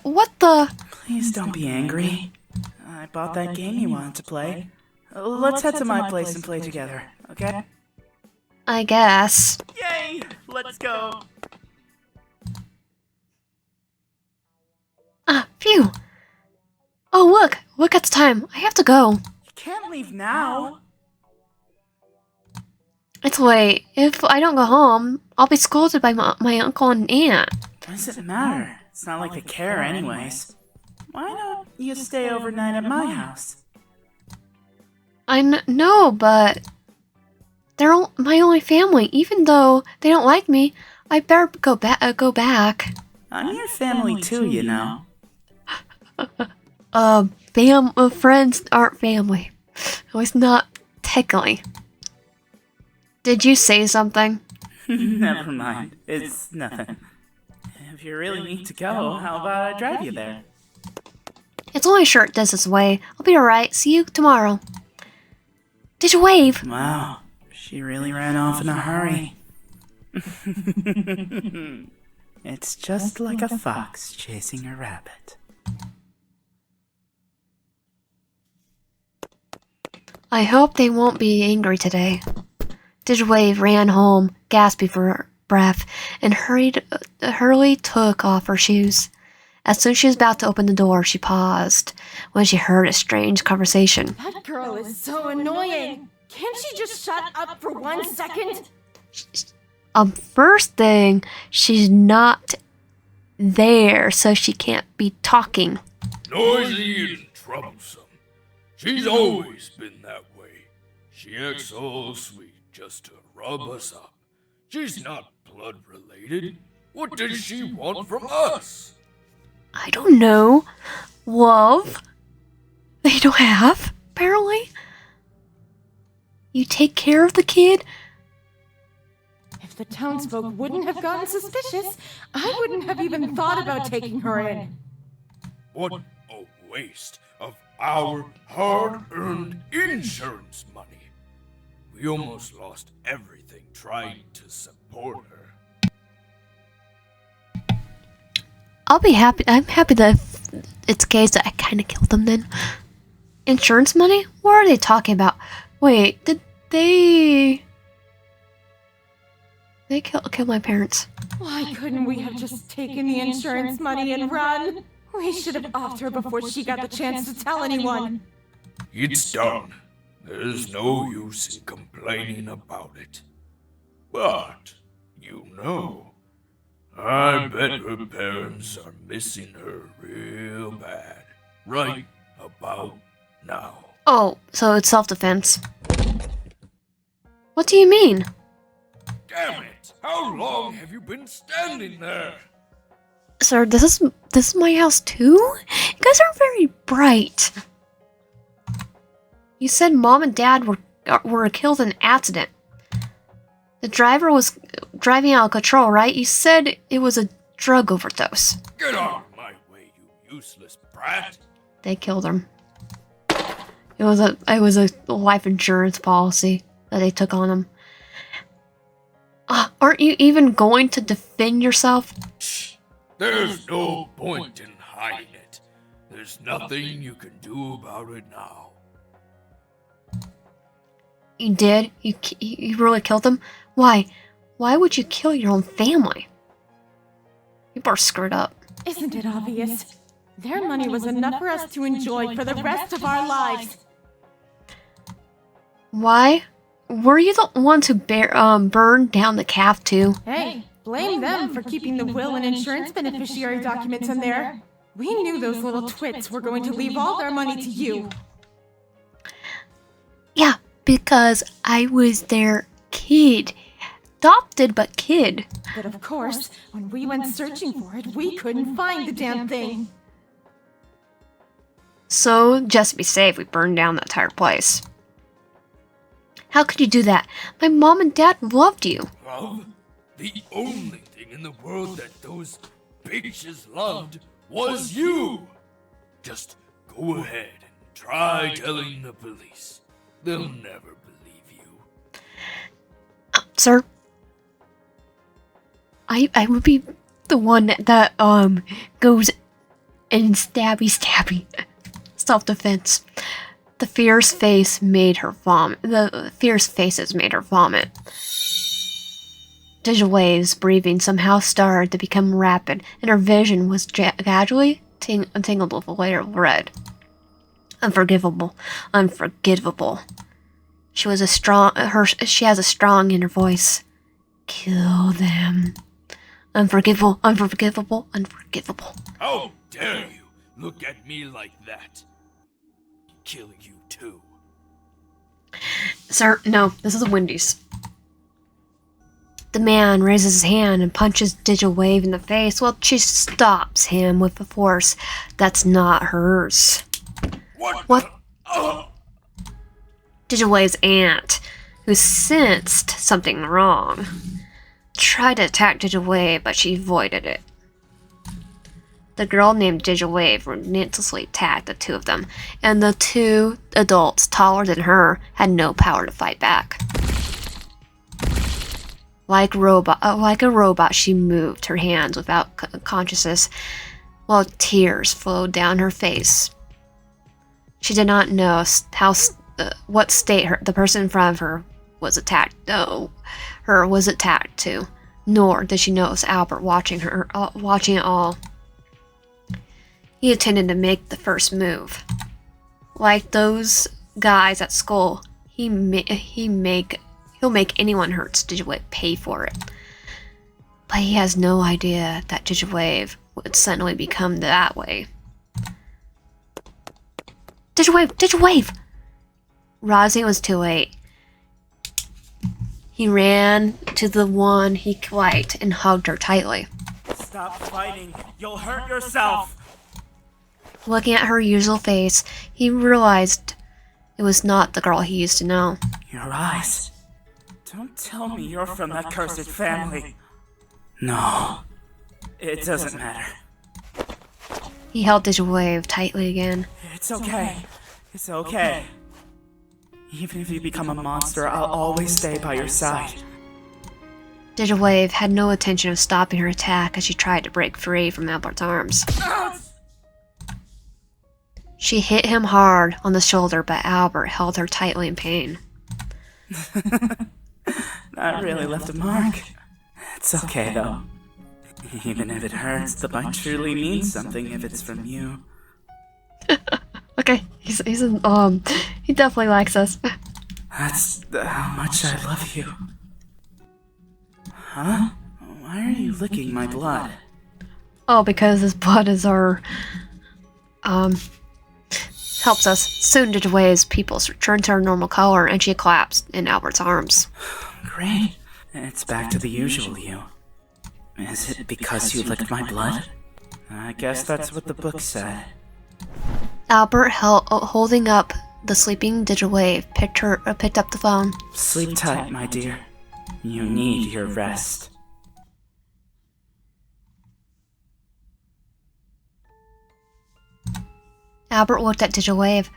What the? Please don't be angry. I bought that game you wanted to play. Let's head to my place and play together, okay? I guess. Yay! Let's go. Phew. Oh, look at the time. I have to go. You can't leave now. It's late. If I don't go home, I'll be scolded by my uncle and aunt. What does it matter? It's not like they care anyways. Why don't you stay overnight at my house? I know, but they're my only family. Even though they don't like me, I better go back. I'm your family too, you know. Friends aren't family. At least not technically. Did you say something? Never mind. It's nothing. If you really need to go, how about I drive you there? It's only a short distance away. I'll be alright. See you tomorrow. Did you wave? Wow, she really ran off in a hurry. It's just like a fox chasing a rabbit. I hope they won't be angry today. Digwave ran home, gasping for breath, and hurriedly took off her shoes. As soon as she was about to open the door, she paused when she heard a strange conversation. That girl is so annoying. Can't she just shut up for 1 second? First thing, she's not there, so she can't be talking. Noisy and troublesome. She's always been that way. She acts all sweet just to rub us up. She's not blood related. What does she want from us? I don't know. Love? They don't have, apparently. You take care of the kid? If the townsfolk wouldn't have gotten suspicious, I wouldn't have even thought about taking her in. What a waste of our hard-earned insurance money. We almost lost everything trying to support her. I'll be happy. I'm happy that it's a case that I kind of killed them then. Insurance money? What are they talking about? Wait, did they kill my parents? Why couldn't we have just taken the insurance money and run? We should have offed her before she got the chance to tell anyone. It's done. There's no use in complaining about it. But, you know, I bet her parents are missing her real bad. Right about now. Oh, so it's self-defense. What do you mean? Damn it! How long have you been standing there? Sir, this is my house too? You guys are very bright. You said Mom and Dad were killed in an accident. The driver was driving out of control, right? You said it was a drug overdose. Get out of my way, you useless brat! They killed him. It was a life insurance policy that they took on him. Aren't you even going to defend yourself? There's no point in hiding it. There's nothing you can do about it now. You did? You really killed them? Why? Why would you kill your own family? People are screwed up. Isn't it obvious? Their money was enough for us to enjoy for the rest of our lives. Why? Were you the ones who burned down the calf too? Hey, blame them for keeping the will and insurance beneficiary documents in there. We knew those little twits were going to leave all their money to you. Yeah, because I was their kid. Adopted, but kid. But of course, when we went searching for it, we couldn't find the damn thing. So, just to be safe, we burned down the entire place. How could you do that? My mom and dad loved you. Love? The only thing in the world that those bitches loved was you. Just go ahead and try telling the police. They'll never believe you. Sir, I would be the one that goes and stabby. Self-defense. The fierce face made her vomit. The fierce faces made her vomit. Digiwave's breathing somehow started to become rapid, and her vision was gradually tangled with a layer of red. Unforgivable. She has a strong inner voice. Kill them. Unforgivable. How dare you look at me like that? Kill you too. Sir, no, this is a Wendy's. The man raises his hand and punches Digawave in the face while she stops him with a force that's not hers. What? Digiwave's aunt, who sensed something wrong, tried to attack Digawave, but she avoided it. The girl named Digawave relentlessly attacked the two of them, and the two adults taller than her had no power to fight back. Like a robot, she moved her hands without consciousness, while tears flowed down her face. She did not know what state the person in front of her was attacked. Was attacked to, nor did she notice Albert watching it all. He intended to make the first move. Like those guys at school, he'll make anyone who hurts Digawave pay for it. But he has no idea that Digawave would suddenly become that way. Digawave! Rozzy was too late. He ran to the one he liked and hugged her tightly. Stop fighting. You'll hurt yourself. Looking at her usual face, he realized it was not the girl he used to know. Your eyes. Don't tell me you're from that cursed family. No, it doesn't matter. He held Digawave tightly again. It's okay. It's okay. Even if you become a monster, I'll always stay by your side. Digawave had no intention of stopping her attack as she tried to break free from Albert's arms. She hit him hard on the shoulder, but Albert held her tightly in pain. That really left a mark. It's okay, though. Even if it hurts, the bite truly means something if it's from you. Okay, he definitely likes us. That's how much I love you. Huh? Why are you licking my blood? Oh, because his blood is our, helps us. Soon Digiwave's pupils returned to her normal color and she collapsed in Albert's arms. Great. It's back to the usual you. Is it because you licked my blood? I guess that's what the book said. Albert, holding up the sleeping Digawave, picked up the phone. Sleep tight, my dear. You need your rest. Albert looked at Digawave,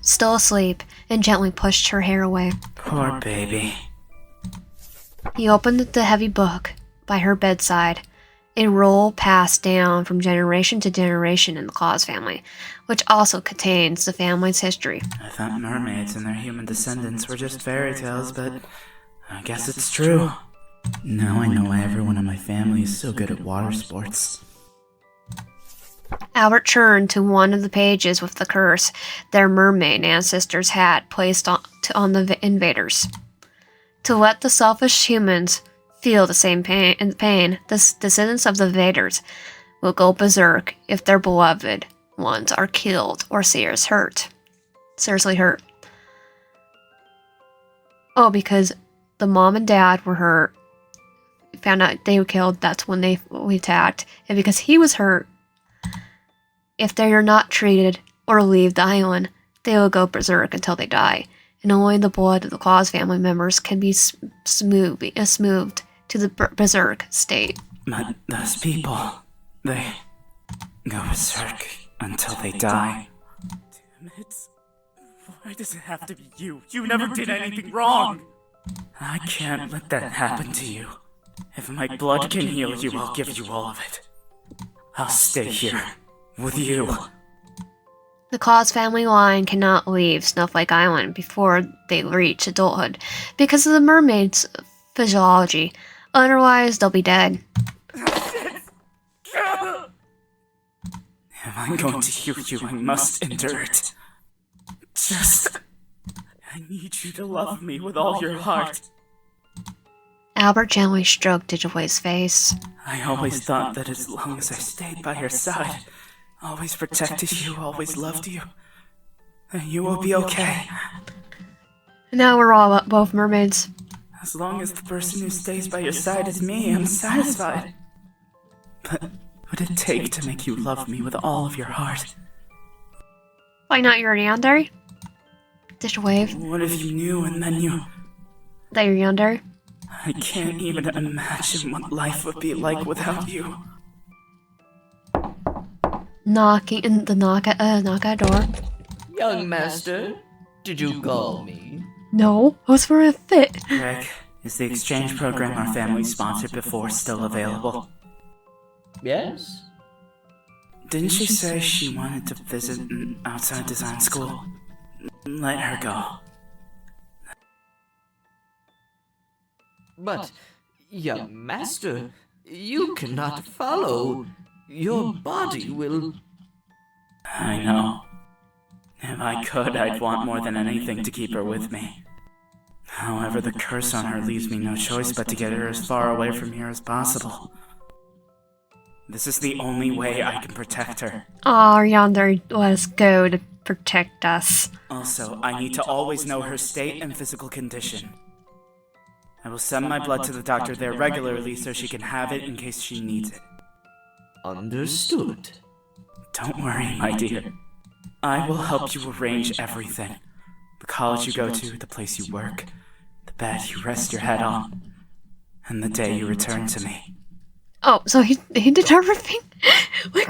still asleep, and gently pushed her hair away. Poor baby. He opened the heavy book by her bedside, a roll passed down from generation to generation in the Claus family, which also contains the family's history. I thought mermaids and their human descendants were just fairy tales, but I guess it's true. Now I know why everyone in my family is so good at water sports. Albert turned to one of the pages with the curse their mermaid ancestors had placed on the invaders. To let the selfish humans feel the same pain, the descendants of the invaders will go berserk if their beloved ones are killed or seriously hurt. Oh, because the mom and dad were hurt, found out they were killed, that's when we attacked, and because he was hurt, if they are not treated or leave the island, they will go berserk until they die, and only the blood of the Claus family members can be smoothed to the berserk state. But those people, they go berserk until they die. Damn it. Why does it have to be you? You never did anything wrong! I can't let that happen to you. If my blood can heal you, I'll give you all of it. I'll stay here, with you. The Claus family line cannot leave Snowflake Island before they reach adulthood because of the mermaid's physiology. Otherwise, they'll be dead. If I'm going to heal you, I must endure it. I need you to love me with all your heart. Albert gently stroked Digitwave's face. I always thought that as long as I stayed by your side, always protected you, always loved you, then you will be okay. Now we're all both mermaids. As long as the person who stays by your side is me, I'm satisfied. But what would it take to make you love me with all of your heart? Why not your Yandere? Digitwave. What if you knew and then you... That you're Yandere? I can't even imagine what life would be like without you. Knocking in the knock at door. Young master, did you call me? No, I was for a fit. Greg, is the exchange program our family sponsored before still available? Yes. Didn't she say she wanted to visit an outside design school? Let her go. But, young master, you cannot follow. Your body will... I know. If I could, I'd want more than anything to keep her with me. However, the curse on her leaves me no choice but to get her as far away from here as possible. This is the only way I can protect her. Aw, Yandere let us go to protect us. Also, I need to always know her state and physical condition. I will send my blood to the doctor there regularly so she can have it in case she needs it. Understood. Don't worry, my dear. I will help you arrange everything. The college you go to, the place you work, the bed you rest your head on, and the day you return to me. Oh, so he did everything? Like...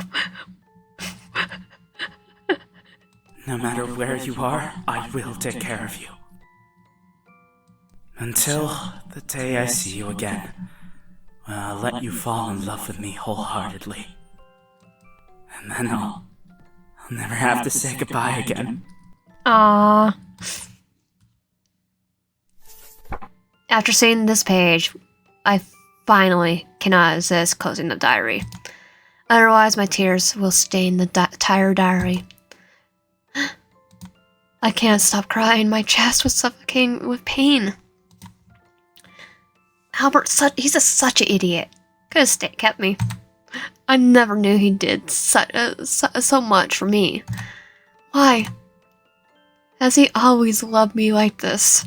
No matter where you are, I will take care of you. Until the day I see you again, when I'll let you fall in love with me wholeheartedly. And then I'll never have to say goodbye again. Aww. After seeing this page, I finally cannot resist closing the diary. Otherwise, my tears will stain the entire diary. I can't stop crying. My chest was suffocating with pain. Albert, he's such an idiot. Could have kept me. I never knew he did so much for me. Why? Has he always loved me like this?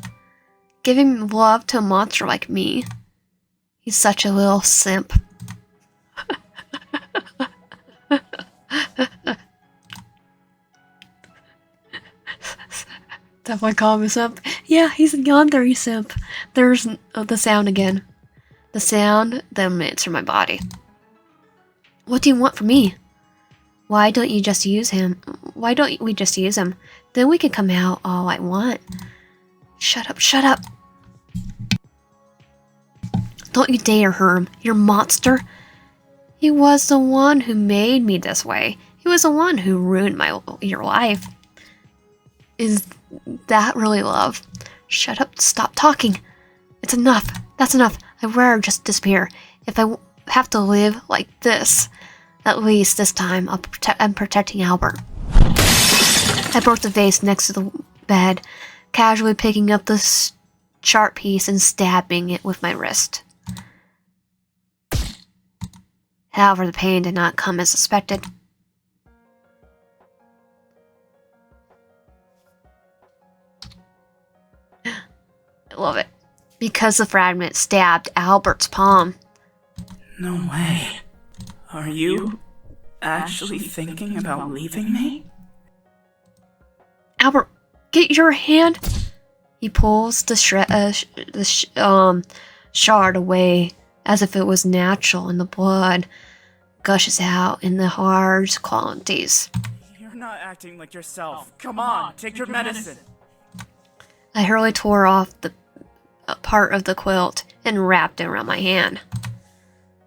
Giving love to a monster like me? He's such a little simp. Definitely call him a simp. Yeah, he's a Yandere simp. There's the sound again. The sound that emits from my body. What do you want from me? Why don't you just use him? Why don't we just use him? Then we can come out all I want. Shut up, shut up. Don't you dare hurt him, you monster. He was the one who made me this way. He was the one who ruined your life. Is that really love? Shut up, stop talking. It's enough. That's enough. I'd rather just disappear. If I have to live like this, at least this time I'm protecting Albert. I broke the vase next to the bed, casually picking up the chart piece and stabbing it with my wrist. However, the pain did not come as suspected. I love it. Because the fragment stabbed Albert's palm. No way. Are you actually thinking about leaving me? Albert, get your hand. He pulls the shard away as if it was natural, and the blood gushes out in the hard qualities. You're not acting like yourself. Come on, take your medicine. I hurriedly tore off the part of the quilt and wrapped it around my hand.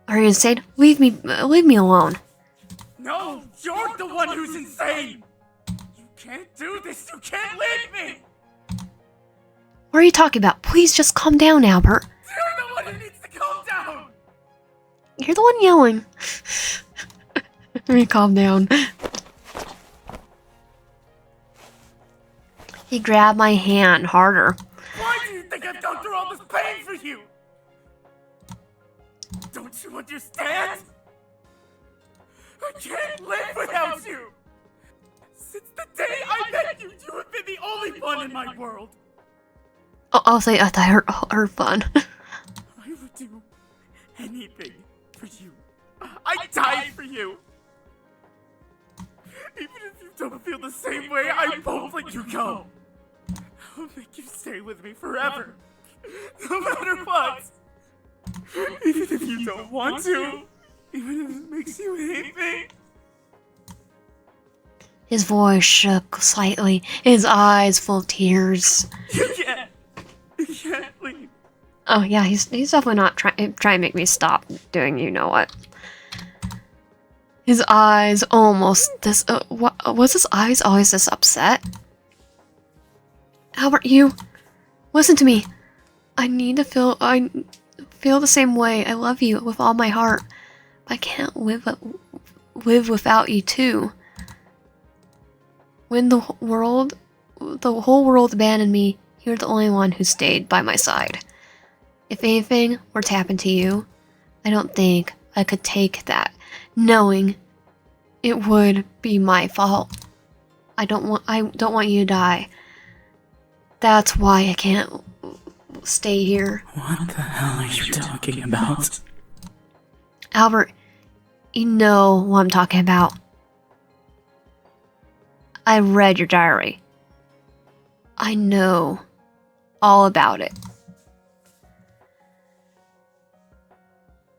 Are you insane? Leave me alone. No, you're the one who's insane. You can't do this. You can't leave me. What are you talking about? Please just calm down, Albert. You're the one who needs to calm down. You're the one yelling. Let me calm down. He grabbed my hand harder. Why do you think I've gone through all this pain for you? Don't you understand? I can't live without you. Since the day I met you, you have been the only one in my world. I'll say I thought her fun. I would do anything for you. I died for you. Even if you don't feel the same way, I won't let you go. I'll make you stay with me forever. No matter what. Even if you don't want to. Even if it makes you hate me. His voice shook slightly, his eyes full of tears. You can't leave. Oh yeah, he's definitely not trying to make me stop doing you know what. His eyes almost this. What was his eyes always this upset? Albert, you listen to me. I feel the same way. I love you with all my heart. I can't live without you too. When the whole world abandoned me, you're the only one who stayed by my side. If anything were to happen to you, I don't think I could take that, knowing it would be my fault. I don't want you to die. That's why I can't stay here. What the hell are you talking about? Albert, you know what I'm talking about. I read your diary. I know all about it.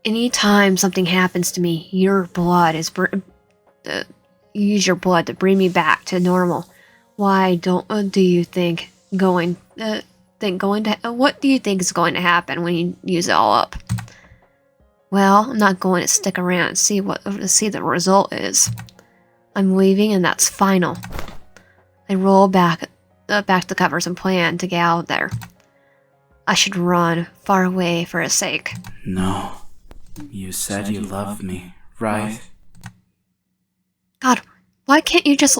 Anytime something happens to me, your blood is use your blood to bring me back to normal. Why do you think what do you think is going to happen when you use it all up? Well, I'm not going to stick around and see the result is. I'm leaving, and that's final. I roll back the covers and plan to get out there. I should run far away for his sake. No. You said you loved me, right? God, why can't you just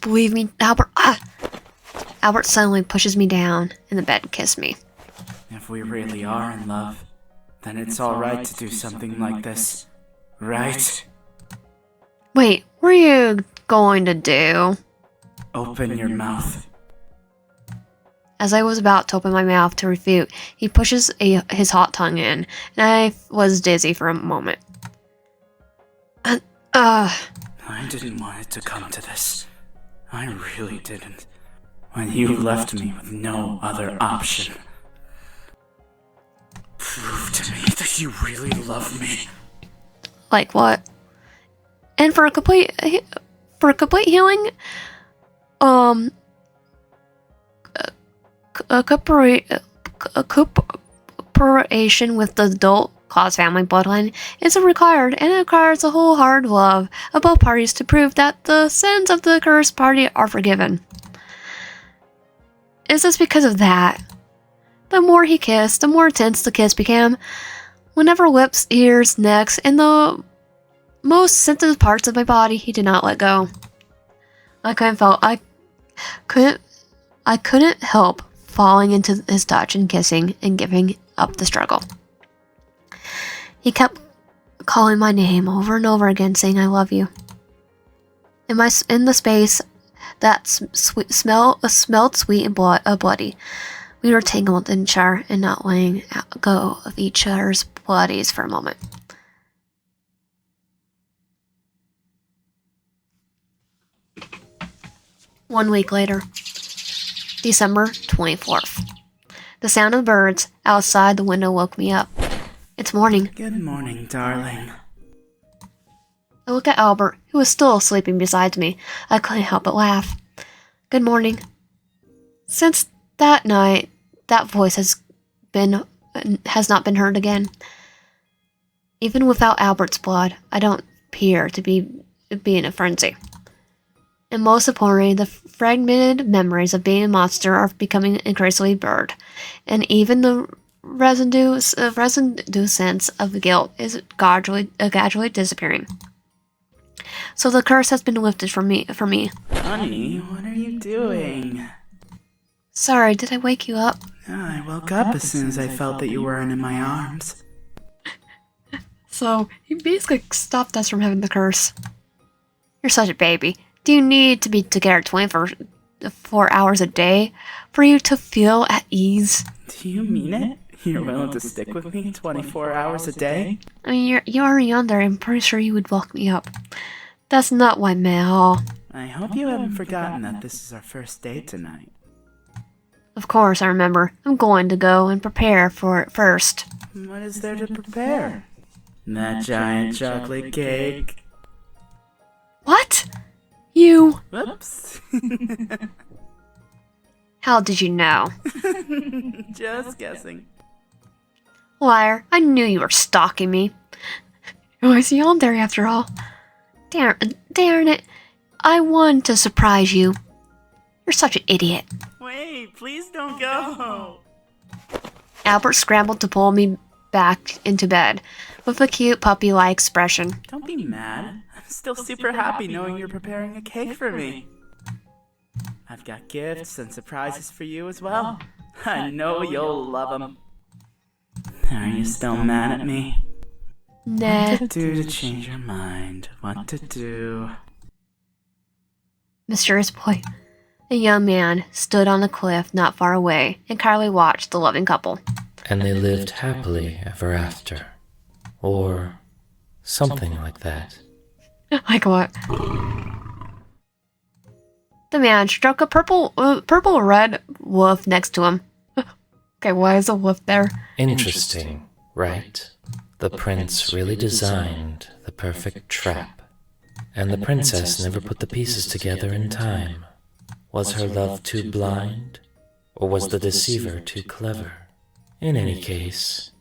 believe me, Albert? Albert suddenly pushes me down in the bed and kisses me. If we really are in love, then it's alright to do something like this, right? Wait, what are you going to do? Open your mouth. As I was about to open my mouth to refute, he pushes his hot tongue in, and I was dizzy for a moment. I didn't want it to come to this. I really didn't. When you left me with no other option. Prove to me that you really love me. Like what? And for a complete healing, a cooperation with the adult Claus family bloodline is required, and it requires a wholehearted love of both parties to prove that the sins of the cursed party are forgiven. Is this because of that? The more he kissed, the more intense the kiss became. Whenever lips, ears, necks, and the most sensitive parts of my body, he did not let go. I couldn't help falling into his touch and kissing and giving up the struggle. He kept calling my name over and over again, saying I love you. In the space that smelled sweet and bloody, we were tangled in each other and not letting go of each other's bodies for a moment. One week later, December 24th. The sound of the birds outside the window woke me up. It's morning. Good morning, darling. I look at Albert, who was still sleeping beside me. I couldn't help but laugh. Good morning. Since that night, that voice has not been heard again. Even without Albert's blood, I don't appear to be in a frenzy. And most importantly, the fragmented memories of being a monster are becoming increasingly blurred, and even the residue sense of guilt is gradually disappearing. So the curse has been lifted from me. Honey, what are you doing? Sorry, did I wake you up? I woke up as soon as I felt that you weren't in my arms. So, he basically stopped us from having the curse. You're such a baby. Do you need to be together 24 hours a day for you to feel at ease? Do you mean it? You're willing to stick with me 24 hours a day? I mean, you're Yandere. I'm pretty sure you would walk me up. That's not why, Mel. I hope you haven't forgotten that this is our first date tonight. Of course, I remember. I'm going to go and prepare for it first. What is there to prepare? That giant chocolate cake. What? You... Whoops. How did you know? Just guessing. Liar, I knew you were stalking me. Oh, I see Yandere after all. Darn it. I wanted to surprise you. You're such an idiot. Wait, please don't go. Albert scrambled to pull me back into bed with a cute puppy-like expression. Don't be mad. I'm still super happy knowing you're preparing a cake for me. I've got gifts and surprises for you as well. I know you'll love them. Are you still mad at me? Nah. What to do to change your mind? What to do? Mysterious boy. A young man stood on a cliff not far away and kindly watched the loving couple. And they lived happily ever after. Or something like that. Like what? The man struck a purple-red wolf next to him. Okay, why is a wolf there? Interesting, right? The prince really designed the perfect trap. And the princess never put the pieces together in time. Was her love too blind? Or was the deceiver too clever? In any case,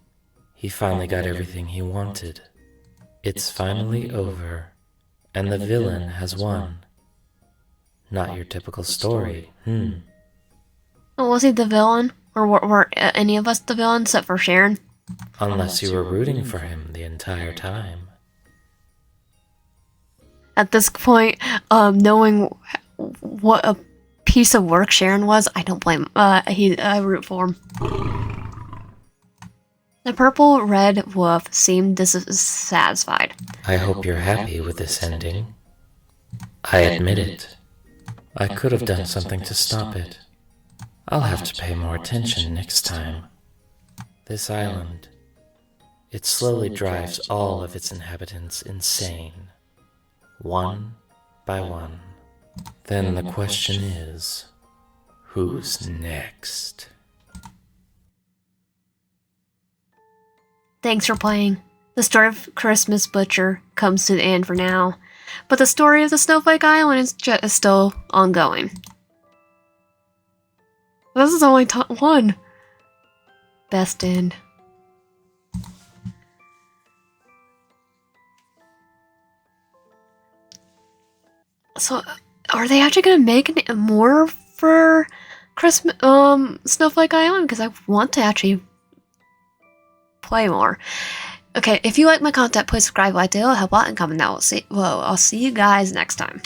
he finally got everything he wanted. It's finally over, and the villain has won. Not your typical story, Was he the villain? Or were any of us the villain except for Sharon? Unless you were rooting for him the entire time. At this point, knowing what a piece of work Sharon was, I don't blame him. I root for him. The purple-red wolf seemed dissatisfied. I hope you're happy with this ending. I admit it. I could have done something to stop it. I'll have to pay more attention next time. This island, it slowly drives all of its inhabitants insane. One by one. Then the question is, who's next? Thanks for playing. The story of Christmas Butcher comes to the end for now, but the story of the Snowflake Island is still ongoing. This is only one. Best end. So, are they actually gonna make more for Christmas, Snowflake Island? Because I want to actually play more. Okay, if you like my content, please subscribe, like, it'll help out, and comment down. I'll see you guys next time.